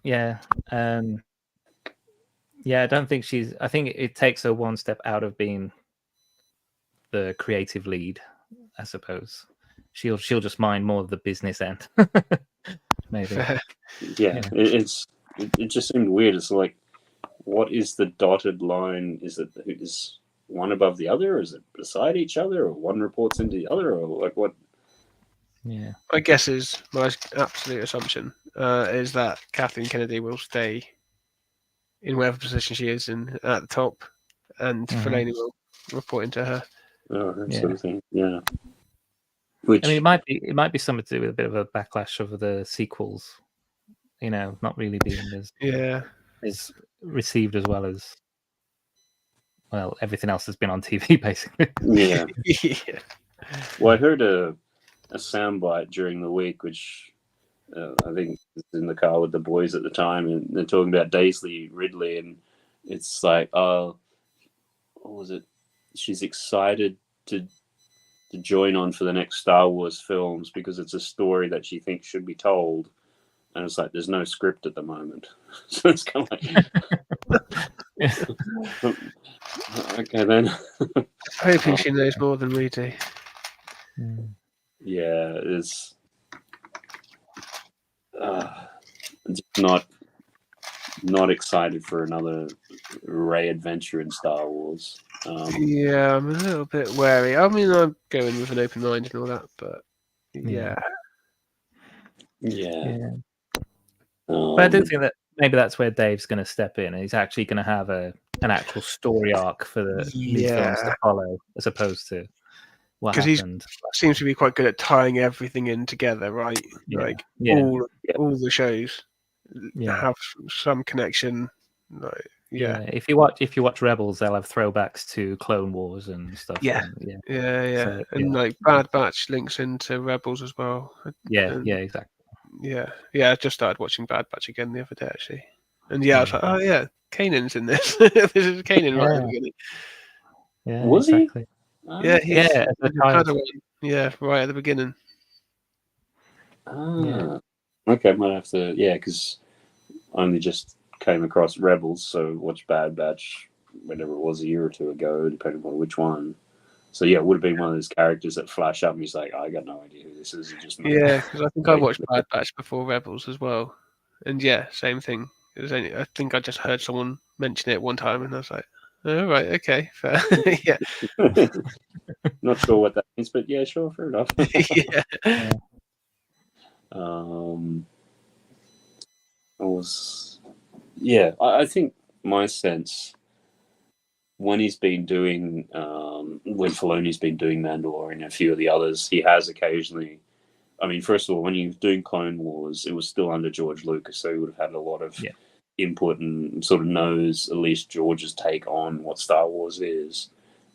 Yeah, I don't think she's... I think it takes her one step out of being the creative lead, I suppose. She'll just mind more of the business end, maybe. It just seemed weird. It's like, what is the dotted line? Is one above the other? Or is it beside each other? Or one reports into the other? Or like what? Yeah. My guess is, my absolute assumption is that Kathleen Kennedy will stay in whatever position she is in at the top, and Filoni will report into her. Oh, that sort of thing. Yeah. Which, I mean, it might be something to do with a bit of a backlash over the sequels. Not really being as received as well as everything else has been on TV, basically. Yeah. Well, I heard a soundbite during the week, which I think was in the car with the boys at the time, and they're talking about Daisy Ridley, and it's like, what was it? She's excited to join on for the next Star Wars films because it's a story that she thinks should be told, and it's like there's no script at the moment, so it's kind of like, okay then. Hoping she knows more than we do. Yeah, it's just not excited for another Rey adventure in Star Wars. Yeah, I'm a little bit wary. I mean, I'm going with an open mind and all that, but yeah. But I do think that maybe that's where Dave's going to step in. And he's actually going to have an actual story arc for the new films to follow, as opposed to what happened. He seems to be quite good at tying everything in together, right? Like all the shows have some connection. Like, If you watch Rebels, they'll have throwbacks to Clone Wars and stuff. And, and like Bad Batch links into Rebels as well. Exactly. I just started watching Bad Batch again the other day, actually. And I was like, oh yeah, Kanan's in this. This is Kanan right at the beginning. Yeah, was exactly. he? He's right at the beginning. Okay, might have to, because I only just came across Rebels, so watched Bad Batch whenever it was, a year or two ago, depending on which one. So it would have been one of those characters that flash up and he's like, I got no idea who this is. Because I think I watched Bad Batch before Rebels as well. And same thing. I think I just heard someone mention it one time and I was like, oh, right, okay, fair. Not sure what that means, but sure, fair enough. I think my sense, when he's been doing, when Filoni's been doing Mandalorian and a few of the others, he has occasionally, I mean, first of all, when he was doing Clone Wars, it was still under George Lucas, so he would have had a lot of input and sort of knows at least George's take on what Star Wars is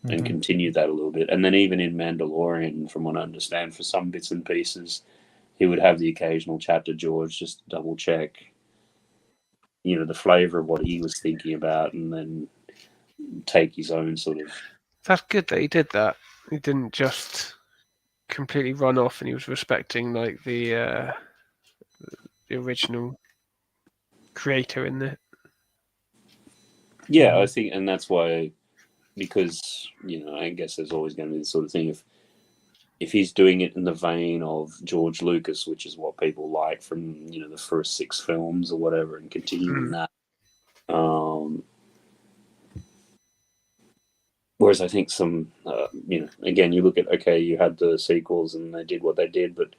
and continued that a little bit. And then even in Mandalorian, from what I understand, for some bits and pieces, he would have the occasional chat to George just to double check, the flavour of what he was thinking about and then take his own sort of... That's good that he did that. He didn't just completely run off and he was respecting like the original creator in it. I think, and that's why, because I guess there's always going to be the sort of thing if he's doing it in the vein of George Lucas, which is what people like from the first 6 films or whatever, and continuing that. Whereas I think some, again, you look at, you had the sequels and they did what they did, but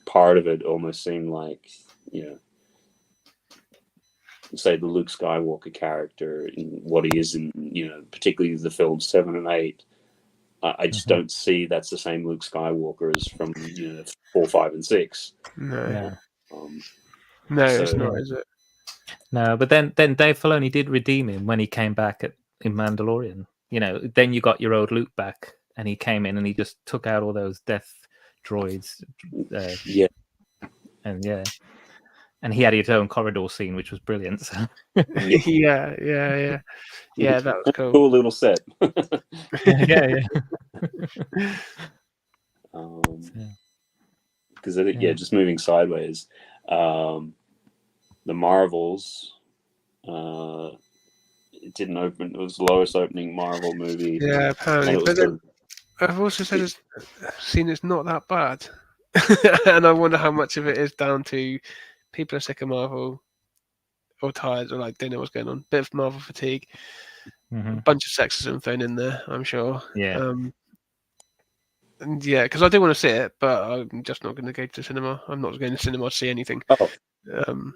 part of it almost seemed like, say the Luke Skywalker character in what he is in, particularly the films 7 and 8. I just don't see that's the same Luke Skywalker as from 4, 5, and 6. No, it's not, is it? No, but then Dave Filoni did redeem him when he came back in Mandalorian. Then you got your old Luke back, and he came in and he just took out all those death droids. And he had his own corridor scene, which was brilliant. So. Yeah, that was cool. Cool little set. Because I think, just moving sideways, the Marvels, it didn't open. It was the lowest opening Marvel movie. Yeah, apparently. But then I've also seen it's not that bad, and I wonder how much of it is down to people are sick of Marvel or tired or like don't know what's going on. Bit of Marvel fatigue. A bunch of sexism thrown in there, I'm sure. Because I do want to see it, but I'm just not going to go to the cinema. I'm not going to cinema to see anything. I'm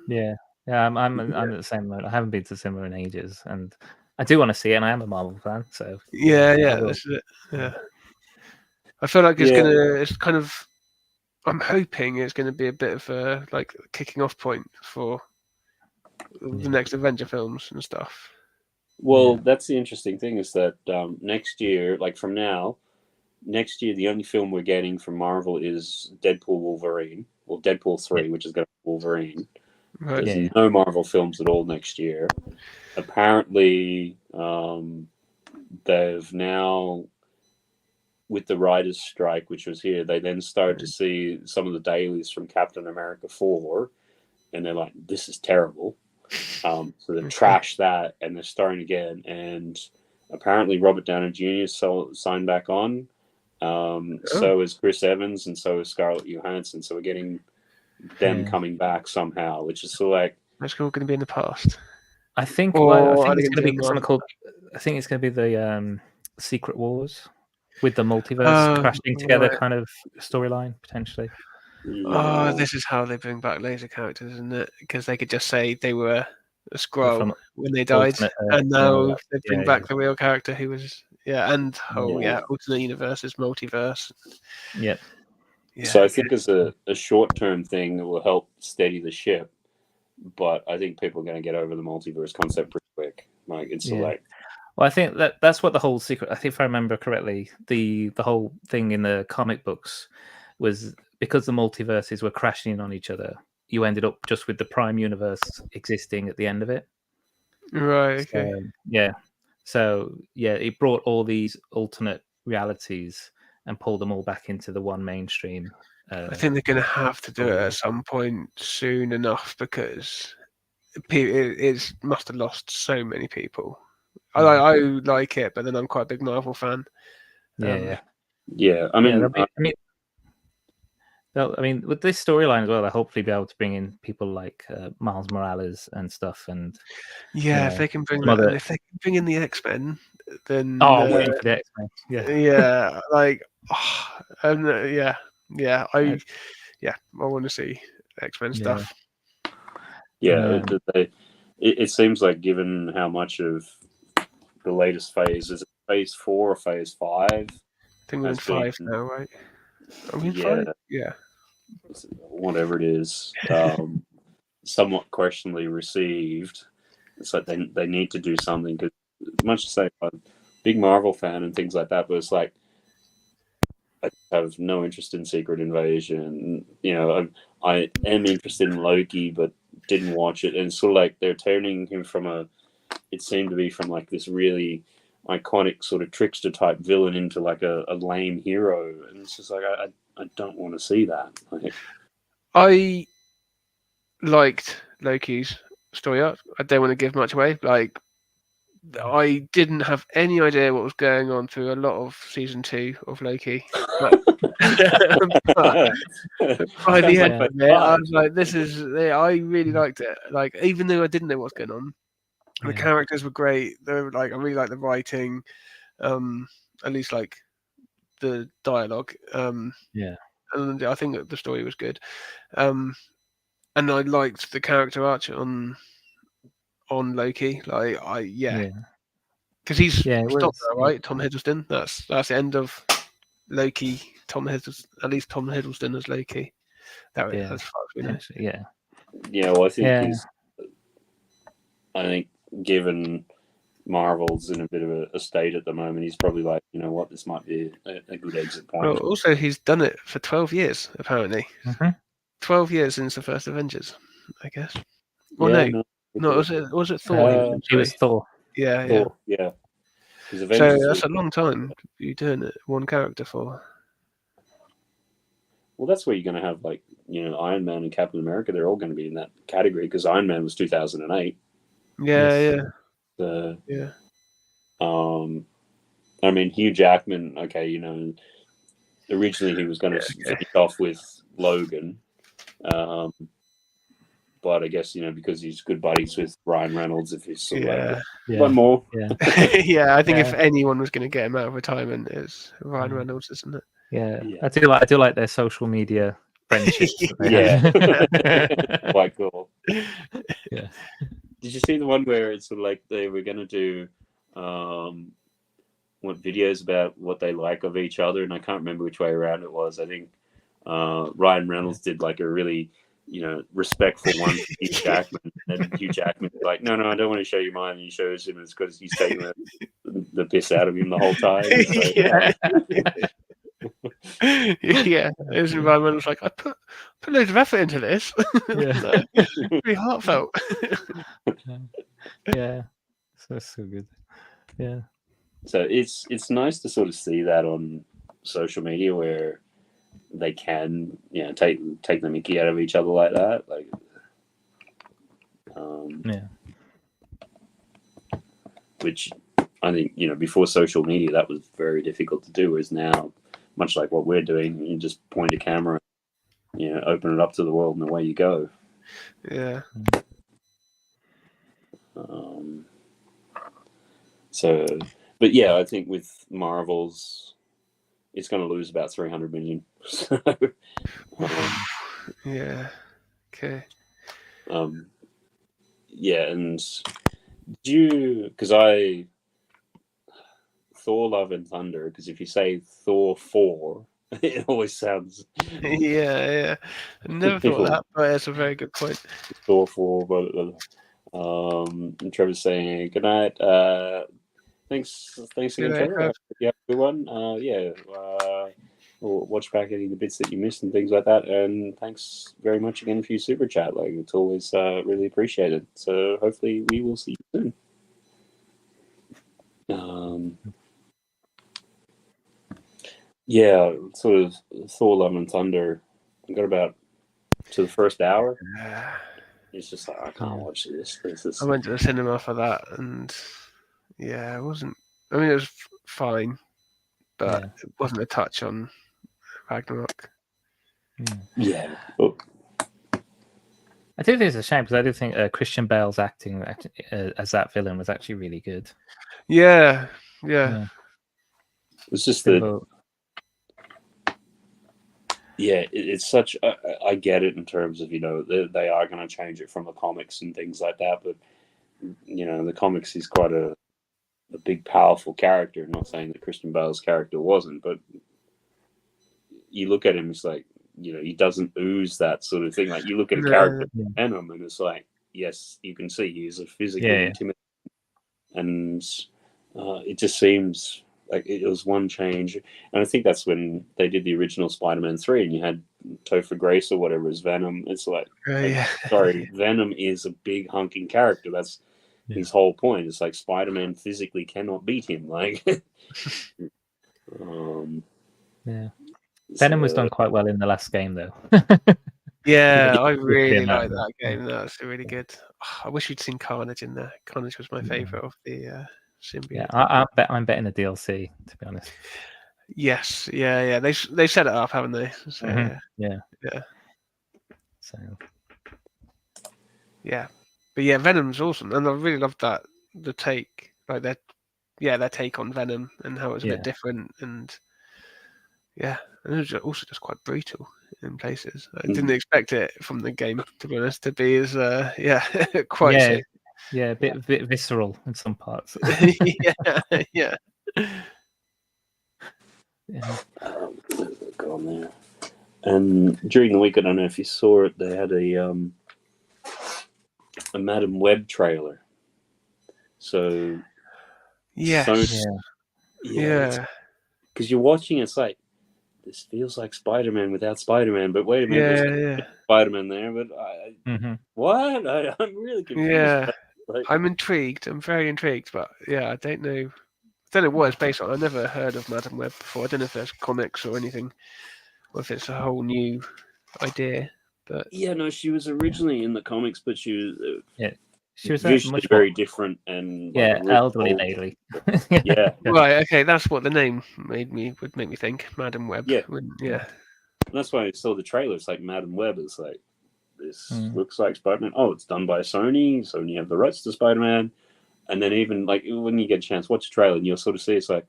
at the same moment. I haven't been to the cinema in ages, and I do want to see it. And I am a Marvel fan, so this is it. Yeah, I feel like it's kind of. I'm hoping it's going to be a bit of a like kicking off point for the next Avenger films and stuff. Well, that's the interesting thing is that next year, like from now, next year the only film we're getting from Marvel is Deadpool Wolverine, or Deadpool 3, which is going to be Wolverine. Right. There's no Marvel films at all next year. Apparently, they've now, with the writers' strike, which was here, they then started to see some of the dailies from Captain America 4, and they're like, this is terrible. So they've trashed that, and they're starting again. And apparently Robert Downey Jr. signed back on. So is Chris Evans, and so is Scarlett Johansson. So we're getting them coming back somehow, which is so like... That's all going to be in the past. I think it's going to be something called... I think it's going to be the Secret Wars with the multiverse crashing together kind of storyline, potentially. Oh, this is how they bring back laser characters, isn't it? Because they could just say they were a scroll From when they died, alternate Earth and and all now that. they Yeah, bring back the real character who was Yeah. alternate universes, multiverse. Yep. Yeah, So I think as a short-term thing that will help steady the ship, but I think people are going to get over the multiverse concept pretty quick. Like it's Yeah. like, Well, I think that's what the whole secret. I think if I remember correctly, the whole thing in the comic books was because the multiverses were crashing in on each other. You ended up just with the Prime Universe existing at the end of it. right. Okay. It brought all these alternate realities and pulled them all back into the one mainstream. I think they're going to have to do it at some point soon enough because it must have lost so many people. I like it, but then I'm quite a big Marvel fan. I mean, with this storyline as well, they'll hopefully be able to bring in people like Miles Morales and stuff. And if they can bring in the X-Men, then I'm waiting for the X-Men. I want to see X-Men stuff. It seems like given how much of the latest phase is it phase 4 or phase 5? I think we're in 5 now, right? Are we in 5? Yeah. Whatever it is, somewhat questionably received. It's like they need to do something because, much to say, I'm a big Marvel fan and things like that, but it's like I have no interest in Secret Invasion. You know, I am interested in Loki, but didn't watch it. And sort of like they're turning him from it seemed to be from like this really iconic sort of trickster type villain into like a lame hero. And it's just like, I don't want to see that. Like, I liked Loki's story arc. I don't want to give much away. Like, I didn't have any idea what was going on through a lot of season 2 of Loki. But by the end of it, I was like, I really liked it. Like, even though I didn't know what's going on, the characters were great. They were like, I really liked the writing, at least like the dialogue. And I think that the story was good. And I liked the character arc on Loki. Like, because he's stopped now, right? Tom Hiddleston. That's the end of Loki. At least Tom Hiddleston as Loki. As far as we know. Well, I think I think given Marvel's in a bit of a state at the moment, he's probably like, you know what, this might be a good exit point. Well, also he's done it for 12 years apparently. 12 years since the first Avengers, I guess. Well, was it Thor? He was Thor. Thor. So that's a long time you're doing it one character for. Well, that's where you're going to have, like, you know, Iron Man and Captain America. They're all going to be in that category because Iron Man was 2008. I mean, Hugh Jackman. Okay, you know, originally he was going to finish off with Logan, but I guess, you know, because he's good buddies with Ryan Reynolds, if he's sort of one more. I think if anyone was going to get him out of retirement, it's Ryan Reynolds, isn't it? I do like their social media friendships. Quite cool. Did you see the one where it's sort of like they were going to do videos about what they like of each other, and I can't remember which way around it was. I think Ryan Reynolds did like a really, you know, respectful one to Hugh Jackman, and then Hugh Jackman was like, no, I don't want to show you mine, and he shows him it's because he's taking the piss out of him the whole time. His environment was like, I put loads of effort into this. Really heartfelt. So good. So it's nice to sort of see that on social media where they can, you know, take the mickey out of each other like that. Like, which I think, you know, before social media that was very difficult to do, whereas now, much like what we're doing, you just point a camera, you know, open it up to the world, and away you go. But yeah, I think with Marvel's, it's going to lose about 300 million. So, yeah, and because Thor: Love and Thunder, because if you say Thor 4, it always sounds yeah. I never thought of that, but it's a very good point. Thor 4, but and Trevor's saying good night. Thanks again, Good night, Trevor. You have a good one. We'll watch back any of the bits that you missed and things like that. And thanks very much again for your super chat. Like, it's always really appreciated. So hopefully we will see you soon. Yeah, sort of Thor: Love and Thunder. I got about to the first hour. It's just like, I can't watch this. I went to the cinema for that, and yeah, it wasn't. I mean, it was fine, but it wasn't a touch on Ragnarok. Yeah. I do think it's a shame because I do think Christian Bale's acting as that villain was actually really good. Yeah. It's just that. Yeah, it's such. I get it in terms of, they are going to change it from the comics and things like that, but the comics he's quite a big, powerful character. I'm not saying that Christian Bale's character wasn't, but you look at him, it's like, he doesn't ooze that sort of thing. Like, you look at a character Venom, and it's like, yes, you can see he's a physically intimidating, and it just seems like it was one change. And I think that's when they did the original Spider-Man 3, and you had Topher Grace or whatever as Venom. It's like, sorry, Venom is a big hunking character. That's his whole point. It's like Spider-Man physically cannot beat him. Like, Venom was done quite well in the last game, though. Yeah, I really like that game. That's really good. I wish you'd seen Carnage in there. Carnage was my favorite of the symbiote. Yeah, I'm betting the DLC, to be honest. Yes, yeah. They set it up, haven't they? So, Yeah. So, yeah, but yeah, Venom's awesome, and I really loved the take, like their take on Venom and how it was a bit different, and and it was also just quite brutal in places. I didn't expect it from the game, to be honest, to be as quite sick. Yeah, a bit visceral in some parts. yeah. Go on there. And during the week, I don't know if you saw it, they had a Madam Web trailer. So because you're watching, it's like, this feels like Spider-Man without Spider-Man, but wait a minute, there's Spider-Man there, but what? I'm really confused. Yeah, I'm intrigued. I'm very intrigued, but I don't know what it's based on. I've never heard of Madam Web before. I don't know if there's comics or anything, or if it's a whole new idea. But she was originally in the comics, but she was visually very different and elderly lady. Right. Okay, that's what the name would make me think. Madam Web. And that's why I saw the trailer. It's like Madam Web. It's like, this looks like Spider-Man. Oh, it's done by Sony. Sony have the rights to Spider-Man. And then even like when you get a chance, watch the trailer and you'll sort of see it's like,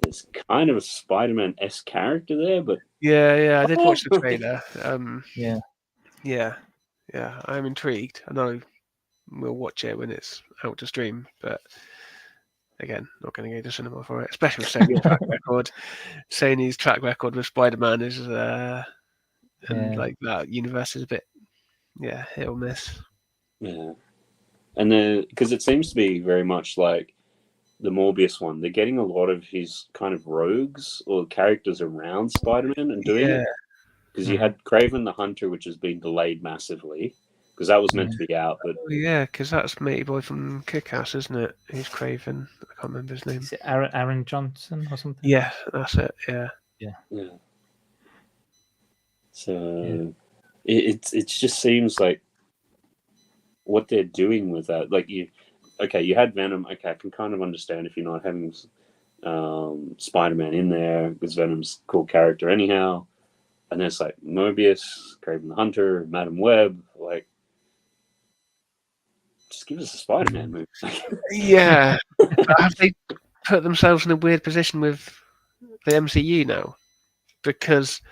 there's kind of a Spider-Man-esque character there, but I did watch the trailer. I'm intrigued. I know we'll watch it when it's out to stream, but again, not going to go to cinema for it, especially with Sony's track record. Sony's track record with Spider-Man is and like that universe is a bit hit or miss. And then because it seems to be very much like the Morbius one, they're getting a lot of his kind of rogues or characters around Spider-Man and doing it. Because you had Kraven the Hunter, which has been delayed massively because that was meant to be out, but because that's Matey Boy from Kick-Ass, isn't it? He's Kraven. I can't remember his name. Is it Aaron Johnson or something? Yeah, that's it. Yeah. So it just seems like what they're doing with that, like you had Venom. Okay, I can kind of understand if you're not having Spider-Man in there because Venom's a cool character anyhow. And then it's like Mobius, Kraven the Hunter, Madam Web. Like, just give us a Spider-Man movie. Have they put themselves in a weird position with the MCU now? Because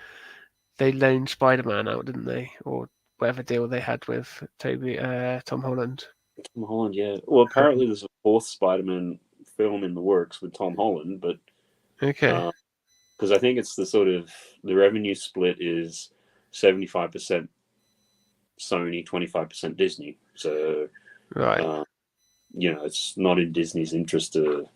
they loaned Spider-Man out, didn't they? Or whatever deal they had with Tom Holland. Tom Holland, yeah. Well, apparently there's a fourth Spider-Man film in the works with Tom Holland, but Okay. because I think it's the revenue split is 75% Sony, 25% Disney. So, right. It's not in Disney's interest to.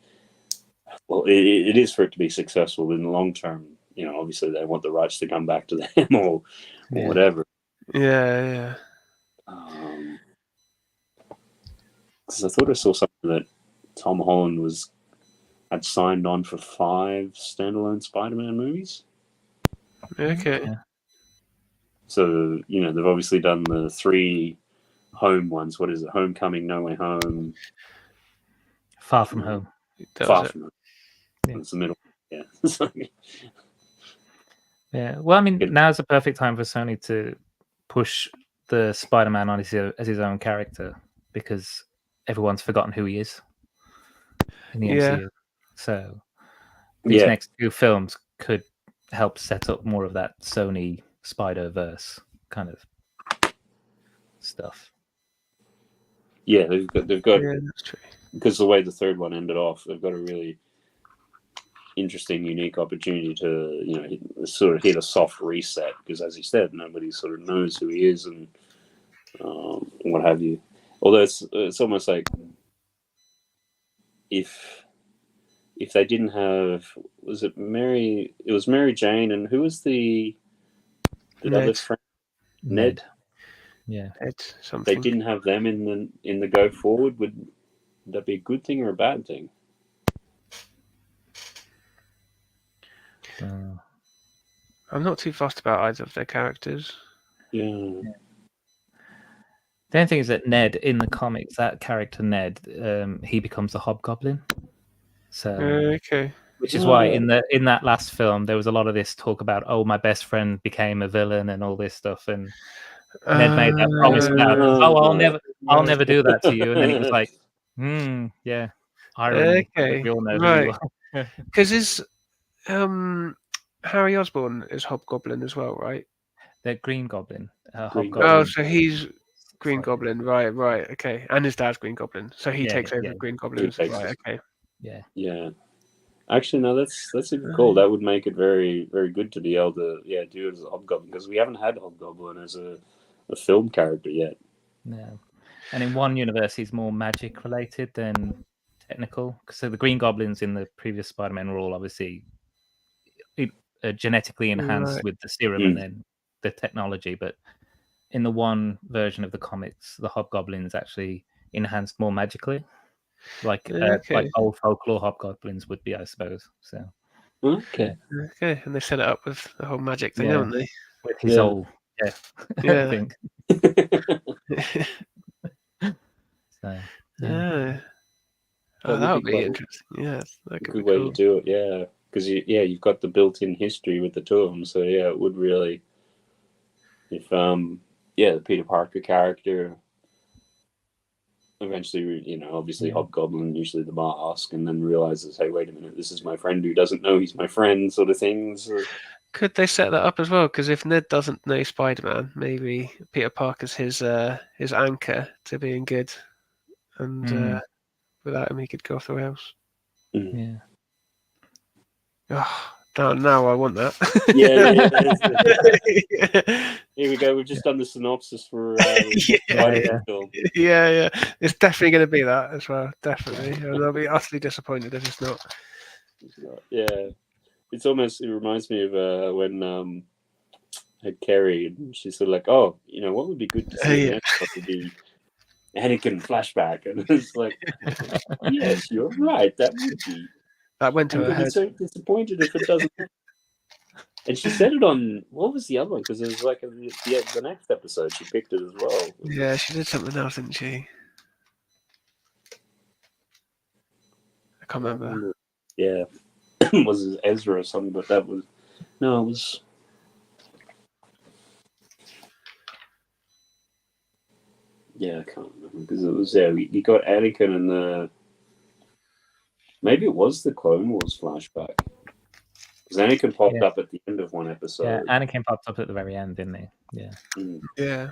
Well, it is for it to be successful in the long term. Obviously they want the rights to come back to them or whatever. Yeah. Because I thought I saw something that Tom Holland had signed on for 5 standalone Spider-Man movies. Okay. Yeah. So, they've obviously done the 3 home ones. What is it? Homecoming, No Way Home. Far From Home. Far From Home. Yeah. It's the middle. Yeah. Yeah. Well, I mean, now's the perfect time for Sony to push the Spider-Man on as his own character, because everyone's forgotten who he is in the MCU. So these next 2 films could help set up more of that Sony Spider-Verse kind of stuff. Yeah, they've got Yeah, that's true. Because the way the third one ended off, they've got a really interesting, unique opportunity to sort of hit a soft reset. Because as you said, nobody sort of knows who he is and what have you. Although it's almost like if they didn't have, was it Mary? It was Mary Jane, and who was the other friend? Ned. Yeah, Ned. Something. They didn't have them in the go forward. Would that be a good thing or a bad thing? I'm not too fussed about either of their characters. Yeah. The only thing is that Ned in the comics, that character Ned, he becomes a hobgoblin. So okay. Which is why in that last film there was a lot of this talk about, oh, my best friend became a villain and all this stuff, and Ned made that promise about, I'll never do that to you, and then he was like, yeah, irony. Okay, We all know right. who you are. Because is Harry Osborn is Hobgoblin as well, right? The Green Goblin. Oh, so he's Green Goblin, right? Okay, and his dad's Green Goblin, so he takes over Green Goblin, right? Okay. Yeah. Actually, no, that's a good call. That would make it very, very good to be able to do it as a Hobgoblin, because we haven't had Hobgoblin as a film character yet. No, and in one universe he's more magic related than technical. So the Green Goblins in the previous Spider-Man were all obviously genetically enhanced with the serum and then the technology, but in the one version of the comics, the Hobgoblins actually enhanced more magically, like old folklore Hobgoblins would be, I suppose. So okay, and they set it up with the whole magic thing, haven't they? With his old thing. So, that would be interesting. Yeah, that could good be way cool. to do it. Yeah, because you've got the built-in history with the two of them. So it would really, if the Peter Parker character eventually, obviously Hobgoblin, usually the mask, and then realizes, hey, wait a minute, this is my friend who doesn't know he's my friend, sort of things. Could they set that up as well? Because if Ned doesn't know Spider-Man, maybe Peter Parker's his anchor to being good, and without him, he could go off the rails. Yeah. Oh, now I want that. Here we go. We've just done the synopsis for Spider-Man film. Yeah. It's definitely going to be that as well. Definitely, and I'll be utterly disappointed if it's not. Yeah, it reminds me of when had Carrie, and she's sort of like, oh, what would be good to see next? What would be Anakin flashback, and it's like, yes, you're right. That would be. That went to her head. I'm so disappointed if it doesn't. And she said it on, what was the other one? Because it was like the next episode, she picked it as well. Yeah, she did something else, didn't she? I can't remember. Yeah. Was it Ezra or something? But it was. Yeah, I can't remember. Because it was, you got Anakin and the. Maybe it was the Clone Wars flashback. Because Anakin popped up at the end of one episode. Yeah, Anakin popped up at the very end, didn't he? Yeah. Yeah.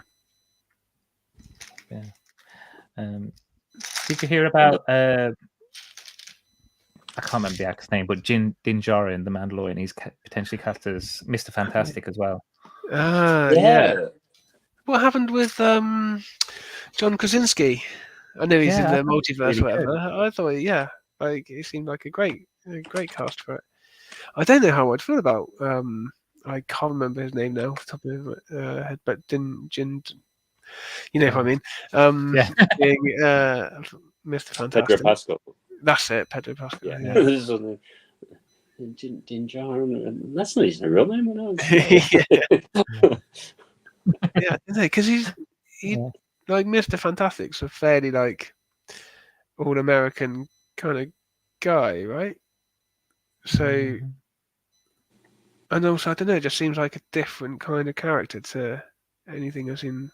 Did you hear about? I can't remember the actor's name, but Din Djarin, the Mandalorian, he's potentially cast as Mr. Fantastic as well. Yeah. What happened with John Krasinski? I know he's in the multiverse, really whatever. good. I thought, like he seemed like a great cast for it. I don't know how I'd feel about. I can't remember his name now off the top of my head, but Jin, you know what I mean. Being Mr. Fantastic. Pedro Pascal. That's it, Pedro Pascal. Yeah. This is on the Din Djarin. That's not his real name. Yeah, because he like Mr. Fantastic's a fairly like all American kind of guy, right? So, and also I don't know, it just seems like a different kind of character to anything I've seen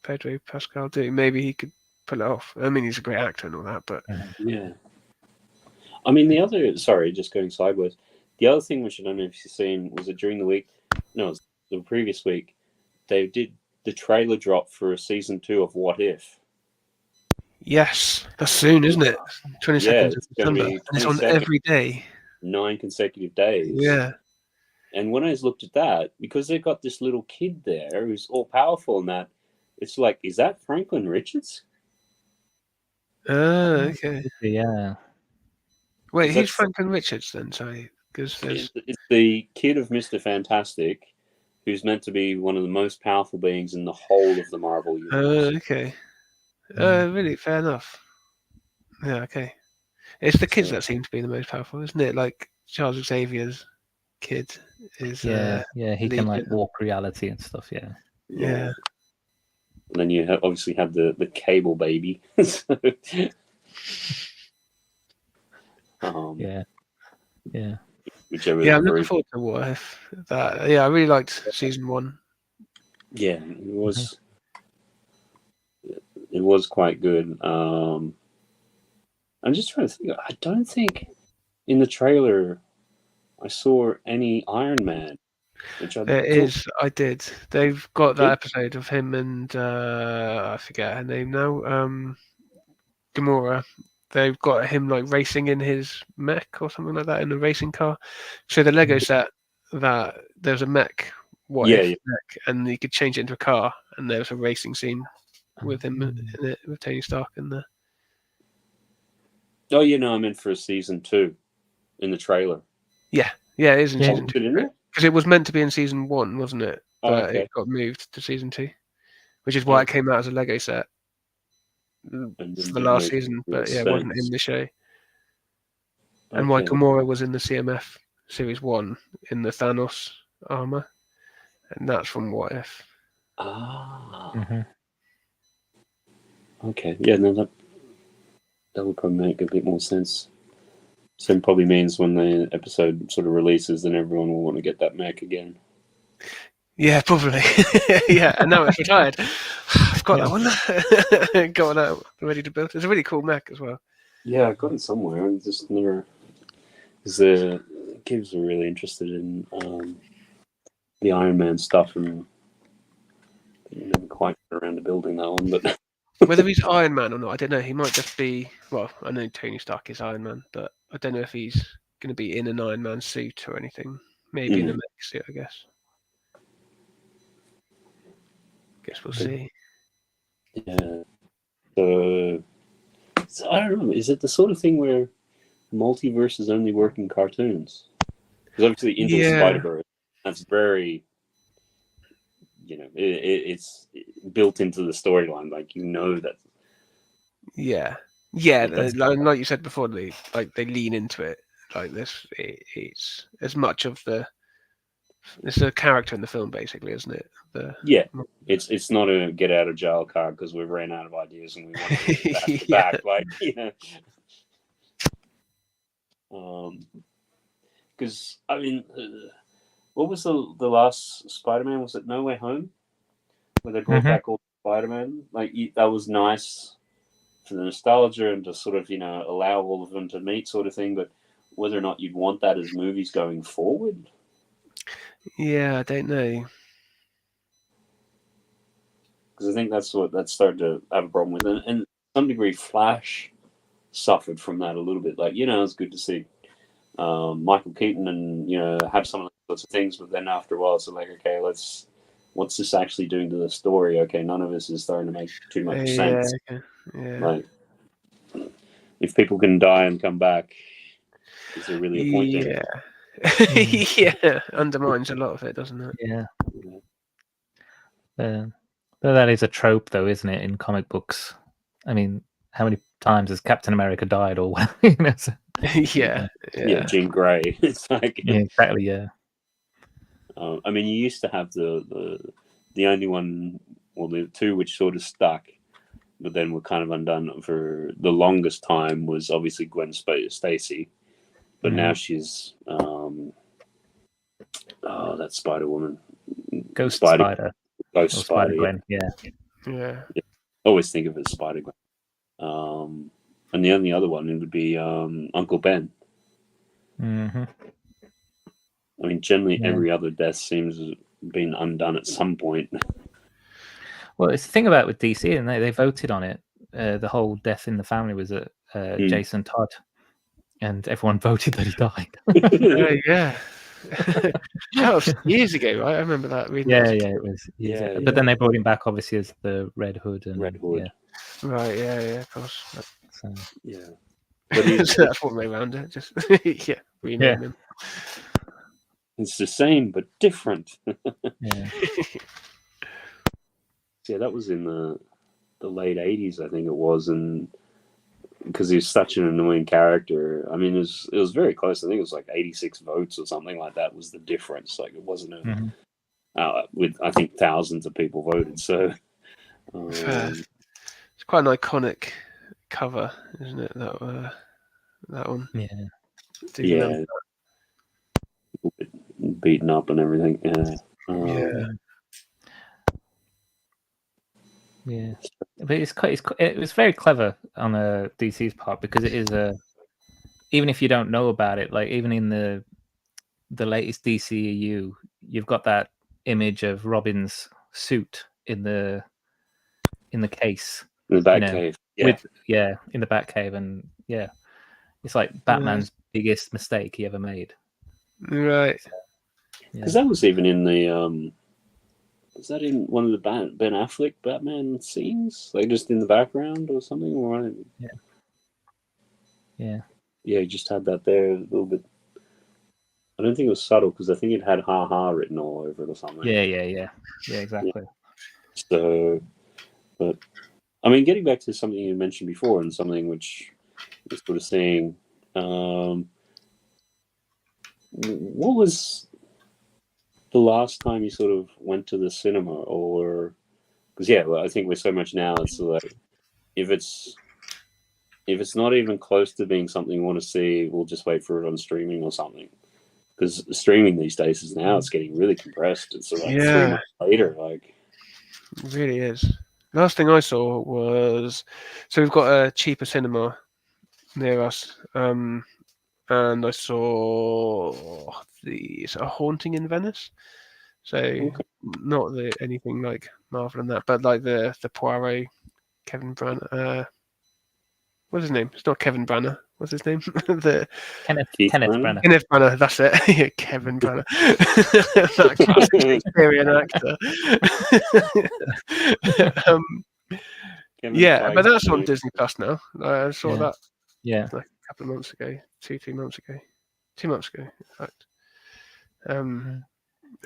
Pedro Pascal do. Maybe he could pull it off. I mean, he's a great actor and all that, but yeah. I mean, just going sideways. The other thing, which I don't know if you've seen, was that during the week, no, it was the previous week, they did the trailer drop for season 2 of What If. Yes, that's soon, isn't it? 22nd of September. And it's on every day. 9 consecutive days. Yeah. And when I looked at that, because they've got this little kid there who's all powerful and that, it's like, is that Franklin Richards? Okay. Yeah. Wait, who's Franklin Richards then? Sorry, because it's the kid of Mr. Fantastic, who's meant to be one of the most powerful beings in the whole of the Marvel universe. Okay. Really, fair enough. Yeah, okay. It's the kids that seem to be the most powerful, isn't it? Like Charles Xavier's kid is. He can like warp reality and stuff. Yeah. Yeah. And then you obviously have the Cable baby. Whichever. Yeah, I'm looking forward to What If. I really liked season 1. Yeah, it was. It was quite good. I'm just trying to think. I don't think in the trailer I saw any Iron Man. I did. They've got that episode of him and I forget her name now. Gamora. They've got him like racing in his mech or something like that in a racing car. So the Lego set that there's a mech, mech, and you could change it into a car, and there's a racing scene with him in it with Tony Stark in there. Oh, I meant for season 2 in the trailer. Yeah, it is in season 2 because it was meant to be in season 1, wasn't it? But it got moved to season 2, which is why it came out as a Lego set. For the last season, but it wasn't in the show. And why Gamora was in the CMF Series 1 in the Thanos armor, and that's from What If. Okay, that would probably make a bit more sense. So it probably means when the episode sort of releases, then everyone will want to get that mech again. Yeah, probably. And now it's retired. I've got that one. Got one out, ready to build. It's a really cool mech as well. Yeah, I got it somewhere. I just never. Because the kids were really interested in the Iron Man stuff, and never quite got around to building that one. But whether he's Iron Man or not, I don't know. He might just be. Well, I know Tony Stark is Iron Man, but I don't know if he's going to be in an Iron Man suit or anything. Maybe in a mech suit, I guess. Guess we'll see. Yeah. So I don't know. Is it the sort of thing where multiverses only work in cartoons? Because obviously Into the Spider-Verse, that's very, it's built into the storyline. Like that. Yeah. Like you said before, they lean into it like this. It's as much of it's a character in the film, basically, isn't it? It's not a get out of jail card because we ran out of ideas and we want to back. Because I mean, what was the last Spider-Man? Was it No Way Home, where they brought back all Spider-Man? Like that was nice for the nostalgia and to sort of allow all of them to meet, sort of thing. But whether or not you'd want that as movies going forward. Yeah, I don't know. Because I think that's what started to have a problem with. And some degree, Flash suffered from that a little bit. Like, it's good to see Michael Keaton and have some of those sorts of things, but then after a while, it's like, okay, what's this actually doing to the story? Okay, none of this is starting to make too much sense. Yeah. Like, if people can die and come back, is there really a point in it? Yeah, undermines a lot of it, doesn't it? Yeah. But that is a trope, though, isn't it, in comic books? I mean, how many times has Captain America died or whatever? Yeah, Jean Grey. It's like exactly. Yeah. I mean, you used to have the only one, well, the two which sort of stuck, but then were kind of undone for the longest time was obviously Gwen Stacy, but now she's that Spider Woman, Ghost Spider. Ghost Spider. Gwen. Yeah. Always think of it as Spider Gwen. And the only other one would be Uncle Ben. Mm-hmm. I mean, generally every other death seems to have been undone at some point. Well, it's the thing about with DC, and they voted on it. The whole death in the family was Jason Todd, and everyone voted that he died. Yeah. That was years ago, right? I remember that. It was years ago. But then they brought him back, obviously, as the Red Hood. Right, of course. So, yeah. So that's one way around it. Just rename him. It's the same but different. Yeah. Yeah, that was in the late 80s, I think it was, and because he's such an annoying character. I mean, it was very close. I think it was like 86 votes or something like that was the difference. Like, it wasn't with, I think, thousands of people voted. So it's quite an iconic cover, isn't it? That one. Yeah. Beaten up and everything. Yeah, but it was very clever on DC's part, because it is even if you don't know about it, like even in the latest DCEU, you've got that image of Robin's suit in the case, in the Batcave, in the Batcave, and it's like Batman's biggest mistake he ever made, right? Because that was even in the was that in one of the Ben Affleck Batman scenes, like just in the background or something? Or he just had that there a little bit. I don't think it was subtle, because I think it had "ha ha" written all over it or something. Yeah, exactly. Yeah. So, but I mean, getting back to something you mentioned before, and something which was sort of saying, what was the last time you sort of went to the cinema? Or because I think we're so much now, it's like if it's not even close to being something you want to see, we'll just wait for it on streaming or something, because streaming these days is now it's getting really compressed. It's like 3 months later, like it really is. Last thing I saw was, so we've got a cheaper cinema near us, and I saw it's A Haunting in Venice. So not anything like Marvel and that, but like the Poirot, Kevin Branagh. What's his name? It's not Kevin Branagh. What's his name? Kenneth Branagh. Kenneth Branagh. That's it. Kevin Branagh. That classic Shakespearean actor. But that's on Disney Plus now. I saw that. Yeah. Like a couple of months ago, 2 months ago, in fact.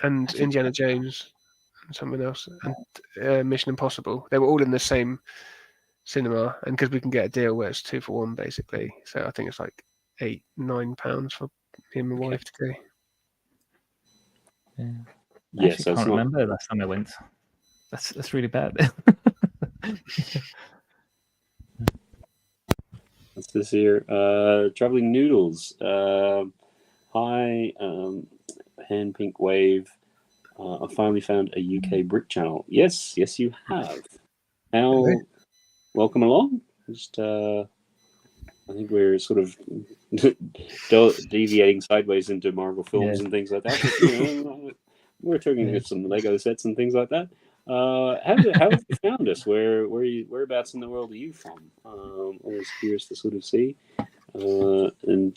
And Indiana Jones and something else, and Mission Impossible. They were all in the same cinema, and because we can get a deal where it's 2 for 1 basically, so I think it's like £8-9 for me and my wife to go. I can't remember last time I went. That's really bad. What's this here? Traveling Noodles. Hi, Hand Pink Wave. I finally found a UK brick channel. Yes, you have. How? Welcome along. Just, I think we're sort of deviating sideways into Marvel films and things like that. But, we're talking about some Lego sets and things like that. How have you found us? Whereabouts in the world are you from? Always curious to sort of see. And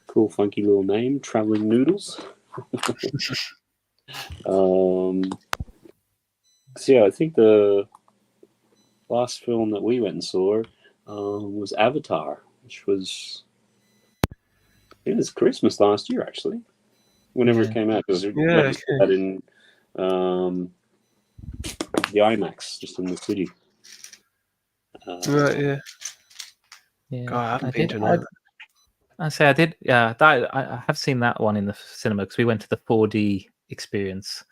cool, funky little name, Traveling Noodles. So yeah, I think the last film that we went and saw was Avatar, which was Christmas last year, actually. Whenever it came out, because we went to that in the IMAX just in the city. Right, yeah. Yeah, God, I haven't I been did. to another. I did. Yeah, that I have seen that one in the cinema because we went to the 4D experience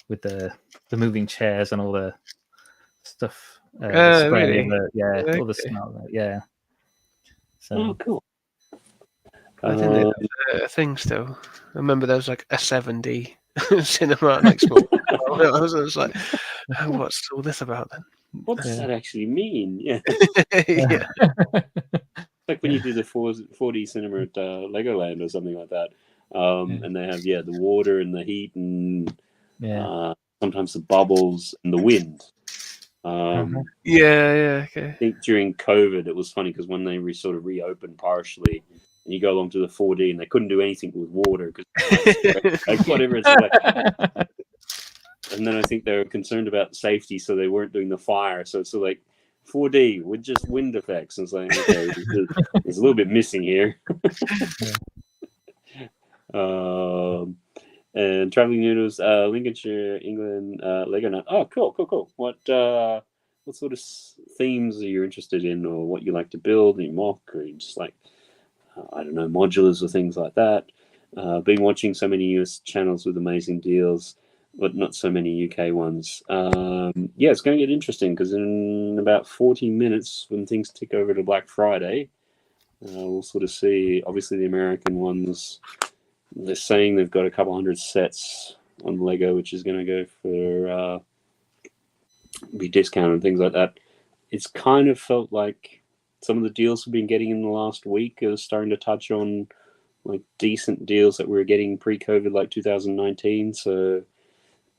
with the moving chairs and all the stuff. The spray, Really? all the Okay. smell. Yeah. So, Oh, cool. I didn't know that was a thing still. I remember there was like a 7D cinema, like small. I was like, oh, what's all this about then? What does that actually mean? Yeah. Yeah. Like when you do the 4D cinema at Legoland or something like that. And they have, the water and the heat and sometimes the bubbles and the wind. Okay. I think during COVID, it was funny because when they sort of reopened partially, and you go along to the 4D, and they couldn't do anything with water because like whatever it's like. And then I think they were concerned about safety, so they weren't doing the fire. So it's like 4D with just wind effects. And it's like, okay, there's a little bit missing here. And Traveling Noodles, Lincolnshire, England, Lego Nut. Oh, cool. What sort of themes are you interested in, or what you like to build? Are you mock, or you just like, I don't know, modulars or things like that? Been watching so many US channels with amazing deals, but not so many UK ones. It's going to get interesting because in about 40 minutes, when things tick over to Black Friday, we'll sort of see, obviously, the American ones. They're saying they've got a couple hundred sets on Lego, which is going to go for be discounted and things like that. It's kind of felt like some of the deals we've been getting in the last week are starting to touch on like decent deals that we were getting pre-COVID, like 2019. So,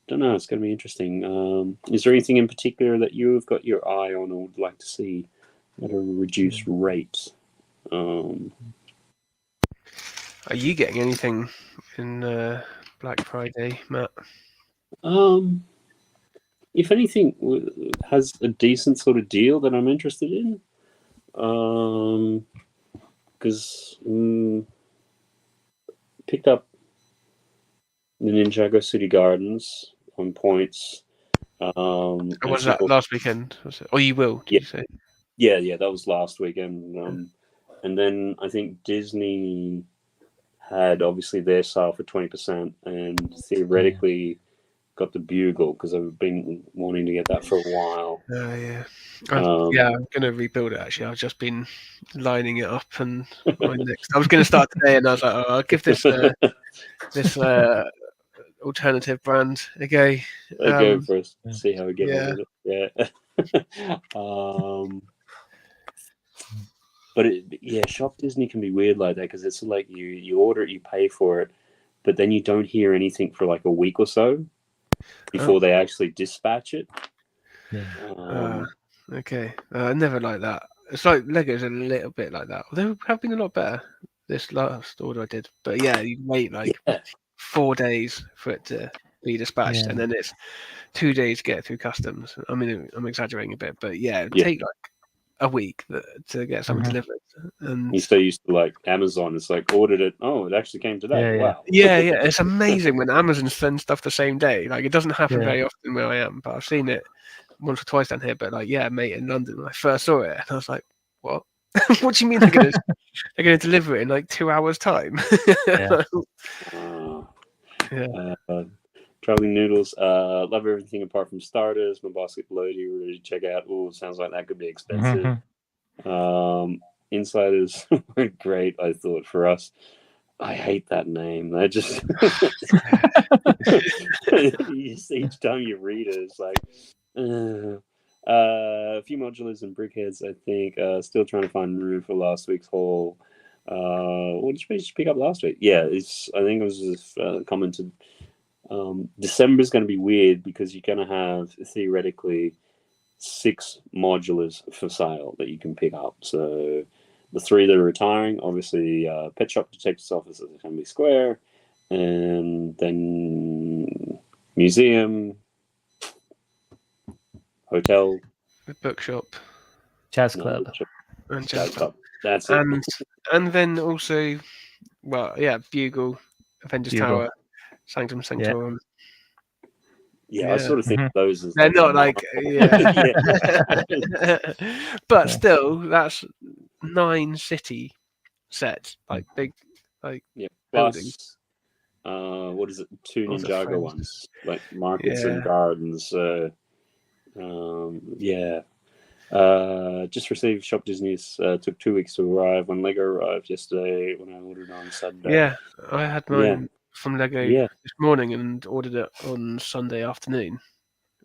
don't know. It's going to be interesting. Is there anything in particular that you've got your eye on or would like to see at a reduced rate? Are you getting anything in Black Friday, Matt? If anything has a decent sort of deal that I'm interested in, because picked up the Ninjago City Gardens on points. Was that last weekend? Was it? Or you will? Did you say? Yeah, that was last weekend. And then I think Disney had obviously their sale for 20%, and theoretically got the Bugle because I've been wanting to get that for a while. Yeah. I'm going to rebuild it actually. I've just been lining it up, and I was going to start today, and I was like, I'll give this this alternative brand a go. Go for us. See how we get on with it. Yeah. But Shop Disney can be weird like that because it's like you order it, you pay for it, but then you don't hear anything for like a week or so before they actually dispatch it. Okay. I never like that. It's like Lego's a little bit like that. They have been a lot better this last order I did. But you wait 4 days for it to be dispatched, and then it's 2 days to get through customs. I mean, I'm exaggerating a bit, but it take like a week to get something delivered. And you're so used to like Amazon, it's like ordered it. Oh, it actually came today. Wow. Yeah. It's amazing when Amazon sends stuff the same day. Like it doesn't happen very often where I am, but I've seen it once or twice down here. But mate, in London, when I first saw it, and I was like, "What? What do you mean they're going to deliver it in like 2 hours' time?" Traveling Noodles, love everything apart from starters. My basket loaded, ready to check out. Oh, sounds like that could be expensive. Insiders were great, I thought, for us. I hate that name. I just each time you read it, it's like a few modulars and brickheads. I think still trying to find room for last week's haul. What did you pick up last week? I think it was commented December is going to be weird because you're going to have theoretically 6 modulars for sale that you can pick up. So the 3 that are retiring, obviously, Pet Shop, Detective's Office at Assembly Square, and then museum, hotel, The bookshop, Jazz Club, and Jazz Jazz Club. That's it. And then also, well, yeah, Bugle, Avengers Bugle. Tower, Sanctum Sanctorum. Yeah, I sort of think of those as they're not like Yeah. but still, that's 9 city sets, like big, like buildings. Plus, what is it? 2 All the Ninjago Friends. ones, like markets Yeah. and gardens. Just received Shop Disney's. Took 2 weeks to arrive. When Lego arrived yesterday, when I ordered on Sunday. Yeah, I had mine from Lego this morning and ordered it on Sunday afternoon,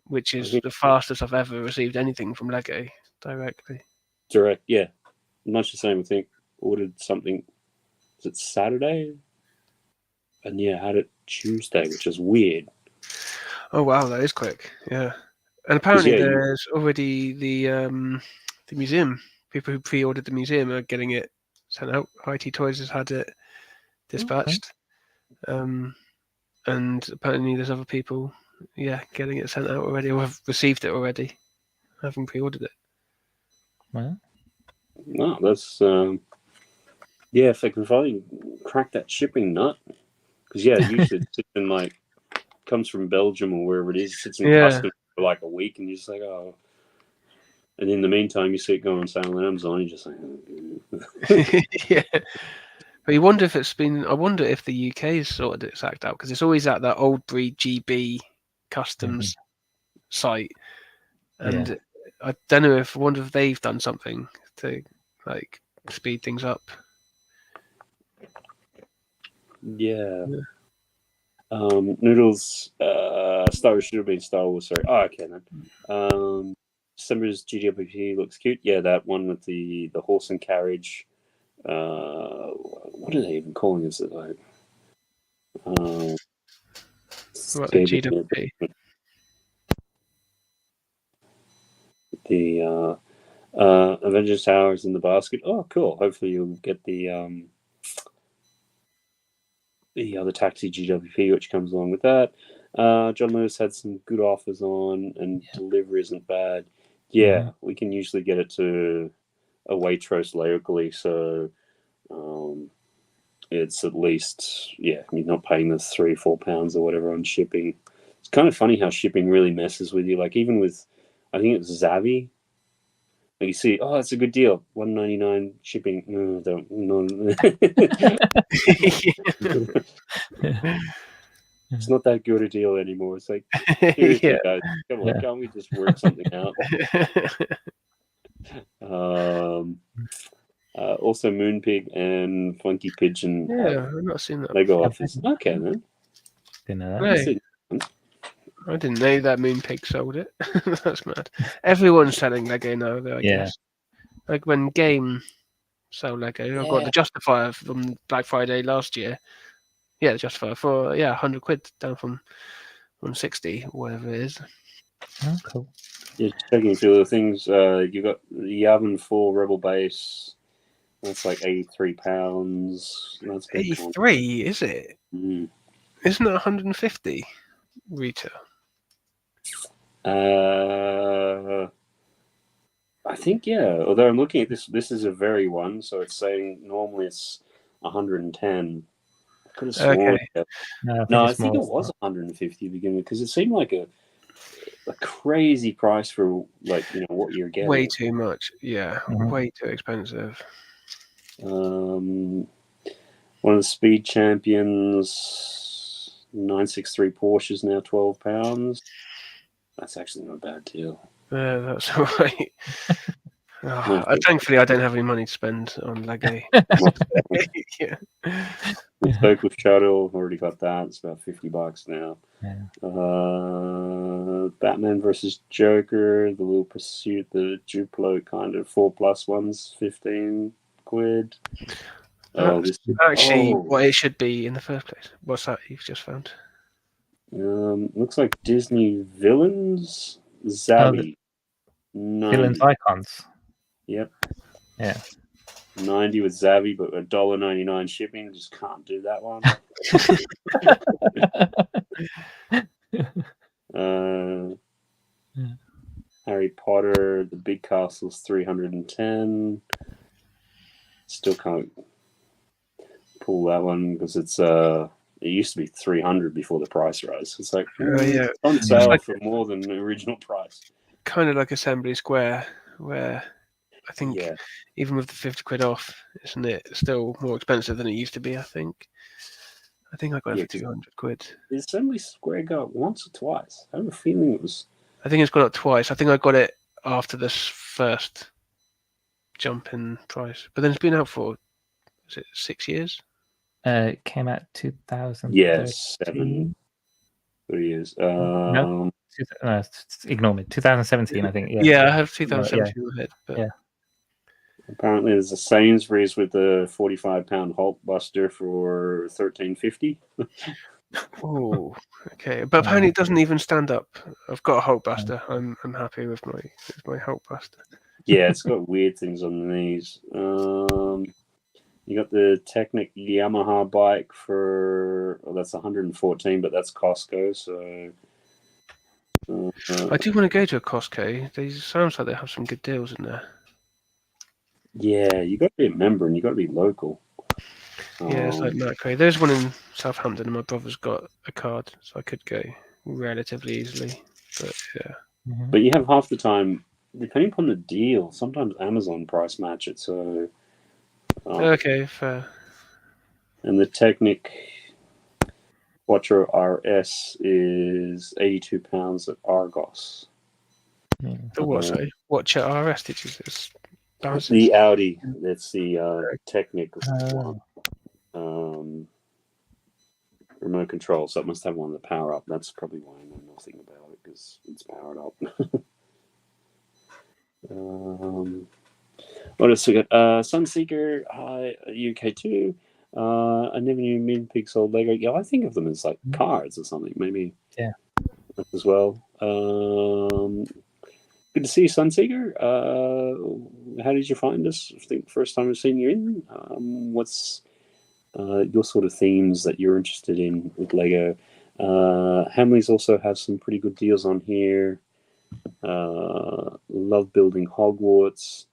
which is the fastest I've ever received anything from Lego directly. Direct, yeah. Much the same, I think. Ordered something, was it Saturday? And had it Tuesday, which is weird. Oh wow, that is quick. Yeah. And apparently there's already the museum. People who pre-ordered the museum are getting it sent out. IT Toys has had it dispatched. And apparently there's other people, getting it sent out already or have received it already, having pre-ordered it. Well, No, that's if they can finally crack that shipping nut, because usually it sits in comes from Belgium or wherever it is, sits in customs for like a week, and you're just like, oh. And in the meantime, you see it go on sale on Amazon, you're just like, oh. Yeah. But you wonder if it's been. I wonder if the UK's sorted its act out, because it's always at that old breed GB customs site, and I don't know if. I wonder if they've done something to speed things up. Yeah. Noodles. Star Wars should have been Star Wars. Sorry. Oh, okay then. December's GWP looks cute. Yeah, that one with the horse and carriage. What are they even calling this? Like, what the GWP? The Avengers Towers in the basket. Oh, cool. Hopefully you'll get the other taxi GWP, which comes along with that. John Lewis had some good offers on, and delivery isn't bad. Yeah, we can usually get it to a Waitrose locally, so it's at least you're not paying the £3-4 or whatever on shipping. It's kind of funny how shipping really messes with you. Like even with, I think it was Zavvi. Like you see, it's a good deal, $1.99 shipping. No, don't. No. It's not that good a deal anymore. It's like, seriously, guys, come on, can't we just work something out? Also, Moonpig and Funky Pigeon. Yeah, I've not seen that. Lego Office. Okay, then. Didn't know that. No. I didn't know that Moonpig sold it. That's mad. Everyone's selling Lego now, though, I guess. Like when Game sold Lego, I got the Justifier from Black Friday last year. Yeah, the Justifier for £100 down from 160 or whatever it is. Oh, cool. Yeah, checking through the things. You got the Yavin 4 Rebel Base. That's like £83. That's 83, is it? Mm. Isn't it 150 retail? I think although I'm looking at this is a very one, so it's saying normally it's 110. I could have sworn. Okay. No, I think it was 150 to begin with, because it seemed like a crazy price for what you're getting. Way too much. Yeah, way too expensive. One of the Speed Champions 963 Porsches now £12. That's actually not a bad deal. Yeah, that's all right. Thankfully, I don't have any money to spend on Lego. Yeah. Spoke with Shadow. Already got that. It's about $50 now. Yeah. Batman versus Joker, the Little Pursuit, the Duplo kind of 4+ ones, £15. Actually, what it should be in the first place. What's that you've just found? Looks like Disney Villains Zabby. Villains 90. Icons. Yep. Yeah. 90 with Zabby, but $1.99 shipping. Just can't do that one. Harry Potter, The Big Castle's 310. Still can't pull that one because it's it used to be 300 before the price rise. It's like yeah, on sale for more than the original price. Kind of like Assembly Square, where I think even with the 50 quid off, isn't it still more expensive than it used to be? I think I got it for 200 quid. Did Assembly Square go up once or twice? I have a feeling it was. I think it's gone up twice. I think I got it after this first jump in price, but then it's been out for, is it 6 years? It came out 2000. Yes, 3 years. No, ignore me. 2017, I think. Yeah, I have 2017 in my head. But... Yeah. Apparently, there's a Sainsbury's with a 45-pound Hulkbuster for $13.50. Oh, okay. But apparently, it doesn't even stand up. I've got a Hulkbuster. I'm happy with my Hulkbuster. Yeah, it's got weird things on the knees. You got the Technic Yamaha bike for that's 114, but that's Costco. So I do want to go to a Costco. They sounds like they have some good deals in there. Yeah, you got to be a member and you got to be local. Yeah, it's like Mercury. There's one in Southampton, and my brother's got a card, so I could go relatively easily. But yeah, but you have half the time, depending upon the deal. Sometimes Amazon price match it. So okay, fair. And the Technic Quattro RS is £82 at Argos. The what? Sorry, Watcher RS. Did you say? The Audi. That's the Technic remote control. So it must have one that power up. That's probably why I know nothing about it because it's powered up. What else we got? Sunseeker UK 2. I never knew Minpig sold Lego. Yeah, I think of them as like cards or something. Maybe. Yeah. As well. Good to see you, Sunseeker. How did you find us? I think first time I've seen you in. What's your sort of themes that you're interested in with Lego? Hamleys also have some pretty good deals on here. Love building Hogwarts.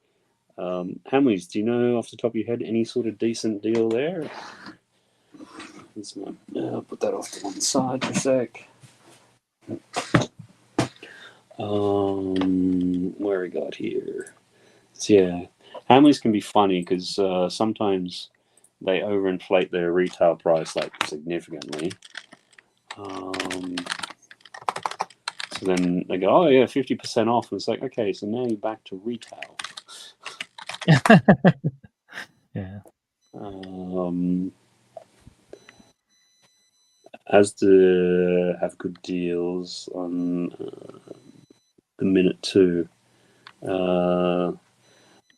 Hamleys, do you know off the top of your head any sort of decent deal there? I'll put that off to one side for a sec. Where we got here? So yeah, Hamleys can be funny because sometimes they overinflate their retail price like significantly. So then they go, oh yeah, 50% off, and it's like, okay, so now you're back to retail. Yeah. Asda have good deals on the Minute 2.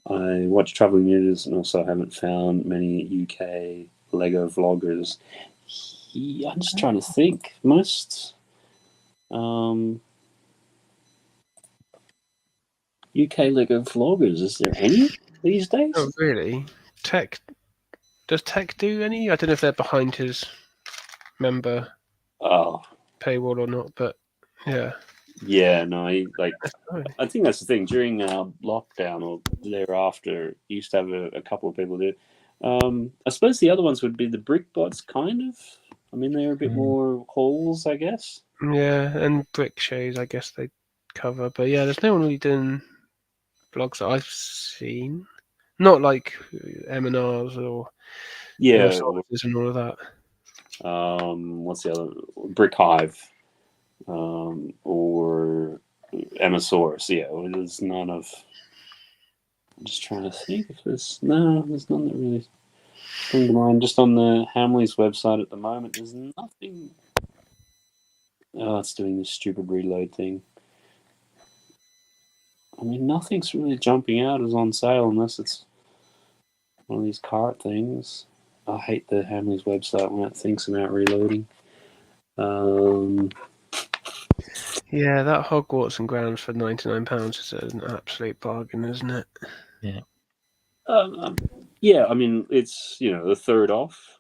I watch Travelling News and also haven't found many UK Lego vloggers. I'm just trying to think. Most UK Lego vloggers, is there any these days? Oh, really? Does Tech do any? I don't know if they're behind his member paywall or not, but yeah. Yeah, no, I think that's the thing. During lockdown or thereafter, you used to have a couple of people do. I suppose the other ones would be the Brickbots, kind of. I mean, they're a bit more hauls, I guess. Yeah, and Brick Shows, I guess they cover. But yeah, there's no one really doing vlogs that I've seen. Not like M&Rs or and all of that. What's the other? Brick Hive. Or Emmasaurus, yeah. There's none of. I'm just trying to think if there's none that really spring to mind. Just on the Hamleys website at the moment, there's nothing. Oh, it's doing this stupid reload thing. I mean, nothing's really jumping out as on sale unless it's one of these cart things. I hate the Hamleys website when it thinks about reloading. Yeah, that Hogwarts and grounds for £99 is an absolute bargain, isn't it? Yeah. Yeah, I mean, it's, the third off.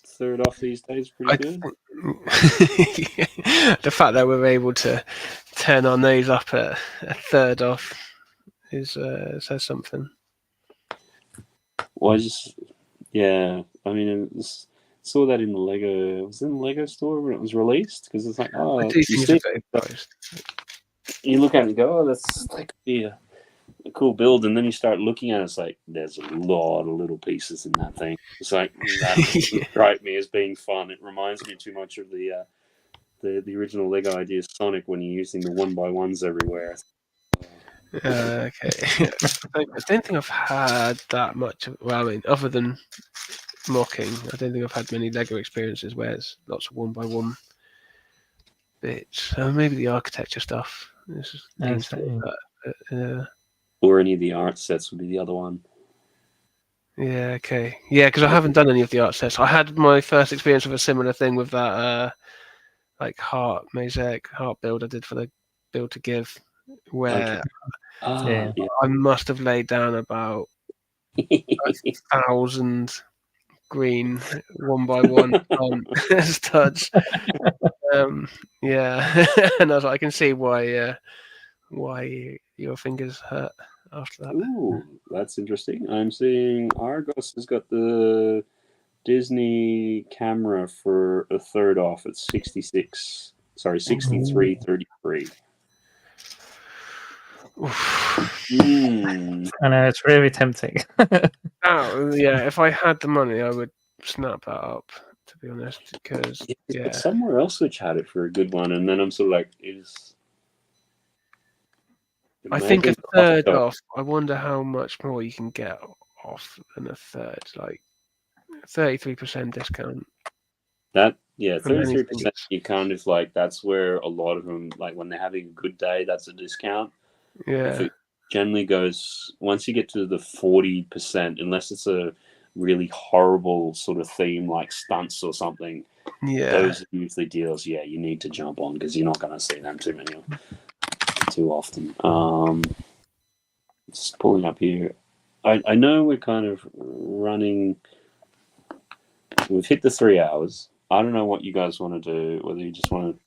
Third off these days, pretty good. The fact that we're able to turn our nose up at a third off says something. Well, I mean, saw that in the Lego. Was it in the Lego store when it was released? Because it's like, I do think it's very close. You look at it and go, oh, that's like a cool build, and then you start looking at it, it's like there's a lot of little pieces in that thing. It's like that doesn't strike me as being fun. It reminds me too much of the original Lego idea Sonic when you're using the 1x1s everywhere. Okay. I don't think I've had that much. Well, I mean, other than mocking, I don't think I've had many Lego experiences where it's lots of 1x1 bits. Maybe the architecture stuff. Or any of the art sets would be the other one. Yeah, okay. Yeah, because I haven't done any of the art sets. I had my first experience of a similar thing with that heart mosaic heart build I did for the Build to Give, where I must have laid down about 1,000 green 1x1 studs. Yeah, and I can see why your fingers hurt after that. Ooh, that's interesting. I'm seeing Argos has got the Disney camera for a third off at 63.33. I know, it's really tempting. Oh, yeah, if I had the money, I would snap that up, to be honest, because, yeah. Somewhere else which had it for a good one, and then I'm sort of like, I think a third off, I wonder how much more you can get off than a third, like 33% discount. 33%, you kind of like, that's where a lot of them, like when they're having a good day, that's a discount. Yeah. If it generally goes, once you get to the 40%, unless it's a really horrible sort of theme like stunts or something, those are usually deals, you need to jump on because you're not going to see them too often. Just pulling up here. I know we're kind of running, we've hit the 3 hours. I don't know what you guys want to do, whether you just want to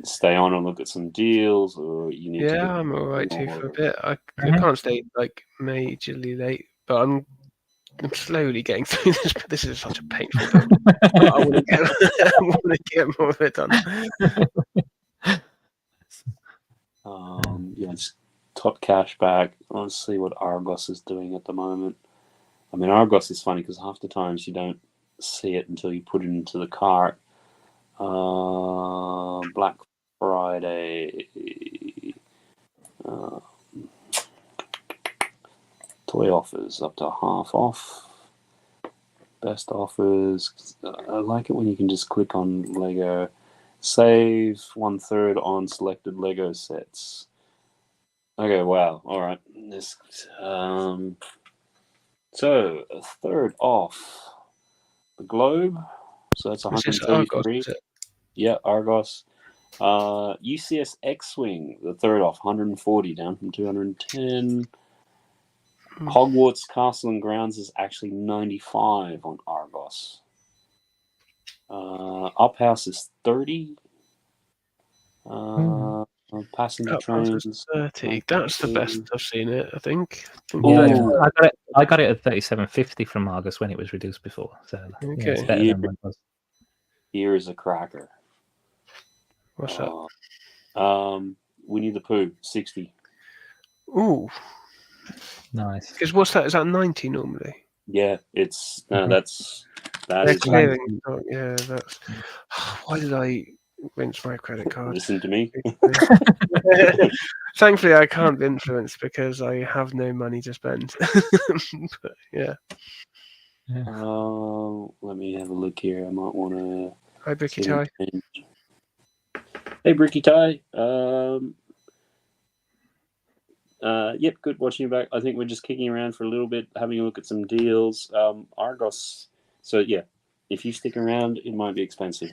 stay on and look at some deals, or you need to... Yeah, I'm alright too for a bit. I can't stay like majorly late, but I'm slowly getting through this. But this is such a painful build. I want to get more of it done. Just top cash back. Let's see what Argos is doing at the moment. I mean, Argos is funny because half the times you don't see it until you put it into the cart. Black Friday, toy offers up to half off. Best offers. I like it when you can just click on Lego. Save 1/3 on selected Lego sets. Okay, wow. All right. This. So a third off. The Globe. So that's 133. Yeah, Argos. UCS X-Wing, the third off, 140, down from 210. Hogwarts Castle and Grounds is actually 95 on Argos. Uphouse is 30. Passenger trains 30. That's the best I've seen it, I think. I got it at 37.50 from Argos when it was reduced before. So it's better than when it was. Here is a cracker. What's that? Winnie the Pooh, 60. Ooh. Nice. Because what's that? Is that 90 normally? Yeah, it's that is clearing. Oh, yeah, that's. Why did I rinse my credit card? Listen to me. Thankfully, I can't be influenced because I have no money to spend. But, yeah. Let me have a look here. I might want to. Hi, Bricky Ty. Hey, Bricky Ty. Yep, good watching you back. I think we're just kicking around for a little bit, having a look at some deals. Argos. So yeah, if you stick around, it might be expensive.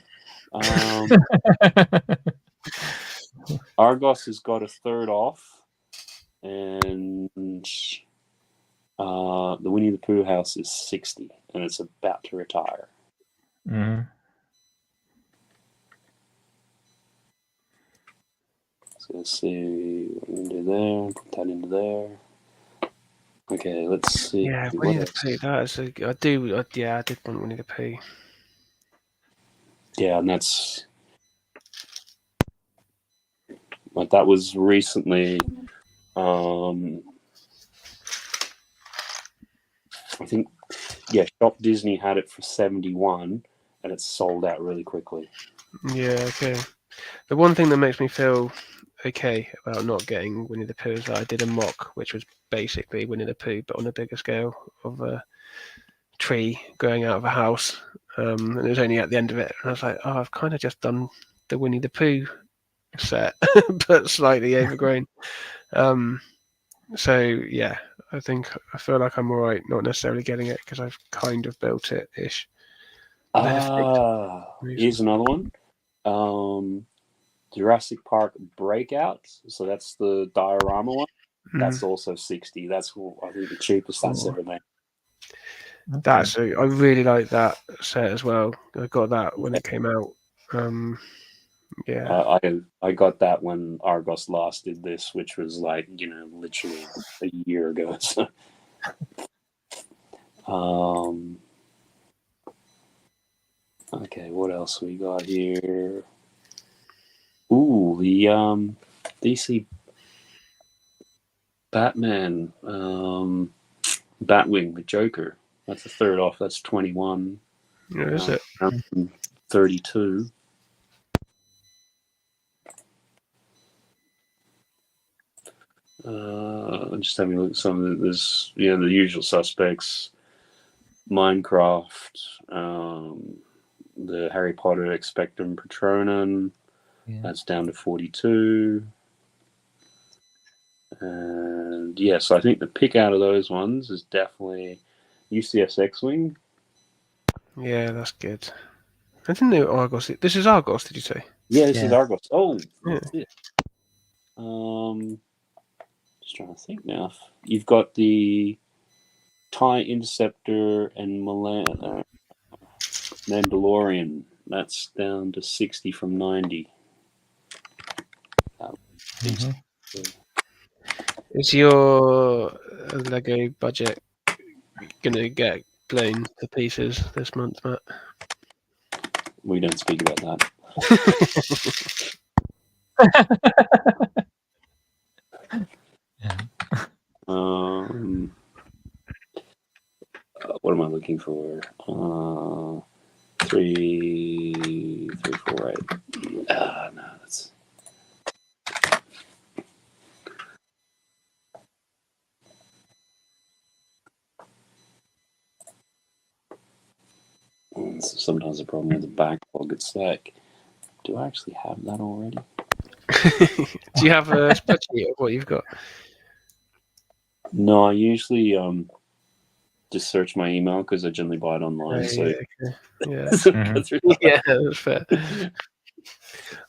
Argos has got a third off, and the Winnie the Pooh house is 60, and it's about to retire. Mm. So let's see what we can do there. Put that into there. Okay, let's see. Yeah, what Winnie the else. Pooh. I did want Winnie the Pooh. Yeah, and that's like that was recently. I think, Shop Disney had it for 71, and it's sold out really quickly. Yeah, okay. The one thing that makes me feel okay about not getting Winnie the Pooh is that I did a mock, which was basically Winnie the Pooh, but on a bigger scale, of a tree going out of a house. And it was only at the end of it, and I was like, oh, I've kind of just done the Winnie the Pooh set, but slightly overgrown. So yeah, I feel like I'm all right not necessarily getting it because I've kind of built it ish. Here's another one. Jurassic Park Breakout. So that's the diorama one. That's also 60. That's, I think, the cheapest that's ever made. I really like that set as well. I got that when it came out. Yeah. I got that when Argos last did this, which was like, literally a year ago. So. Okay, what else we got here? Ooh, the DC Batman Batwing, the Joker. That's the third off. That's 21. Yeah, is it? 32. I'm just having a look at some of this. The usual suspects. Minecraft, the Harry Potter Expectum Patronum. Yeah. That's down to 42. And so I think the pick out of those ones is definitely UCS X-Wing. Yeah, that's good. I didn't know Argos. This is Argos, did you say? Yeah, this is Argos. Oh, yeah. That's it. Just trying to think now. You've got the TIE Interceptor and Mandalorian. That's down to 60 from 90. Is your Lego budget gonna get blown to pieces this month, Matt? We don't speak about that. What am I looking for? 3, 4, 8. No, that's. Sometimes the problem with the backlog, it's like, do I actually have that already? Do you have a spreadsheet of what you've got? No, I usually just search my email because I generally buy it online. Yeah, that's fair.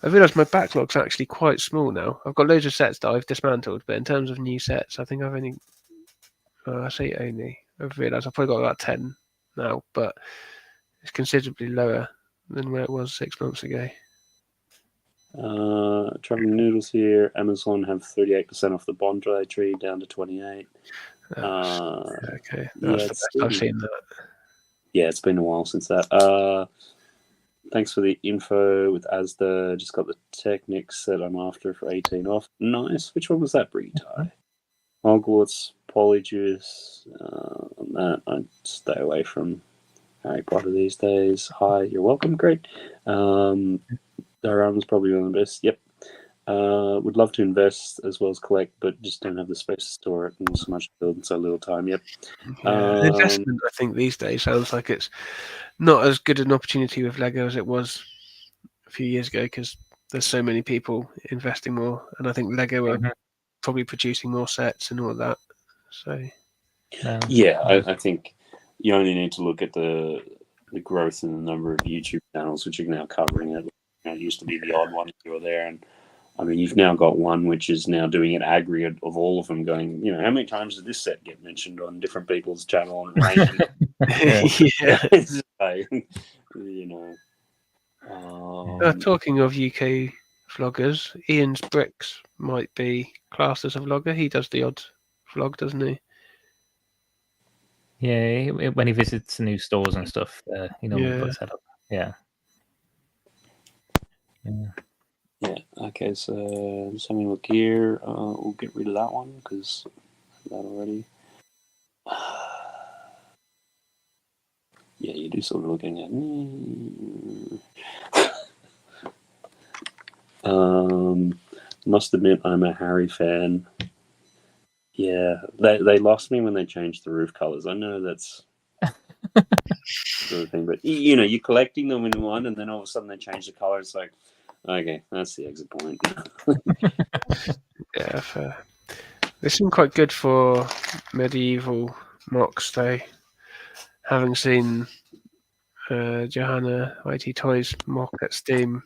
I realise my backlog's actually quite small now. I've got loads of sets that I've dismantled, but in terms of new sets, I think I've only. I've realised I've probably got about 10 now, but it's considerably lower than where it was 6 months ago. Traveling Noodles here. Amazon have 38% off the Bonsai tree down to 28. Okay, that's the best I've seen that. Yeah, it's been a while since that. Thanks for the info with Asda. Just got the Technics set I'm after for 18 off. Nice. Which one was that, Bree-Tie? Hogwarts, Polyjuice. On that, I stay away from Harry Potter these days. Hi, you're welcome. Great. Dioramas probably one of the best. Yep. Would love to invest as well as collect, but just don't have the space to store it and so much to build in so little time. Yep. Investment, I think, these days sounds like it's not as good an opportunity with Lego as it was a few years ago because there's so many people investing more, and I think Lego are probably producing more sets and all of that. So, I think you only need to look at the the growth in the number of YouTube channels which are now covering it. It used to be the odd one if you were there, and I mean, you've now got one which is now doing an aggregate of all of them, going, how many times did this set get mentioned on different people's channel and ranking? Talking of UK vloggers, Ian's Bricks might be classed as a vlogger. He does the odd vlog, doesn't he? Yeah, when he visits new stores and stuff, he normally puts that up. Yeah. Yeah, okay, so just having a look here. We'll get rid of that one because I have that already. Yeah, you do sort of looking at must admit I'm a Harry fan. Yeah, they lost me when they changed the roof colours. I know that's sort of thing, but you're collecting them in one, and then all of a sudden they change the colour. It's like, okay, that's the exit point. Yeah, fair. They seem quite good for medieval mocks, though. Having seen Johanna IT Toys mock at Steam,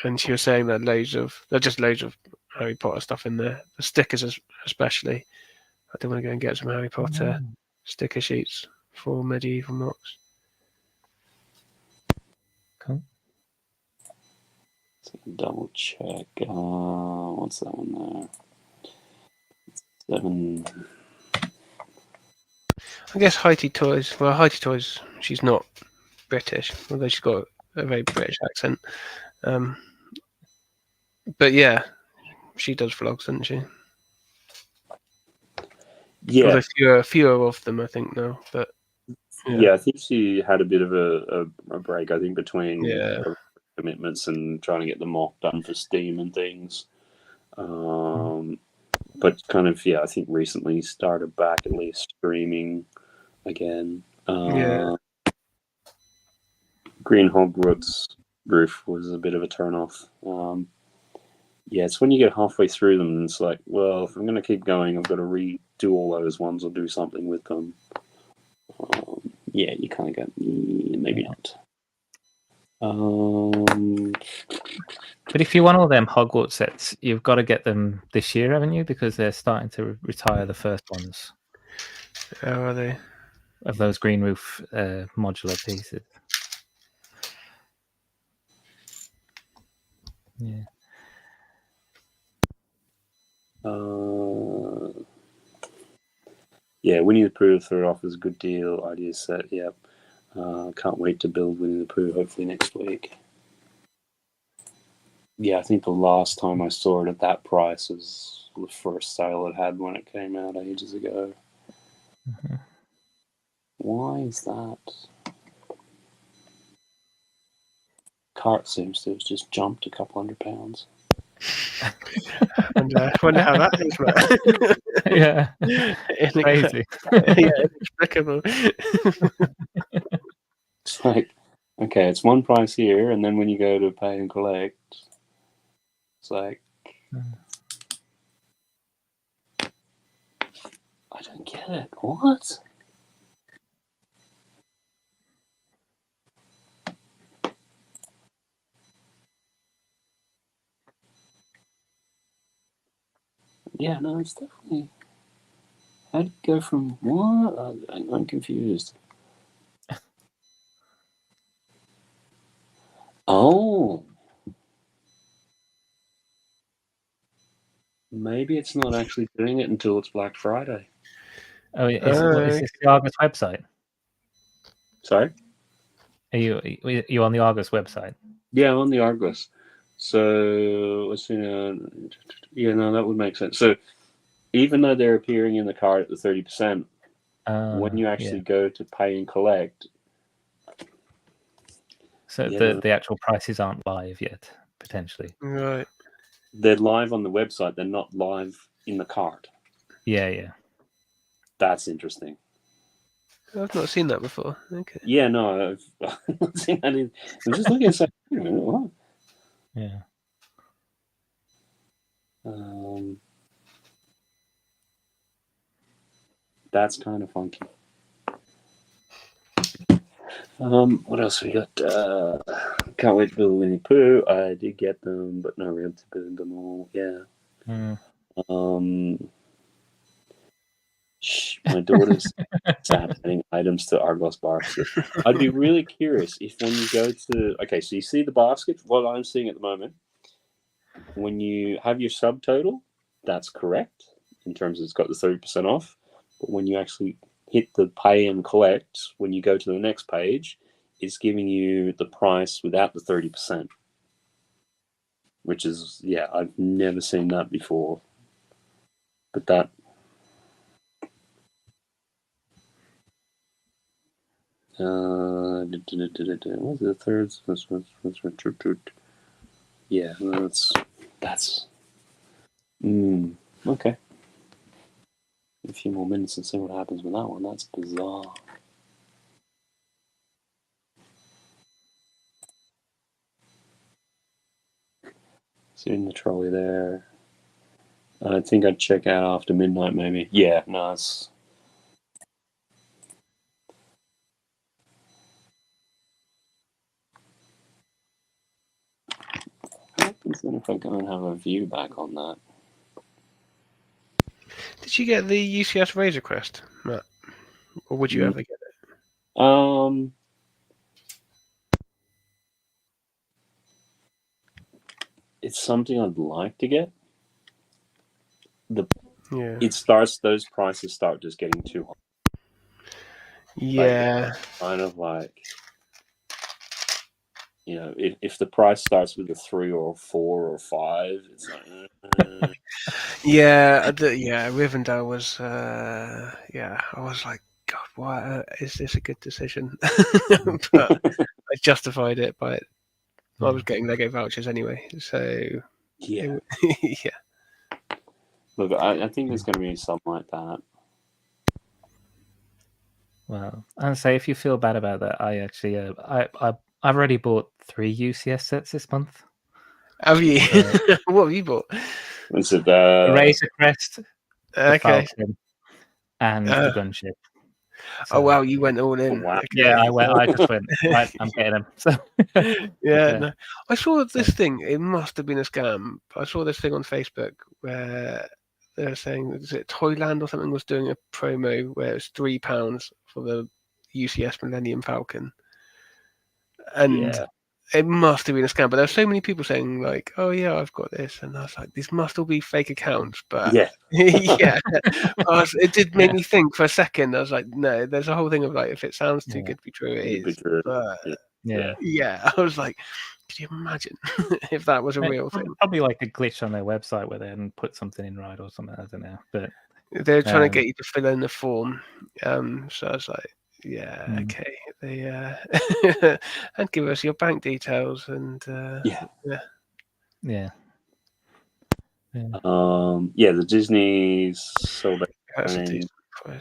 and she was saying that there's just loads of Harry Potter stuff in there. The stickers, especially. I do want to go and get some Harry Potter sticker sheets for medieval mocks. Cool. So double check. What's that one there? 7. I guess Heidi Toys. Well, Heidi Toys, she's not British, although she's got a very British accent. But yeah, she does vlogs, doesn't she? Yeah. Although fewer of them, I think, now. But yeah, I think she had a bit of a break, I think, between commitments and trying to get the mock done for Steam and things. But kind of, I think recently started back at least streaming again. Green Hogwarts roof was a bit of a turn-off. It's when you get halfway through them, and it's like, well, if I'm going to keep going, I've got to redo all those ones or do something with them. You kind of go, maybe not. But if you want all them Hogwarts sets, you've got to get them this year, haven't you? Because they're starting to retire the first ones. How are they? Of those green roof modular pieces. Yeah. Winnie the Pooh third off is a good deal. Idea set, yep. Can't wait to build Winnie the Pooh hopefully next week. Yeah, I think the last time I saw it at that price was the first sale it had when it came out ages ago. Mm-hmm. Why is that? Cart seems to have just jumped a couple £100. I wonder how that is, man. Yeah. Crazy. Inexplicable. It's like, okay, it's one price here, and then when you go to pay and collect, it's like, I don't get it. What? Yeah, no, it's definitely. How'd it go from what? I'm confused. Oh. Maybe it's not actually doing it until it's Black Friday. Oh, is this the Argus website? Sorry? Are you on the Argus website? Yeah, I'm on the Argus. So, let's see. That would make sense. So, even though they're appearing in the card at the 30%, when you actually go to pay and collect. So the actual prices aren't live yet, potentially. Right. They're live on the website. They're not live in the cart. Yeah. That's interesting. I've not seen that before. Okay. Yeah, no, I've not seen that. I'm just looking at saying, what? Yeah. That's kind of funky. What else we got? Can't wait for the Winnie Pooh. I did get them, but no real to build them all. Yeah. My daughter's adding items to Argos basket. I'd be really curious if when you go to so you see the basket. What I'm seeing at the moment, when you have your subtotal, that's correct in terms of it's got the 30% off. But when you actually hit the pay and collect, when you go to the next page, it's giving you the price without the 30%. Which is, I've never seen that before. But that... what's the third? Yeah, that's... okay. A few more minutes and see what happens with that one. That's bizarre. Seeing the trolley there. I think I'd check out after midnight, maybe. Yeah, nice. What happens then if I go and have a view back on that? Did you get the UCS Razor Crest, Matt? Or would you ever get it? It's something I'd like to get. Yeah. Those prices start just getting too high. Yeah. Like, kind of like, if the price starts with a 3 or 4 or 5, it's like... Yeah, Rivendell was, I was like, God, why is this a good decision? But I justified it by it. I was getting Lego vouchers anyway, so... Yeah. Yeah. Look, I think there's going to be something like that. Well, and say if you feel bad about that, I actually, I've already bought 3 UCS sets this month. Have you? What have you bought? Is it the Razor Crest, the okay, Falcon, and the gunship? So, oh wow, you went all in. Oh, wow. Okay. Yeah, I just went. Right, I'm getting them. So, yeah, no. I saw this thing. It must have been a scam. I saw this thing on Facebook where they're saying, is it Toyland or something was doing a promo where it's £3 for the UCS Millennium Falcon, and it must have been a scam. But there were so many people saying like, "Oh yeah, I've got this," and I was like, "These must all be fake accounts." But yeah, it did make me think for a second. I was like, "No, there's a whole thing of like, if it sounds too good to be true, it is." But I was like, could you imagine if that was a real thing? Probably like a glitch on their website where they hadn't put something in right or something. I don't know, but they're trying to get you to fill in the form. So I was like, okay, they and give us your bank details and yeah. The Disney's sold out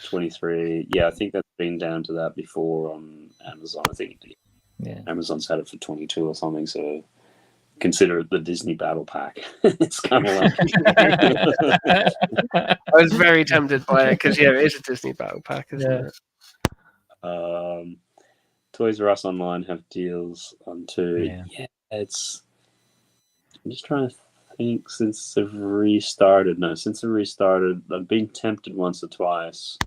23. Yeah, I think that's been down to that before on Amazon. I think Amazon's had it for 22 or something. So consider it the Disney Battle Pack. It's kind of like I was very tempted by it because it is a Disney Battle Pack, isn't it? Toys R Us online have deals on 2. Yeah, it's. I'm just trying to think since they've restarted. No, since they've restarted, I've been tempted once or twice.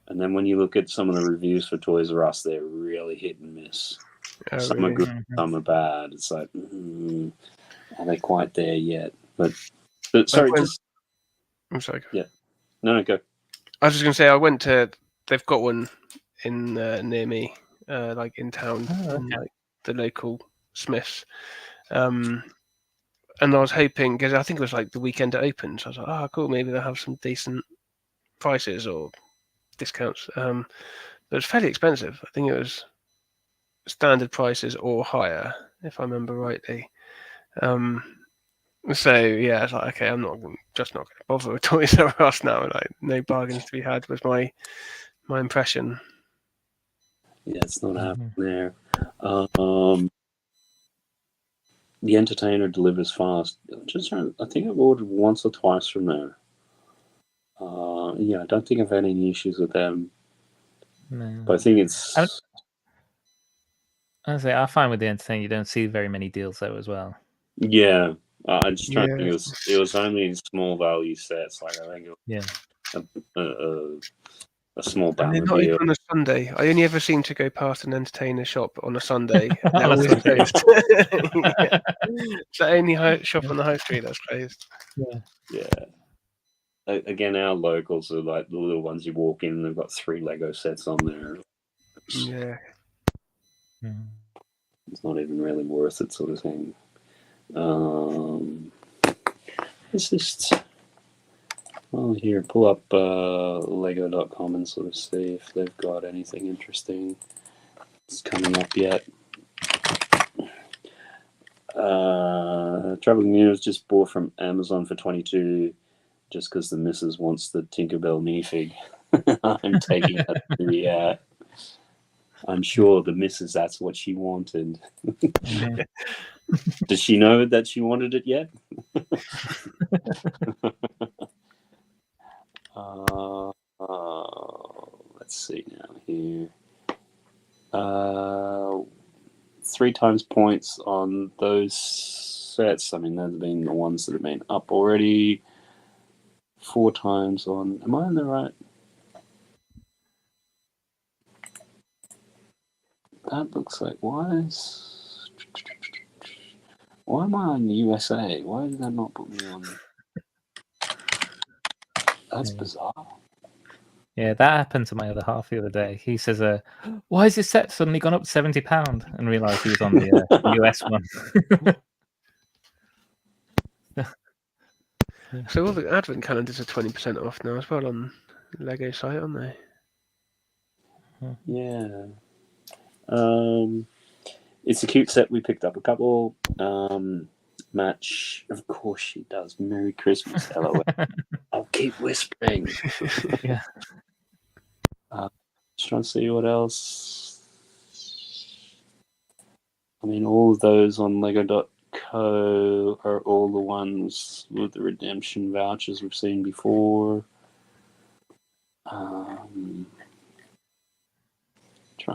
And then when you look at some of the reviews for Toys R Us, they're really hit and miss. Some are good, some are bad. It's like, are they quite there yet? But sorry, I'm sorry. Yeah, no, go. I was just going to say, I went to. They've got one in near me, like in town, in, like the local Smiths. And I was hoping because I think it was like the weekend it opened, so I was like, "Oh, cool, maybe they'll have some decent prices or discounts." But it was fairly expensive. I think it was standard prices or higher, if I remember rightly. So yeah, it's like, okay, I'm just not going to bother with Toys R Us now. Like, no bargains to be had was my impression. Yeah, it's not happening there. The Entertainer delivers fast. Just trying. I think I've ordered once or twice from there. I don't think I've had any issues with them. No. But I think it's. Honestly, I find with the entertainment, you don't see very many deals though as well. Yeah, I'm just trying to Yeah. think. It was only in small value sets. Like I think it was a small And they're banner not deal. even on a Sunday. I only ever seem to go past an entertainer shop on a Sunday. And they're On a always Sunday. closed. Yeah. It's the only shop on the high street that's closed. Yeah. Again, our locals are like the little ones you walk in and they've got 3 Lego sets on there. Yeah. It's not even really worth it, sort of thing. It's just, well, here, pull up lego.com and sort of see if they've got anything interesting that's coming up yet. Traveling News just bought from Amazon for 22 just because the missus wants the Tinkerbell minifig. I'm taking that to the, I'm sure the missus, that's what she wanted. Does she know that she wanted it yet? Let's see now here. 3 times points on those sets. I mean, those have been the ones that have been up already. 4 times on. Am I on the right? That looks like why am I on the USA? Why did that not put me on? That's bizarre. Yeah, that happened to my other half the other day. He says, "Why is this set suddenly gone up £70?" and realised he was on the US one. So all the advent calendars are 20% off now as well on the Lego site, aren't they? Yeah. It's a cute set. We picked up a couple. Match, of course she does. Merry Christmas, LOL. I'll keep whispering. Yeah. Just trying to see what else. I mean, all of those on Lego.co are all the ones with the redemption vouchers we've seen before. Trying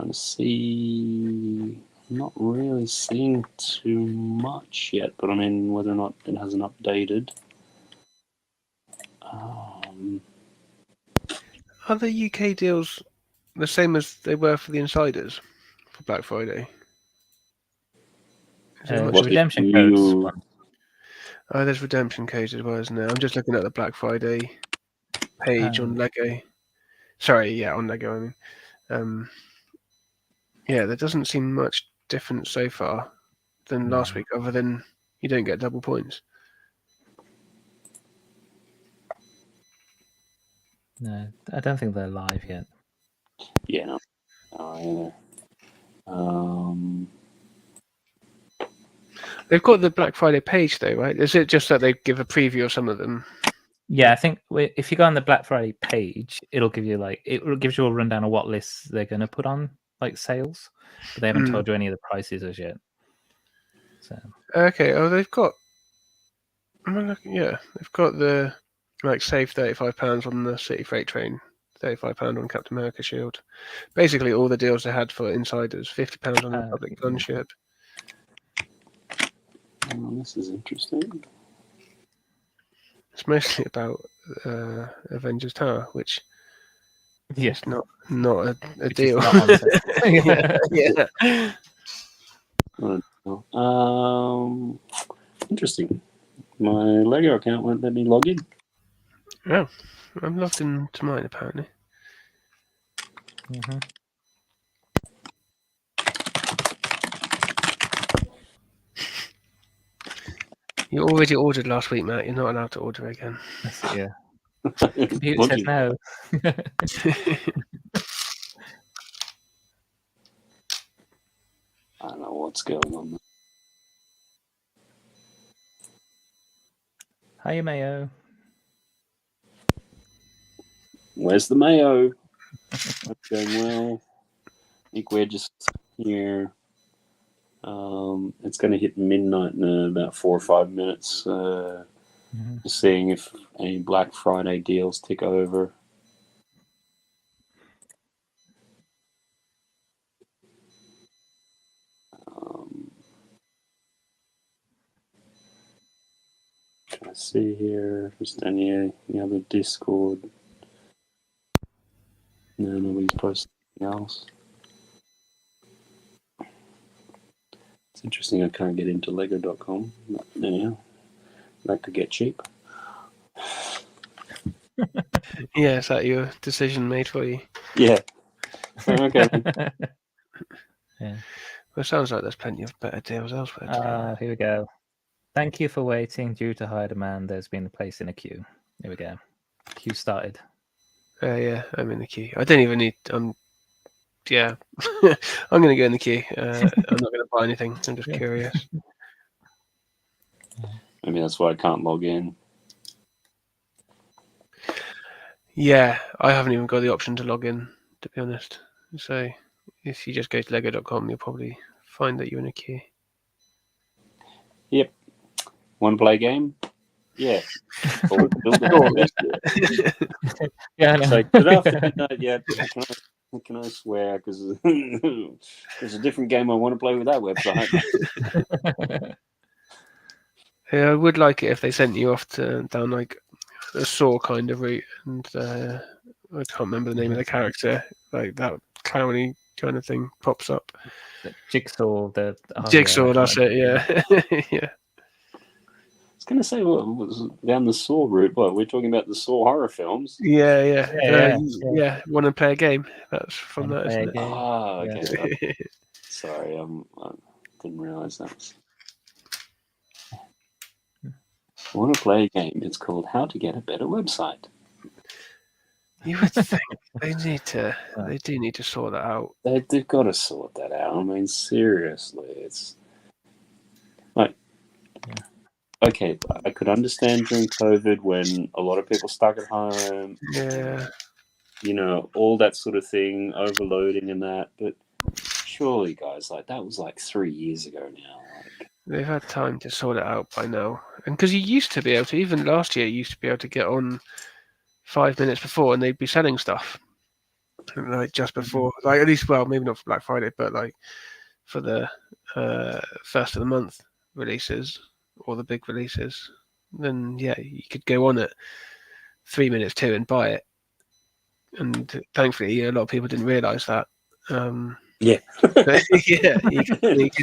to see. I'm not really seeing too much yet, but I mean, whether or not it hasn't updated. Are the UK deals the same as they were for the Insiders for Black Friday? Is there much the redemption codes one. Oh, there's redemption codes as well, isn't there? I'm just looking at the Black Friday page on Lego. Sorry, yeah, on Lego, I mean. Yeah, there doesn't seem much different so far than last week, other than you don't get double points. No, I don't think they're live yet. Yeah, no. Either. They've got the Black Friday page, though, right? Is it just that they give a preview of some of them? Yeah, I think if you go on the Black Friday page, it'll give you a rundown of what lists they're going to put on like sales, but they haven't told you any of the prices as yet. So okay, they've got. They've got the save £35 on the City Freight train, £35 on Captain America shield. Basically, all the deals they had for Insiders, £50 on the Republic gunship. This is interesting. It's mostly about Avengers Tower, which is not a deal. Yeah. Interesting. My Lego account won't let me log in. Oh, I'm logged into mine apparently. You already ordered last week, Matt. You're not allowed to order again. Yeah. Computer says no. I don't know what's going on there. Hiya, Mayo. Where's the mayo? That's going well. I think we're just here. It's going to hit midnight in about 4 or 5 minutes. Just seeing if any Black Friday deals tick over. Let's see here. Just any other Discord. No, nobody's posted anything else. It's interesting. I can't get into Lego.com. Anyhow, that could get cheap. Yeah, is that your decision made for you? Yeah. Okay. Yeah. Well, it sounds like there's plenty of better deals elsewhere. Here we go. Thank you for waiting. Due to high demand, there's been a place in a queue. Here we go. Queue started. Yeah, I'm in the queue. I don't even need. Yeah, I'm going to go in the queue. I'm not going to buy anything. I'm just curious. Maybe that's why I can't log in. Yeah, I haven't even got the option to log in, to be honest. So if you just go to lego.com, you'll probably find that you're in a queue. Yep. Want to play a game? Yeah. Yeah, I know. So good afternoon. Yeah. Can I swear? Because there's a different game I want to play with that website. Yeah, I would like it if they sent you off down like a Saw kind of route, and I can't remember the name of the character. Like that clowny kind of thing pops up. The Jigsaw. Jigsaw. Yeah, That's it. Yeah. Yeah. I was going to say, what was down the Saw route? What, we're talking about the Saw horror films? Yeah. Want to play a game? That's from that, isn't it? Oh, okay. Yeah. Sorry, I didn't realise that. I want to play a game. It's called How to Get a Better Website. You would think they need to. They do need to sort that out. They've got to sort that out. I mean, seriously, it's like, okay, I could understand during COVID when a lot of people stuck at home. Yeah. You know, all that sort of thing, overloading and that. But surely, guys, like that was like 3 years ago now. They've had time to sort it out by now. And because you used to be able to, even last year, you used to be able to get on 5 minutes before and they'd be selling stuff. Like just before, like at least, well, maybe not for Black Friday, but like for the first of the month releases or the big releases. Then, yeah, you could go on at 3 minutes too and buy it. And thankfully, a lot of people didn't realise that. Yeah. Yeah. You could,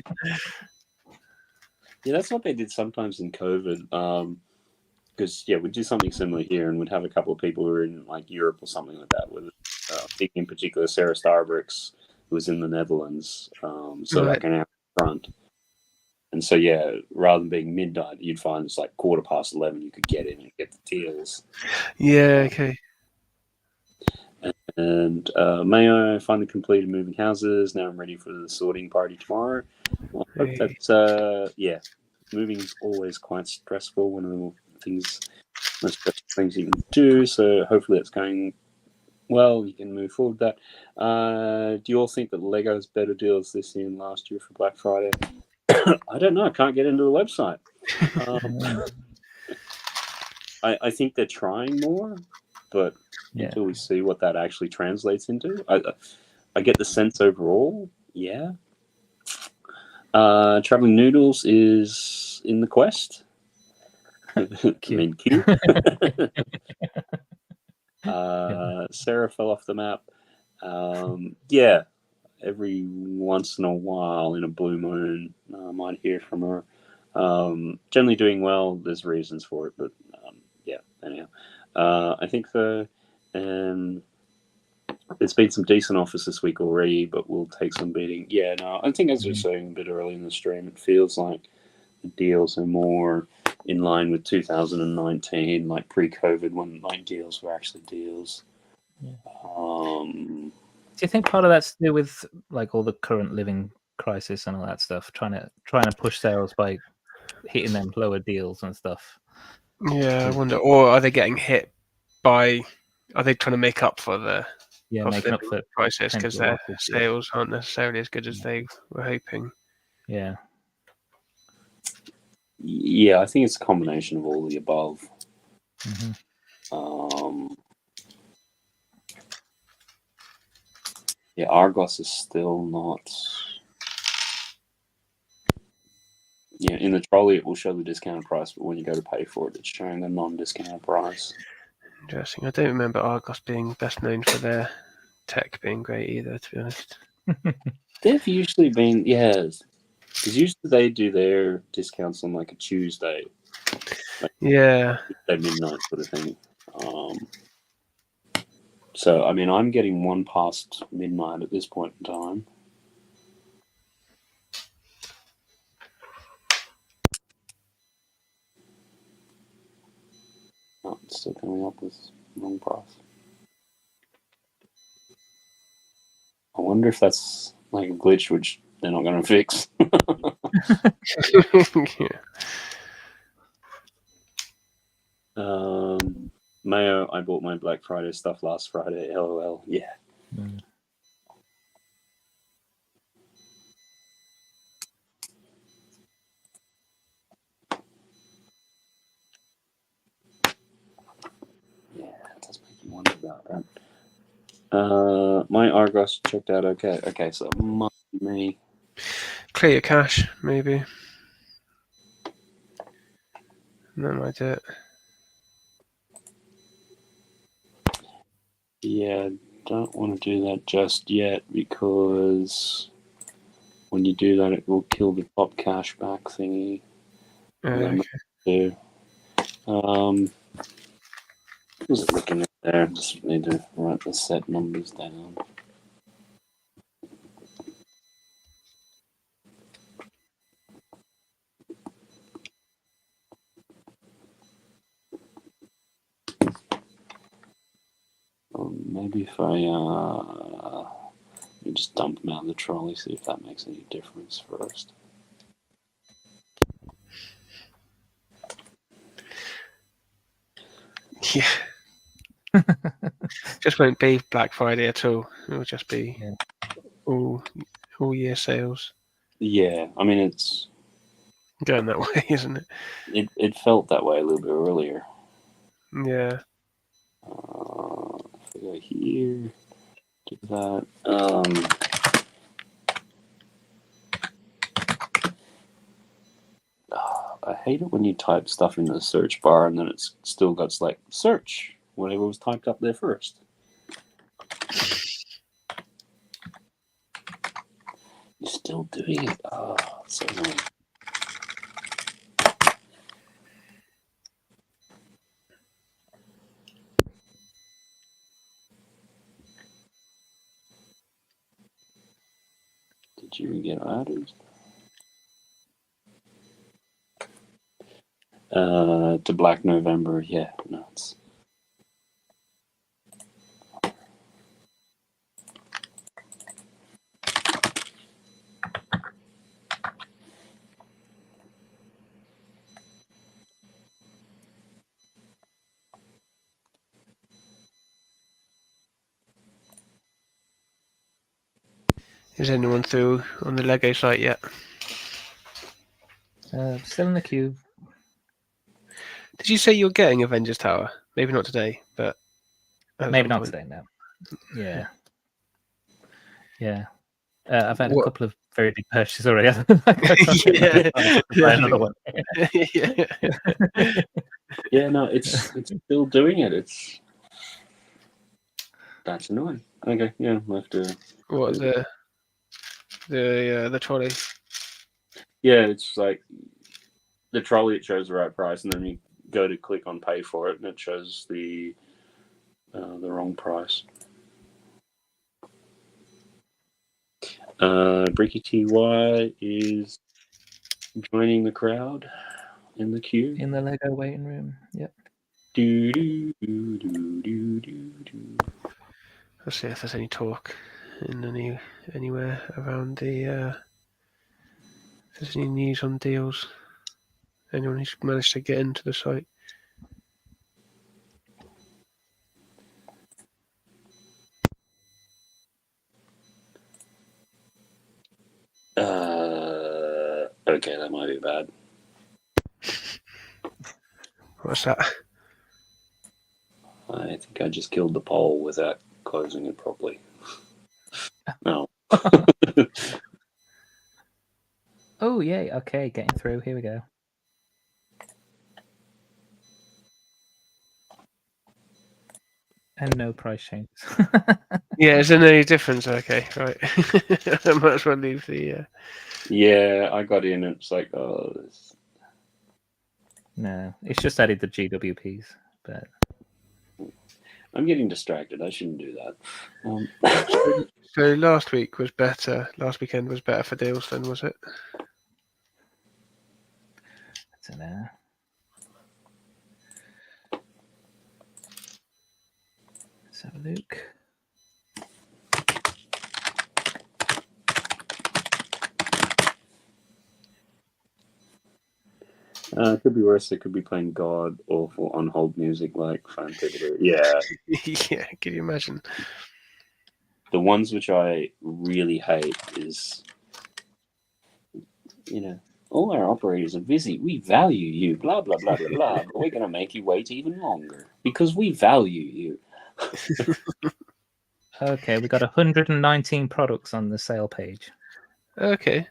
Yeah, that's what they did sometimes in COVID. Because, we'd do something similar here and we'd have a couple of people who were in like Europe or something like that. With, in particular, Sarah Starbricks, who was in the Netherlands, like an hour front. And so, rather than being midnight, you'd find it's like 11:15, you could get in and get the deals. Yeah, okay. And may I finally completed moving houses. Now I'm ready for the sorting party tomorrow. Well, I hope that's, moving is always quite stressful. One of the most stressful things you can do. So hopefully it's going well. You can move forward with that. Do you all think that Lego has better deals this year than last year for Black Friday? I don't know. I can't get into the website. I think they're trying more, but until we see what that actually translates into, I get the sense overall, Traveling Noodles is in the quest. I mean, cute. Sarah fell off the map. Every once in a while, in a blue moon, I might hear from her. Generally doing well. There's reasons for it, but anyhow, I think there's been some decent offers this week already, but we'll take some beating. I think as we were saying a bit early in the stream, it feels like the deals are more in line with 2019, like pre-COVID, when like deals were actually deals. Do you think part of that's to do with like all the current living crisis and all that stuff, trying to push sales by hitting them lower deals and stuff? Yeah, I wonder. Or are they getting hit by? Are they trying to make up for the making up for crisis because their sales aren't necessarily as good as they were hoping? Yeah, I think it's a combination of all the above. Argos is still not. in the trolley, it will show the discounted price, but when you go to pay for it, it's showing the non-discounted price. Interesting. I don't remember Argos being best known for their tech being great either, to be honest. They've usually been, because usually they do their discounts on like a Tuesday. Like Yeah. Tuesday midnight sort of thing. So, I mean, I'm getting one past midnight at this point in time. Oh, it's still coming up with wrong price. I wonder if that's like a glitch which they're not going to fix. Yeah. Mayo, I bought my Black Friday stuff last Friday. LOL. Yeah. Mm. Yeah, it does make you wonder about that. My Argos checked out okay. Okay, so it might be me. Clear your cache, maybe. That might do it. Yeah, don't want to do that just yet because when you do that, it will kill the top cashback thingy. Okay. Was it looking at there? Just need to write the set numbers down. Maybe if I let me just dump them out of the trolley, see if that makes any difference first. Yeah. Just won't be Black Friday at all. It'll just be all year sales. Yeah, I mean it's going that way, isn't it? It felt that way a little bit earlier. Yeah. If we go here, do that. I hate it when you type stuff into the search bar and then it's still got like search whatever was typed up there first. You're still doing it. Oh, it's so annoying. Did you get added? To Black November, yeah, nuts. Is anyone through on the Lego site yet? Still in the queue. Did you say you're getting Avengers Tower? Maybe not today, but maybe not today. No. Yeah. Yeah. I've had a couple of very big purchases already. Another one. Yeah, no, it's still doing it. That's annoying. Okay, yeah, we'll have to. What the trolley? Yeah, it's like the trolley. It shows the right price, and then you go to click on pay for it, and it shows the wrong price. Bricky TY is joining the crowd in the queue. In the Lego waiting room. Yep. Let's see if there's any talk in anywhere around the. If there's any news on deals. Anyone who's managed to get into the site. Okay, that might be bad. What's that? I think I just killed the poll without closing it properly. No. Oh, yay. Okay, getting through. Here we go. And no price changes. Yeah, is there any difference? Okay, right. I might as well leave the. Yeah, I got in and it's like, oh, this... No, it's just added the GWPs, but I'm getting distracted. I shouldn't do that. So last week was better. Last weekend was better for deals then, was it? I don't know. Let's have a look. It could be worse. They could be playing god awful on hold music like fan people. Yeah. Yeah, can you imagine? The ones which I really hate is, all our operators are busy. We value you, blah, blah, blah, blah, blah. But we're going to make you wait even longer because we value you. Okay, we got 119 products on the sale page. Okay.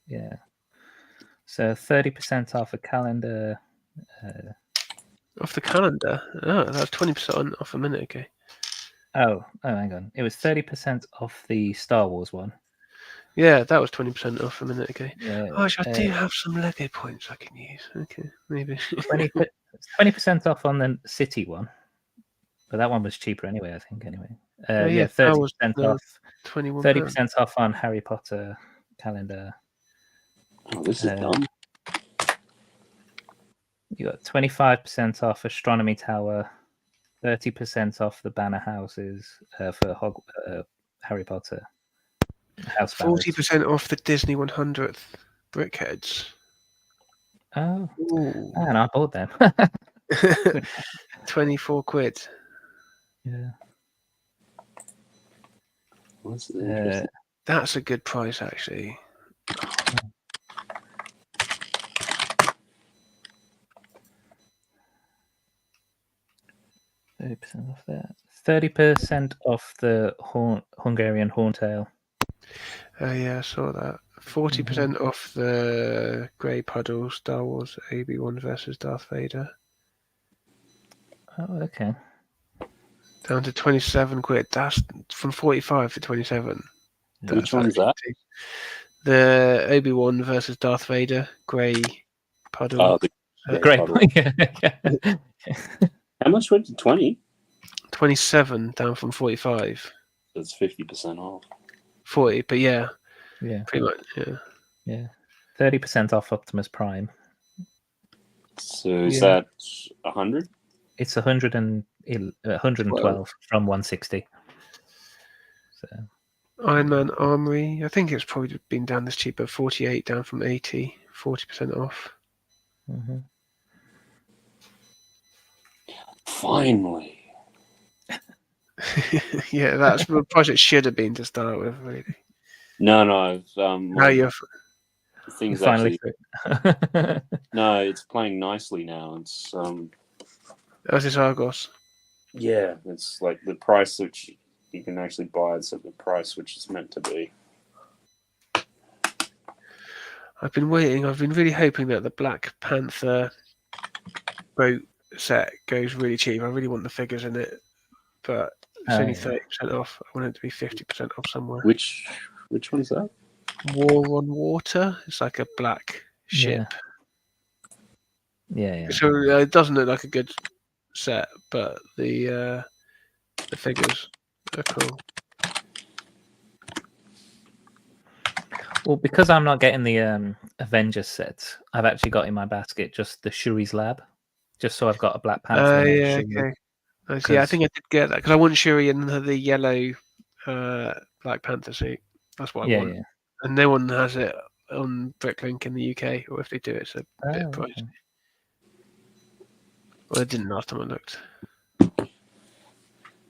Yeah. So 30% off a calendar. Off the calendar? Oh, that was 20% off a minute ago. Oh, hang on. It was 30% off the Star Wars one. Yeah, that was 20% off a minute ago. Yeah, Oh, I do have some Lego points I can use. Okay, maybe. 20% off on the City one. But that one was cheaper anyway, I think, anyway. Yeah, 30% off. 21 30% off on Harry Potter calendar. Oh, this is dumb. You got 25% off Astronomy Tower, 30% off the banner houses for Harry Potter. 40% off the Disney 100th brickheads. Oh, ooh. And I bought them. 24 quid. Yeah. That's a good price, actually. 30% off that. 30% off the Hungarian Horntail. Oh yeah, I saw that. 40% off the Grey Puddle Star Wars AB1 versus Darth Vader. Oh, okay. Down to 27 quid. That's from 45 to 27. Which one's that? The Obi-Wan versus Darth Vader Grey Puddle. Oh, the Grey Puddle. Yeah. How much went to 20? 27 down from 45. That's 50% off. 40, but yeah. Yeah. Pretty much, yeah. Yeah. 30% off Optimus Prime. So is that 100? It's 112 from 160. So Iron Man Armory. I think it's probably been down this cheaper. 48 down from 80. 40% off. Mm-hmm. Finally. Yeah, that's the price it should have been to start with, really. No. Now you're things finally actually. No, it's playing nicely now. It's How's this Argos? Yeah, it's like the price which you can actually buy. It's at the price which it's meant to be. I've been waiting. I've been really hoping that the Black Panther boat set goes really cheap. I really want the figures in it, but it's only 30% off. I want it to be 50% off somewhere. Which one's that? War on Water. It's like a black ship. Yeah. So it doesn't look like a good set, but the figures are cool. Well, because I'm not getting the Avengers set, I've actually got in my basket just the Shuri's Lab, just so I've got a Black Panther. Yeah, okay. Yeah, I think I did get that because I want Shuri in the yellow Black Panther suit. That's what I want. Yeah. And no one has it on Bricklink in the UK, or if they do, it's a bit pricey. Okay. Well, it didn't last time I looked.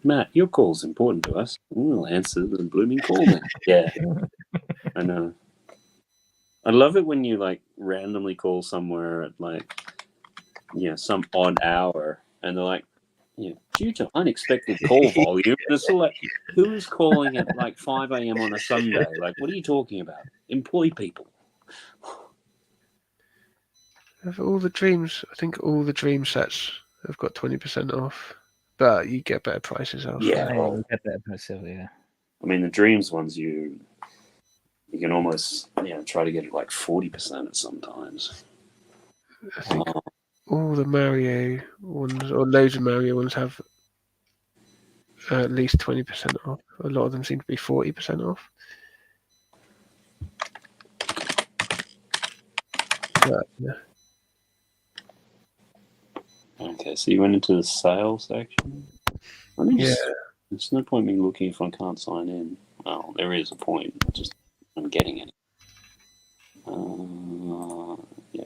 Matt, your call's important to us. We'll answer the blooming call then. Yeah, I know. I love it when you like randomly call somewhere at like, some odd hour, and they're like, due to unexpected call volume. And it's all like, who is calling at like 5 a.m. on a Sunday? Like, what are you talking about? Employ people. Have all the dreams, I think all the dream sets have got 20% off, but you get better prices elsewhere. Yeah, well, you get better prices, yeah. I mean, the dreams ones, you can almost try to get it like 40% at sometimes. I think all the Mario ones, or loads of Mario ones, have at least 20% off. A lot of them seem to be 40% off. But, yeah. Okay, so you went into the sales section. There's no point in me looking if I can't sign in. Well, there is a point. Just I'm getting it. Yeah,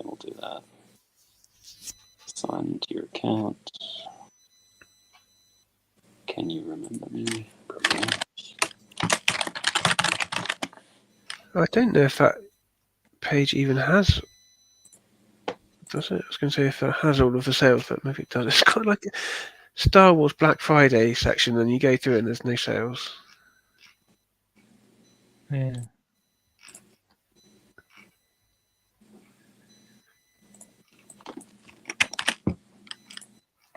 we'll do that. Sign into your account. Can you remember me? I don't know if that page even has. Does it? I was going to say if it has all of the sales, but maybe it does. It's got like a Star Wars Black Friday section, and you go through it and there's no sales. Yeah.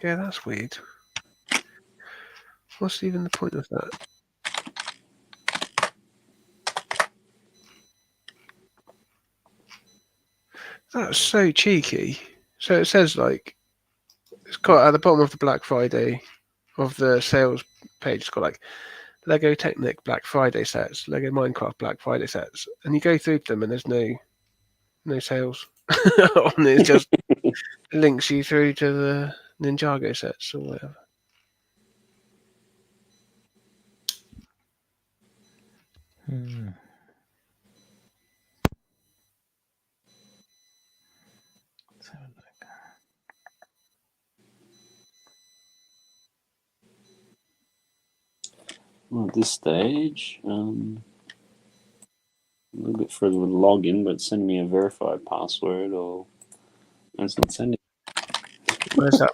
Yeah, that's weird. What's even the point of that? That's so cheeky. So it says like it's got at the bottom of the Black Friday of the sales page. It's got like Lego Technic Black Friday sets, Lego Minecraft Black Friday sets, and you go through them and there's no sales on it. It just links you through to the Ninjago sets or whatever. Well, at this stage, a little bit further with login, but send me a verified password or it's not sending. Where's that?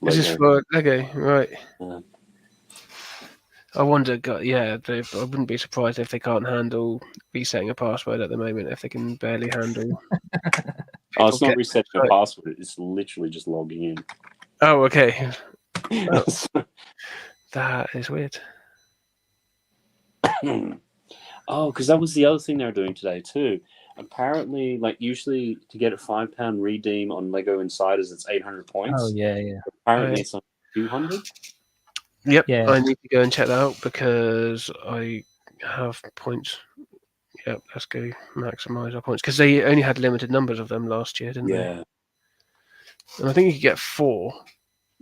This is for Lego, right? I wonder. Yeah, I wouldn't be surprised if they can't handle resetting a password at the moment. If they can barely handle. Oh, it's not resetting a password. It's literally just logging in. Oh, okay. Oh, that is weird. Oh, because that was the other thing they were doing today too. Apparently, like usually to get a £5 redeem on Lego Insiders, it's 800 points. Oh yeah. Apparently, it's on 200. Yep, Yeah. I need to go and check that out because I have points. Yep, let's go maximise our points because they only had limited numbers of them last year, didn't they? Yeah. And I think you could get 4.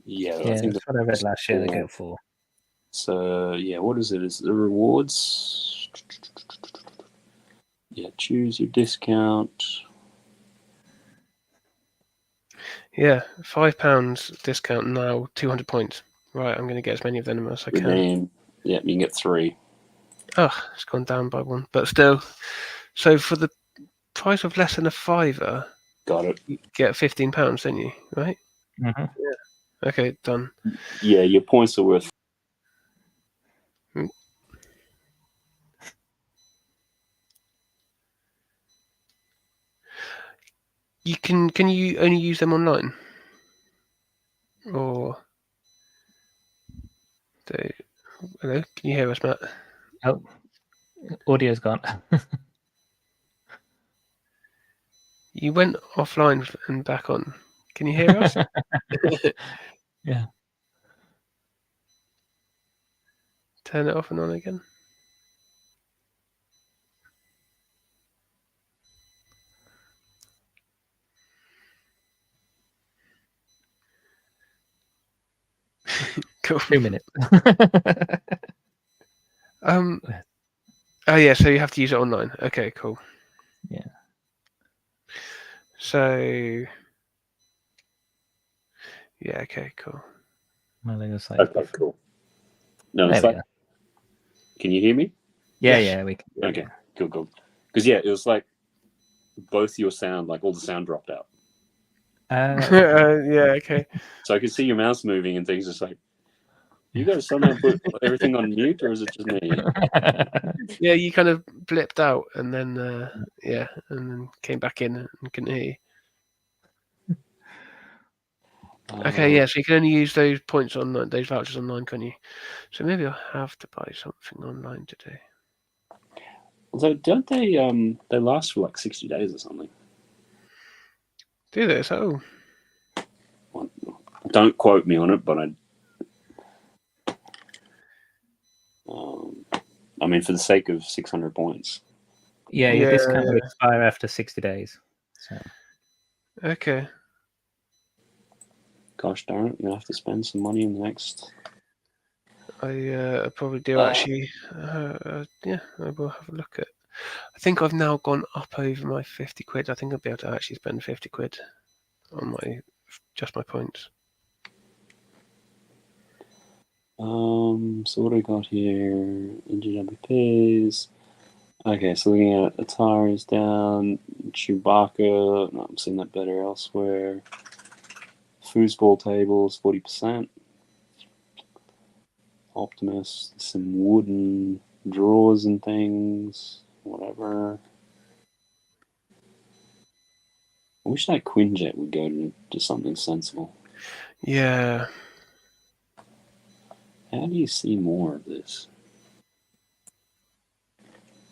Yeah, Yeah, I think that's what I read last year. They get 4. So yeah, what is it? Is the rewards? Yeah, choose your discount. Yeah, £5 discount now, 200 points. Right, I'm going to get as many of them as I can. Rename. Yeah, you can get 3. Oh, it's gone down by 1, but still. So for the price of less than a £5, got it. You get £15, don't you? Right? Mm-hmm. Yeah. Okay, done. Yeah, your points are worth. You can you only use them online? Or hello, can you hear us, Matt? Oh, audio's gone. You went offline and back on. Can you hear us? Yeah. Turn it off and on again. Cool. 2 minutes. Oh yeah, so you have to use it online. Okay, cool. Yeah. So yeah, okay, cool. My Lego site. Okay, cool. No, it's like. Can you hear me? Yeah, Yes. yeah, we can. Okay, cool. Because yeah, it was like both your sound, like all the sound dropped out. Yeah, okay. So I could see your mouse moving and things. Just like You got to somehow put everything on mute, or is it just me? Yeah, you kind of blipped out, and then and then came back in and couldn't hear you. Okay, yeah, so you can only use those points on those vouchers online, can you? So maybe I'll have to buy something online today. Although, don't they last for like 60 days or something? Do this? Oh. Well, don't quote me on it, but I mean, for the sake of 600 points. Yeah, your discount will expire after 60 days. So. Okay. Gosh darn it, you'll have to spend some money in the next... I probably do actually. Yeah, I will have a look at... I think I've now gone up over my 50 quid. I think I'll be able to actually spend 50 quid on just my points. So what do we got here? NGWPs. Okay, so looking at Atari is down. Chewbacca, no, I'm seeing that better elsewhere. Foosball tables, 40%. Optimus, some wooden drawers and things, whatever. I wish that Quinjet would go to something sensible. Yeah. How do you see more of this?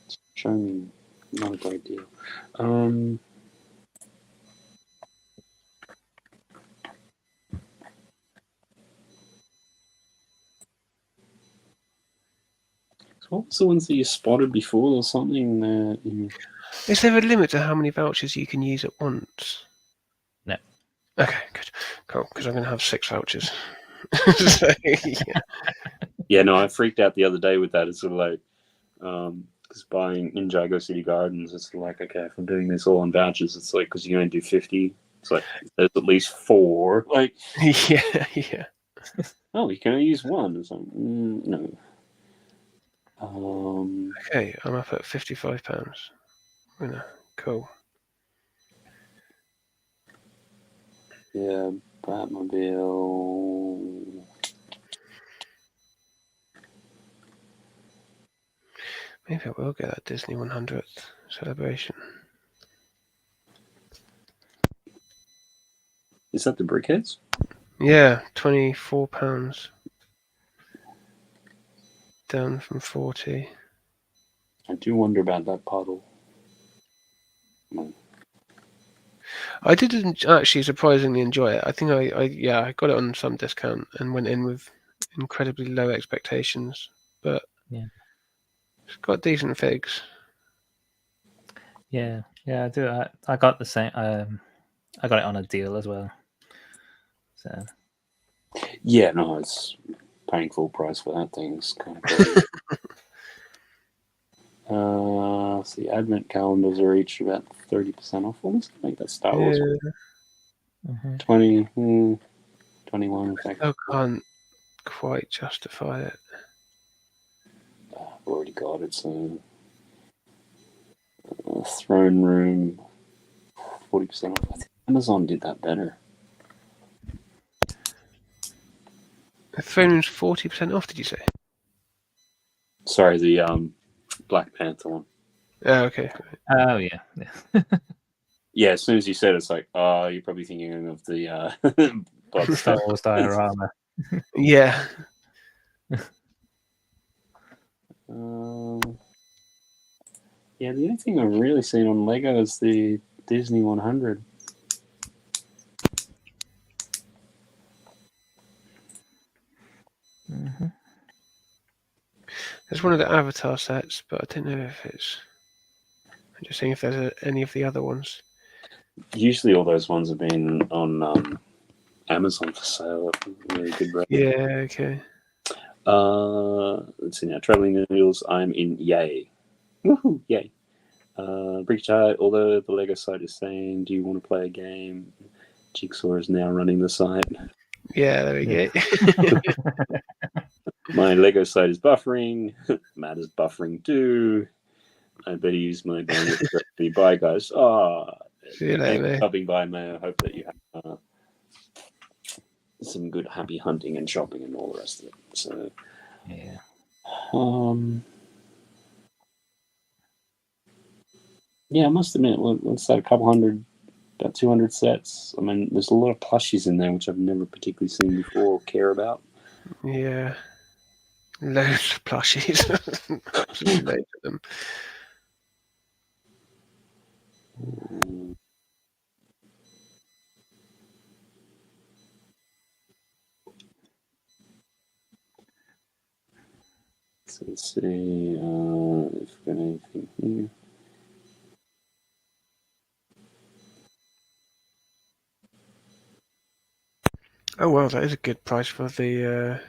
It's showing me not a great deal. What was the ones that you spotted before or something? Is there a limit to how many vouchers you can use at once? No. Okay, good. Cool, because I'm going to have 6 vouchers. Yeah, no, I freaked out the other day with that. It's sort of like, because buying Ninjago City Gardens, it's like, okay, if I'm doing this all on vouchers, it's like, because you only do 50, it's like, there's at least 4. Like, yeah. Oh, you can only use 1. It's like, no. Okay, I'm up at £55. Cool. Yeah, Batmobile. Maybe I will get that Disney 100th celebration. Is that the Brickheads? Yeah, £24. Down from 40. I do wonder about that puddle. I didn't actually surprisingly enjoy it. I think I got it on some discount and went in with incredibly low expectations, but yeah, it's got decent figs. Yeah, I do. I got the same. I got it on a deal as well. So. Yeah, no, it's paying full price for that thing. It's kind of crazy. See, advent calendars are each about 30% off. Well, let's make that Star Wars. Mm-hmm. 20, 21. In fact, I can't quite justify it. I've already got it. So, throne room, 40% off. I think Amazon did that better. The throne room's 40% off. Did you say? Sorry, the Black Panther one. Oh, okay. Oh, yeah. Yeah, as soon as you said it, it's like, oh, you're probably thinking of the Star Wars diorama. Yeah. Yeah, the only thing I've really seen on Lego is the Disney 100. Mm-hmm. There's one of the Avatar sets, but I don't know if it's... I'm just seeing if there's any of the other ones. Usually all those ones have been on Amazon for sale at really good rate. Yeah, okay. Let's see now. Traveling Noodles, I'm in Yay. Woohoo, yay. Brickchat, although the Lego site is saying, do you want to play a game? Jigsaw is now running the site. Yeah, there we go. My Lego site is buffering. Matt is buffering too. I better use my bandwidth correctly. Bye, guys. See you later, thanks for stopping by, Mayo. I hope that you have some good happy hunting and shopping and all the rest of it. So, Yeah. Yeah, I must admit, what's that? A couple hundred, about 200 sets. I mean, there's a lot of plushies in there which I've never particularly seen before or care about. Yeah. Loads of plushies. Absolutely loads of them. So let's see if we've got anything here. Oh well, that is a good price for the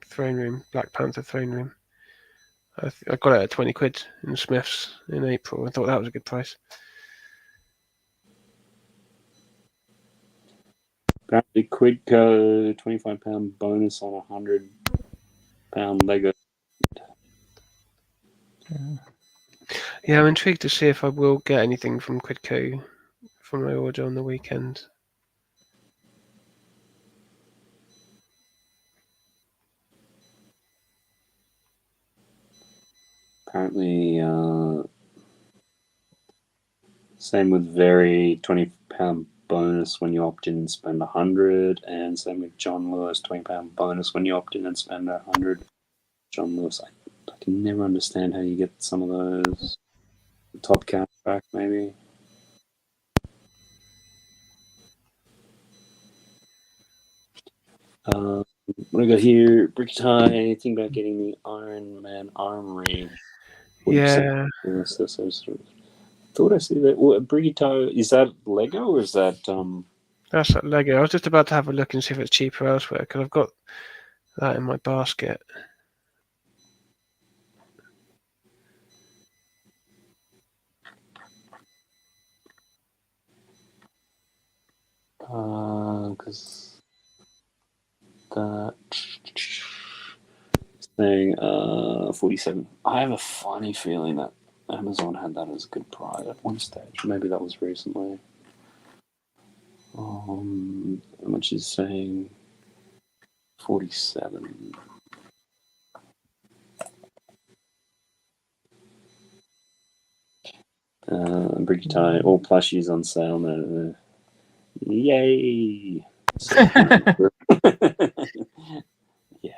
throne room, Black Panther throne room. I got it at 20 quid in Smiths in April. I thought that was a good price. Apparently, Quidco, £25 bonus on a £100 Lego. Yeah, I'm intrigued to see if I will get anything from Quidco for my order on the weekend. Apparently, same with Very, £20 bonus when you opt in and spend 100, and same with John Lewis, £20 bonus when you opt in and spend 100. John Lewis, I can never understand how you get some of those. Top cash back, maybe. What do I got here? Brick tie. Think about getting the Iron Man armory. Yeah. Thought I see that. What, Brick tie, is that Lego or is that That's that Lego. I was just about to have a look and see if it's cheaper elsewhere because I've got that in my basket. because that thing 47. I have a funny feeling that Amazon had that as a good price at one stage. Maybe that was recently. How much is saying? 47. Bricky tie, all plushies on sale now. Yay! Yeah.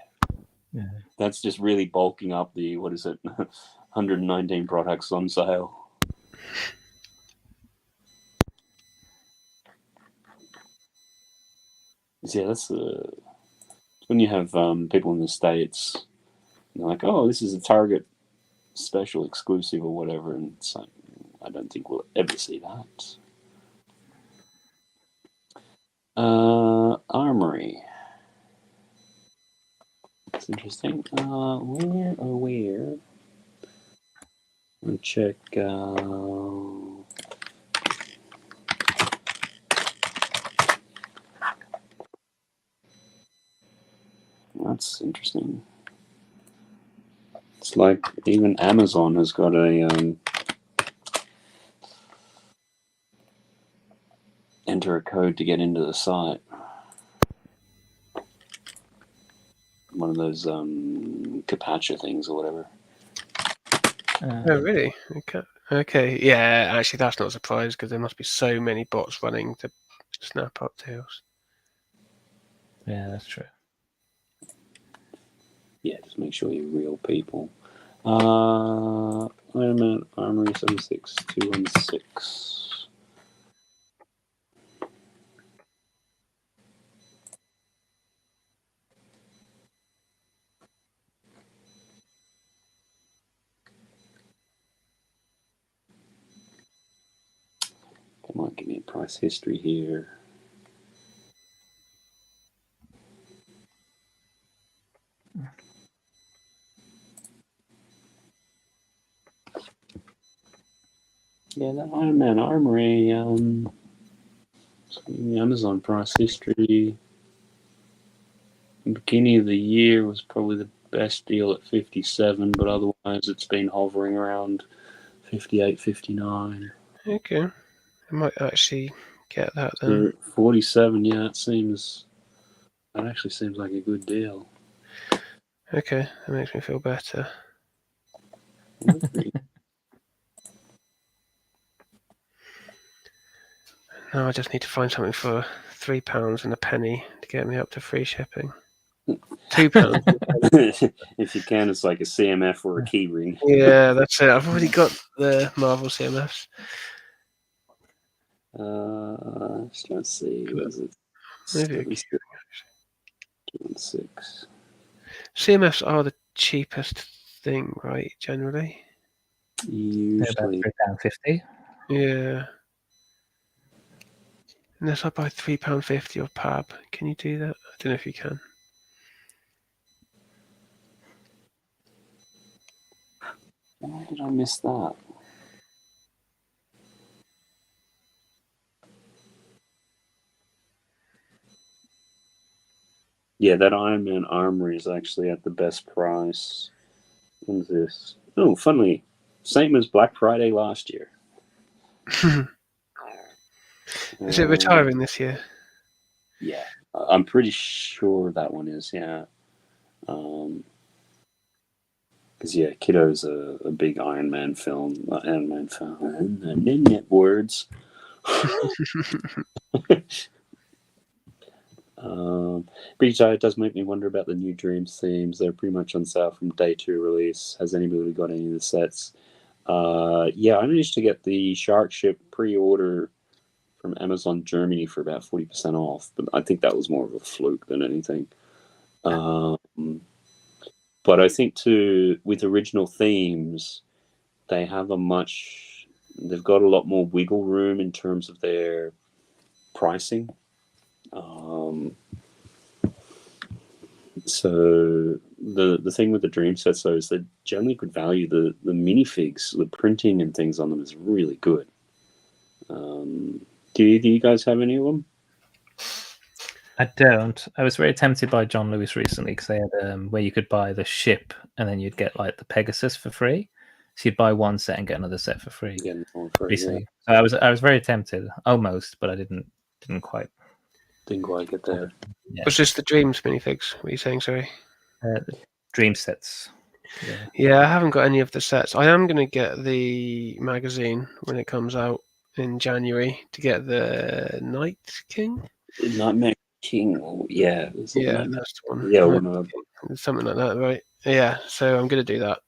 That's just really bulking up the, what is it, 119 products on sale. Yeah, that's when you have people in the States, they're like, oh, this is a Target special exclusive or whatever, and it's like, I don't think we'll ever see that. Armory. That's interesting. Where? I'll check. That's interesting. It's like even Amazon has got a enter a code to get into the site. One of those CAPTCHA things or whatever. Oh, really? Okay. Yeah, actually, that's not a surprise because there must be so many bots running to snap up deals. Yeah, that's true. Yeah, just make sure you're real people. Iron Man Armory 76216. Come on, give me a price history here. Yeah, that Iron Man Armory, Amazon price history. The beginning of the year was probably the best deal at 57, but otherwise it's been hovering around 58, 59. Okay. I might actually get that then. 47, yeah, it seems That actually seems like a good deal. Okay, that makes me feel better. Now I just need to find something for £3 and a penny to get me up to free shipping. £2. If you can, it's like a CMF or a key ring. Yeah, that's it. I've already got the Marvel CMFs. Let's see. What is it? Maybe a key 6. CMFs are the cheapest thing, right? Generally. Usually. £3.50. Yeah. Unless I buy £3.50 of pab. Can you do that? I don't know if you can. Why did I miss that? Yeah, that Iron Man Armory is actually at the best price. When's this? Oh, funnily, same as Black Friday last year. Is it retiring this year? Yeah, I'm pretty sure that one is, yeah. Because, yeah, Kiddo's a big Iron Man fan. Words. It does make me wonder about the new Dreams themes. They're pretty much on sale from day 2 release. Has anybody got any of the sets? Yeah, I managed to get the Shark Ship pre-order from Amazon Germany for about 40% off, but I think that was more of a fluke than anything. But I think with original themes, they've got a lot more wiggle room in terms of their pricing. So the thing with the dream sets though is that generally good value. The minifigs, the printing and things on them is really good. Do you guys have any of them? I don't. I was very tempted by John Lewis recently because they had where you could buy the ship and then you'd get like the Pegasus for free. So you'd buy one set and get another set for free. Recently, yeah. so I was very tempted, almost, but I didn't quite. Didn't quite get there. Yeah. Was this the Dreams minifigs? What are you saying? Sorry. Dream sets. Yeah, I haven't got any of the sets. I am going to get the magazine when it comes out in January to get the Night King. Nightmare King, yeah. Yeah, that's the one. Yeah, something like that, right? Yeah, so I'm going to do that.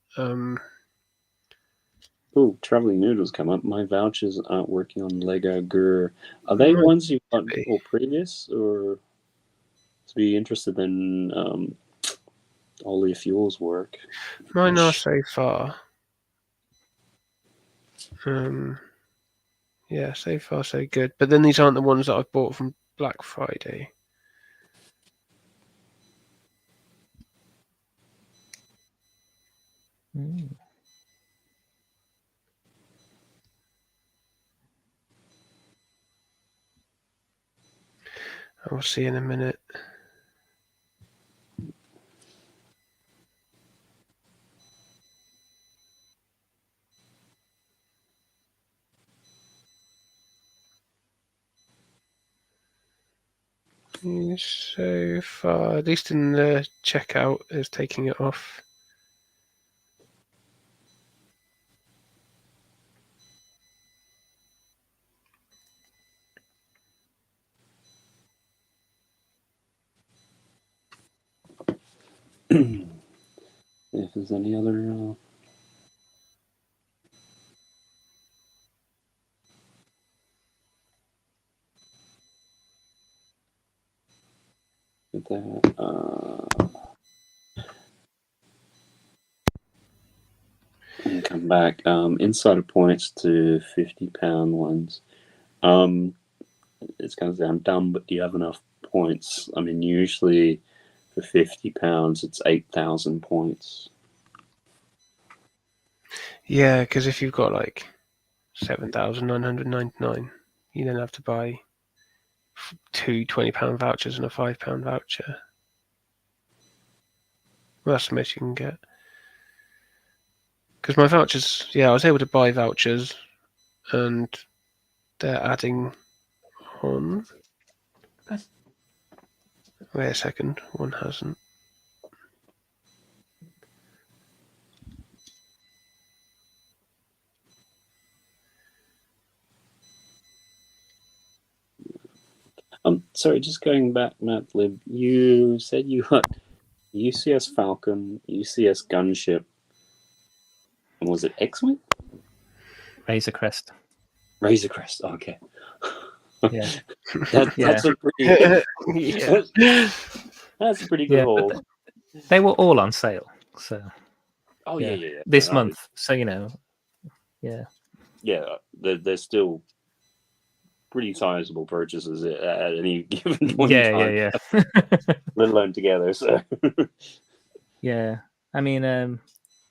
Oh, Traveling Noodles come up. My vouchers aren't working on Lego Gur. Are they ones you got or previous, or to be interested in Ollie if yours work? Mine are so far. Yeah, so far so good. But then these aren't the ones that I've bought from Black Friday. I'll see in a minute. So far, at least in the checkout, is taking it off. If there's any other and come back. Insider points to £50 ones. It's going to sound dumb, but do you have enough points? I mean, usually for £50, it's 8,000 points. Yeah, because if you've got like 7,999, you then have to buy 2 £20 vouchers and a £5 voucher. Well, that's the most you can get. Because my vouchers, yeah, I was able to buy vouchers, and they're adding on. Wait a second. One hasn't. Sorry, just going back, Matlib. You said you got UCS Falcon, UCS Gunship, and was it X-Wing? Razor Crest. Razor Crest. Okay. Yeah. That's a pretty. That's a pretty good haul. They were all on sale, so. Oh yeah. This month, so yeah. Yeah, they're still pretty sizable purchases at any given point in time. Yeah. Let alone together. So. Yeah, I mean,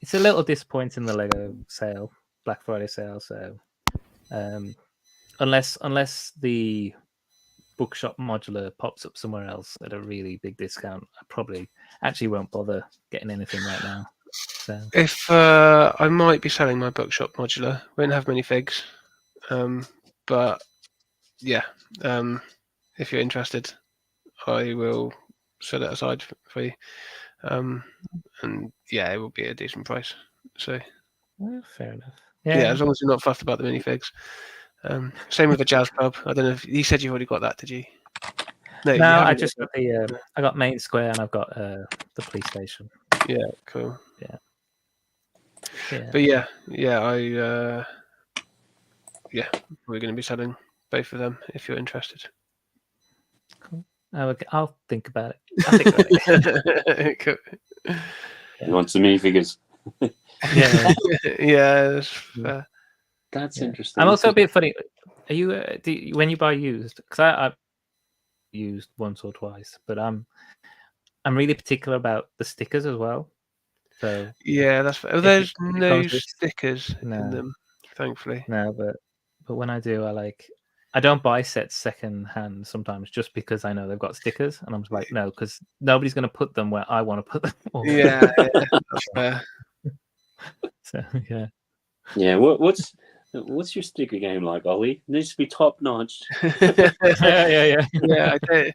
it's a little disappointing, the Lego sale, Black Friday sale. So, unless the bookshop modular pops up somewhere else at a really big discount, I probably actually won't bother getting anything right now. So. If I might be selling my bookshop modular, won't have many figs, but yeah, if you're interested, I will set it aside for you, and yeah, it will be a decent price. So fair enough. Yeah, as long as you're not fussed about the minifigs. Same with the Jazz Club. I don't know if you said you've already got that, did you? No, I just got the. I got Main Square and I've got the police station. Yeah, cool. Yeah. But we're going to be selling both of them if you're interested. Cool. I'll think about it. Cool. You want some minifigures? Yeah. That's interesting. I'm also a bit funny. Are you when you buy used? Because I've used once or twice, but I'm really particular about the stickers as well. So yeah, that's fair. There's no stickers in them, thankfully. No, but when I do, I don't buy sets second hand sometimes just because I know they've got stickers, and I'm just like, no, because nobody's going to put them where I want to put them. Yeah, that's fair. So yeah. Yeah, what's your sticker game like, Ollie? It needs to be top notch. Yeah. I don't.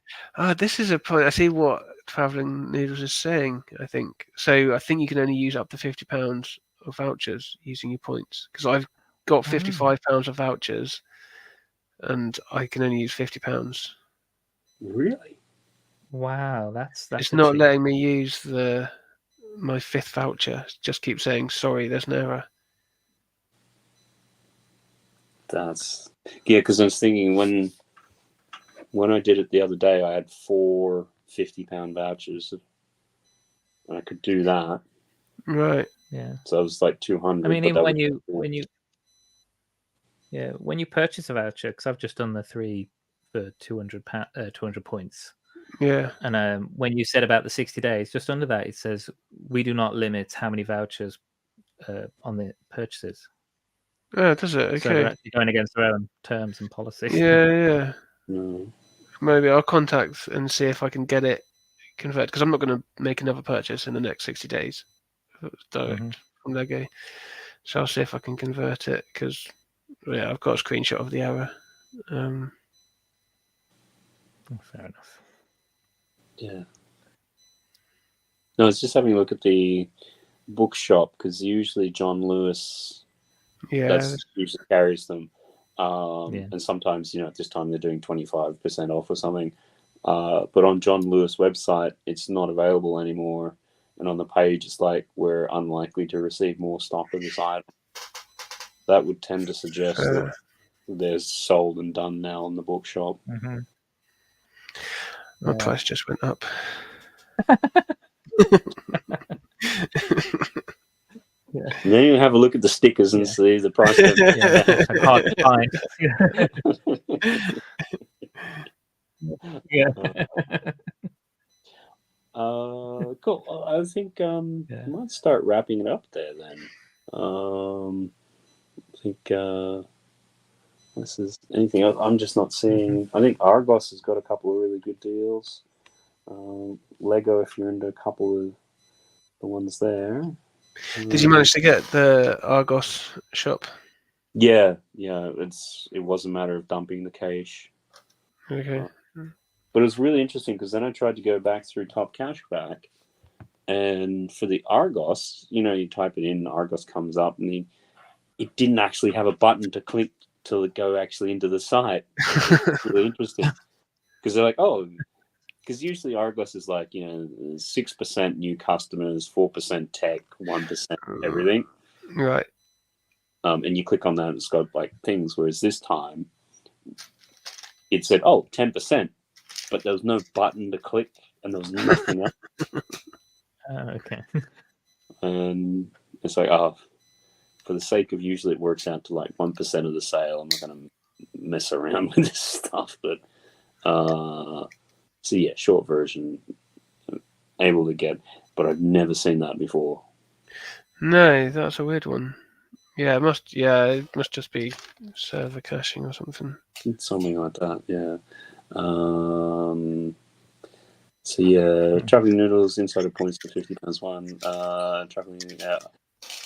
This is a point. I see what Travelling Noodles is saying. I think so. I think you can only use up to £50 of vouchers using your points, because I've got £55 of vouchers, and I can only use £50. Really? Wow, that's it's not letting me use my 5th voucher. It just keeps saying sorry, there's an error. Because I was thinking when I did it the other day, I had 4 £50 vouchers, and I could do that. Right. Yeah. So it was like 200. I mean, even when you purchase a voucher, because I've just done the 3 for 200 points. Yeah. And when you said about the 60 days, just under that it says we do not limit how many vouchers on the purchases. Oh, does it? Okay. So they're actually going against their own terms and policies. Yeah. No. Maybe I'll contact and see if I can get it converted, because I'm not going to make another purchase in the next 60 days direct from Lego. So I'll see if I can convert it, because I've got a screenshot of the error. Fair enough. Yeah. No, I was just having a look at the bookshop, because usually John Lewis usually carries them. And sometimes, at this time they're doing 25% off or something. But on John Lewis website, it's not available anymore. And on the page, it's like, we're unlikely to receive more stock of this item. That would tend to suggest that they're sold and done now on the bookshop. My price just went up. And then you have a look at the stickers and see the price. Hard to find. Cool. I think I might start wrapping it up there then. I think this is anything else. I'm just not seeing. I think Argos has got a couple of really good deals. Lego, if you're into a couple of the ones there. Did you manage to get the Argos shop? Yeah. It was a matter of dumping the cache. Okay. But it was really interesting because then I tried to go back through Top Cashback, and for the Argos, you type it in, Argos comes up, and it didn't actually have a button to click to go actually into the site. It's really interesting because they're like, because usually Argos is like 6% new customers, 4% tech, 1% everything, right? And you click on that, and it's got like things. Whereas this time, it said 10%, but there was no button to click, and there was nothing else. Okay. And it's like, for the sake of, usually it works out to like 1% of the sale. I'm not going to mess around with this stuff, but so yeah, short version, able to get, but I've never seen that before. No, that's a weird one. Yeah, it must just be server caching or something. Something like that, yeah. So yeah, traveling noodles, insider points for £50 one.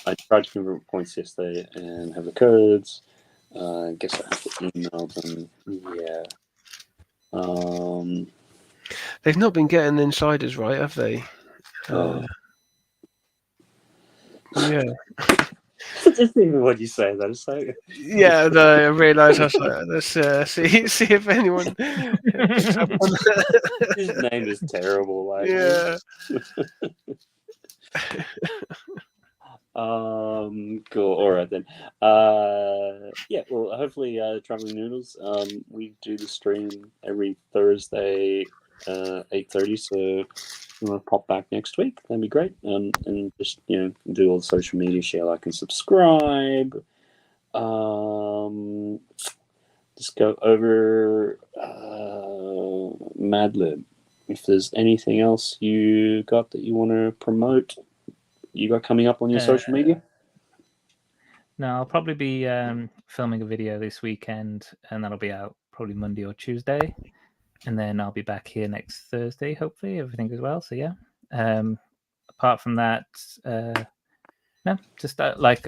I tried to convert points yesterday and have the codes. Guess I have to email them. Yeah. They've not been getting insiders right, have they? Yeah. Just even when you say that, it's like... Yeah, no, I realise. Let's see if anyone. His name is terrible. Like, yeah. Cool. All right then. Yeah. Well, hopefully, Traveling Noodles. We do the stream every Thursday, 8:30. So if you want to pop back next week, that'd be great. And just do all the social media, share, like, and subscribe. Just go over Mad Lib. If there's anything else you got that you want to promote, you got coming up on your social media? No, I'll probably be filming a video this weekend, and that'll be out probably Monday or Tuesday. And then I'll be back here next Thursday, hopefully, everything goes well. So yeah. Apart from that, no, just like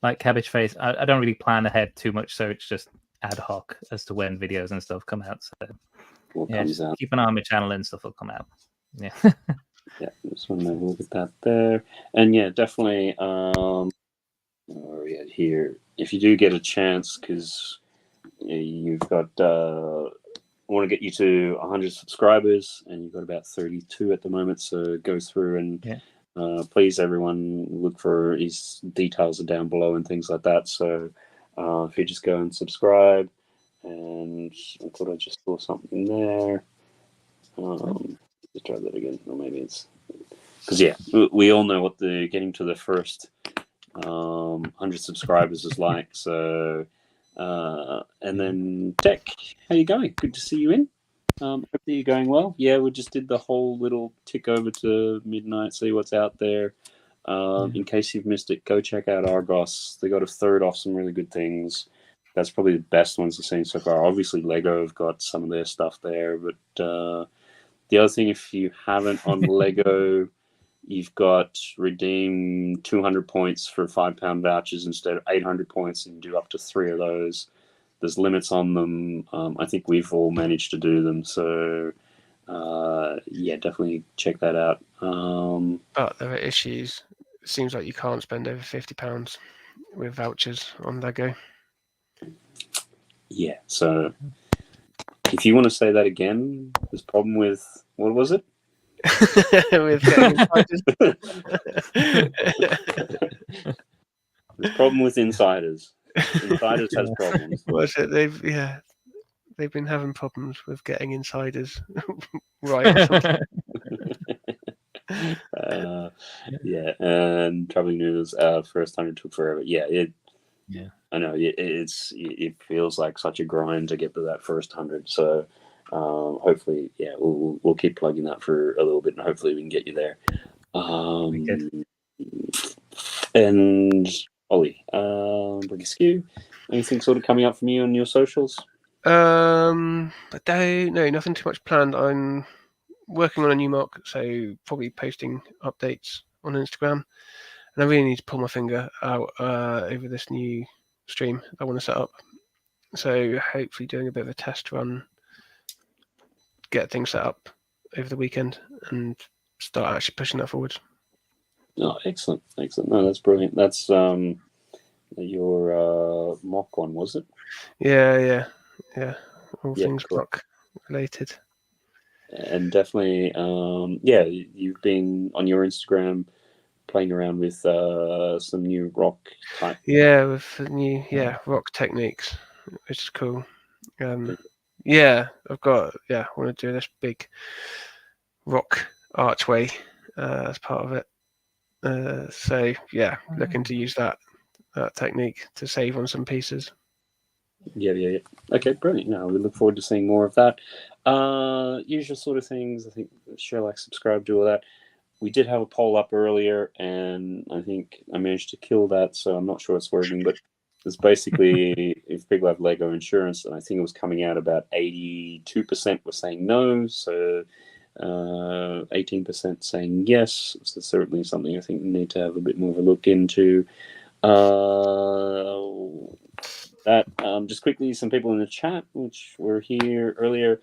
CabbageFace. I don't really plan ahead too much, so it's just ad hoc as to when videos and stuff come out. So comes out? Keep an eye on my channel and stuff will come out. Yeah. Yeah, just want to have a look at that there. And yeah, definitely where are we at here? If you do get a chance, because you've got I want to get you to 100 subscribers, and you've got about 32 at the moment, so go through and please, everyone, look for his details are down below and things like that. So if you just go and subscribe, and I thought I just saw something there. Let's try that again. Or maybe it's because we all know what the getting to the first 100 subscribers is like. So and then Tech, how you going? Good to see you in. Hope that you're going well. Yeah, we just did the whole little tick over to midnight, see what's out there. In case you've missed it, go check out Argos. They got a third off some really good things. That's probably the best ones I've seen so far. Obviously, Lego have got some of their stuff there, but the other thing, if you haven't on Lego, you've got redeem 200 points for £5 vouchers instead of 800 points, and do up to 3 of those. There's limits on them. I think we've all managed to do them. So, yeah, definitely check that out. But there are issues. It seems like you can't spend over £50 with vouchers on Lego. Yeah, so if you want to say that again, there's a problem with, what was it? With getting There's a problem with insiders. Insiders has problems. What's it? They've been having problems with getting insiders right. Yeah, and Traveling Noodles, first 100 took forever. Yeah, I know it feels like such a grind to get to that first 100. So hopefully, we'll keep plugging that for a little bit, and hopefully we can get you there. And Ollie, Bring Askew, anything sort of coming up from you on your socials? No, nothing too much planned. I'm working on a new mock, so probably posting updates on Instagram. And I really need to pull my finger out over this new stream I want to set up. So hopefully doing a bit of a test run, get things set up over the weekend, and start actually pushing that forward. Oh, excellent. No, that's brilliant. That's your mock one, was it? Yeah. All Yeah, things cool. rock related. And definitely, you've been on your Instagram playing around with some new rock type. Yeah, with the new rock techniques, which is cool. I want to do this big rock archway as part of it. Looking to use that technique to save on some pieces. Yeah. Okay, brilliant. No, we look forward to seeing more of that. Usual sort of things. I think share, like, subscribe, do all that. We did have a poll up earlier, and I think I managed to kill that, so I'm not sure it's working, but it's basically if people have Lego insurance, and I think it was coming out about 82% were saying no, so 18% saying yes. So certainly something I think we need to have a bit more of a look into. Just quickly, some people in the chat which were here earlier.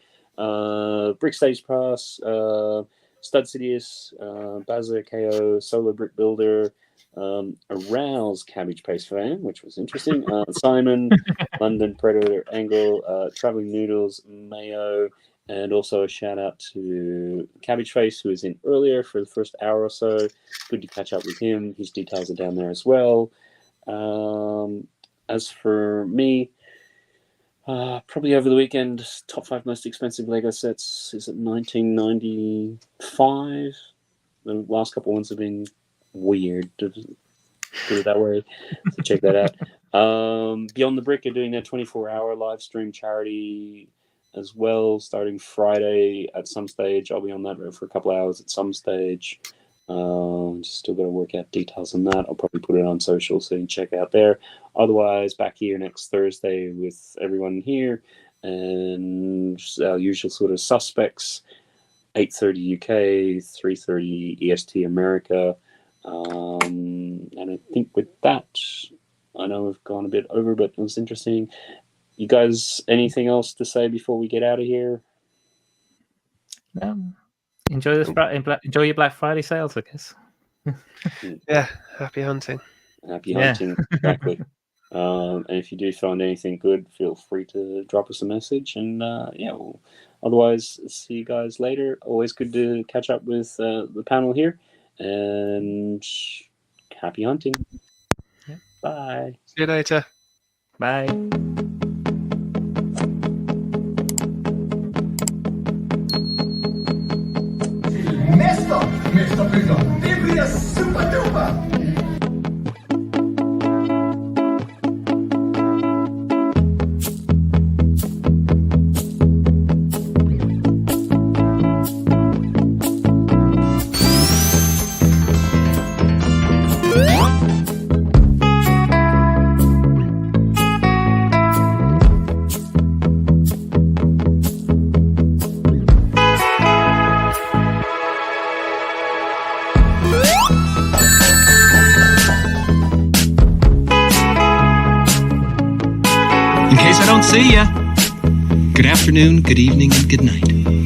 Brick Stage Pass, Stud Sidious, Bazza KO, Solar Brick Builder, Arouse CabbageFace fan, which was interesting. Simon, London Predator Angle, Traveling Noodles, Mayo, and also a shout out to CabbageFace, who was in earlier for the first hour or so. Good to catch up with him. His details are down there as well. As for me, probably over the weekend, top 5 most expensive Lego sets is at $19.95. The last couple ones have been weird, to put it that way. So check that out. Beyond the Brick are doing their 24-hour live stream charity as well, starting Friday at some stage. I'll be on that for a couple hours at some stage. Just still got to work out details on that. I'll probably put it on social, so you can check out there. Otherwise, back here next Thursday with everyone here, and our usual sort of suspects. 8:30 UK, 3:30 EST America, and I think with that, I know we've gone a bit over, but it was interesting. You guys, anything else to say before we get out of here? Enjoy enjoy your Black Friday sales, I guess. Yeah, happy hunting. Happy hunting, exactly. And if you do find anything good, feel free to drop us a message. And otherwise, see you guys later. Always good to catch up with the panel here. And happy hunting. Yeah. Bye. See you later. Bye. Mr. Bigger, give me a super duper. See ya. Good afternoon, good evening, and good night.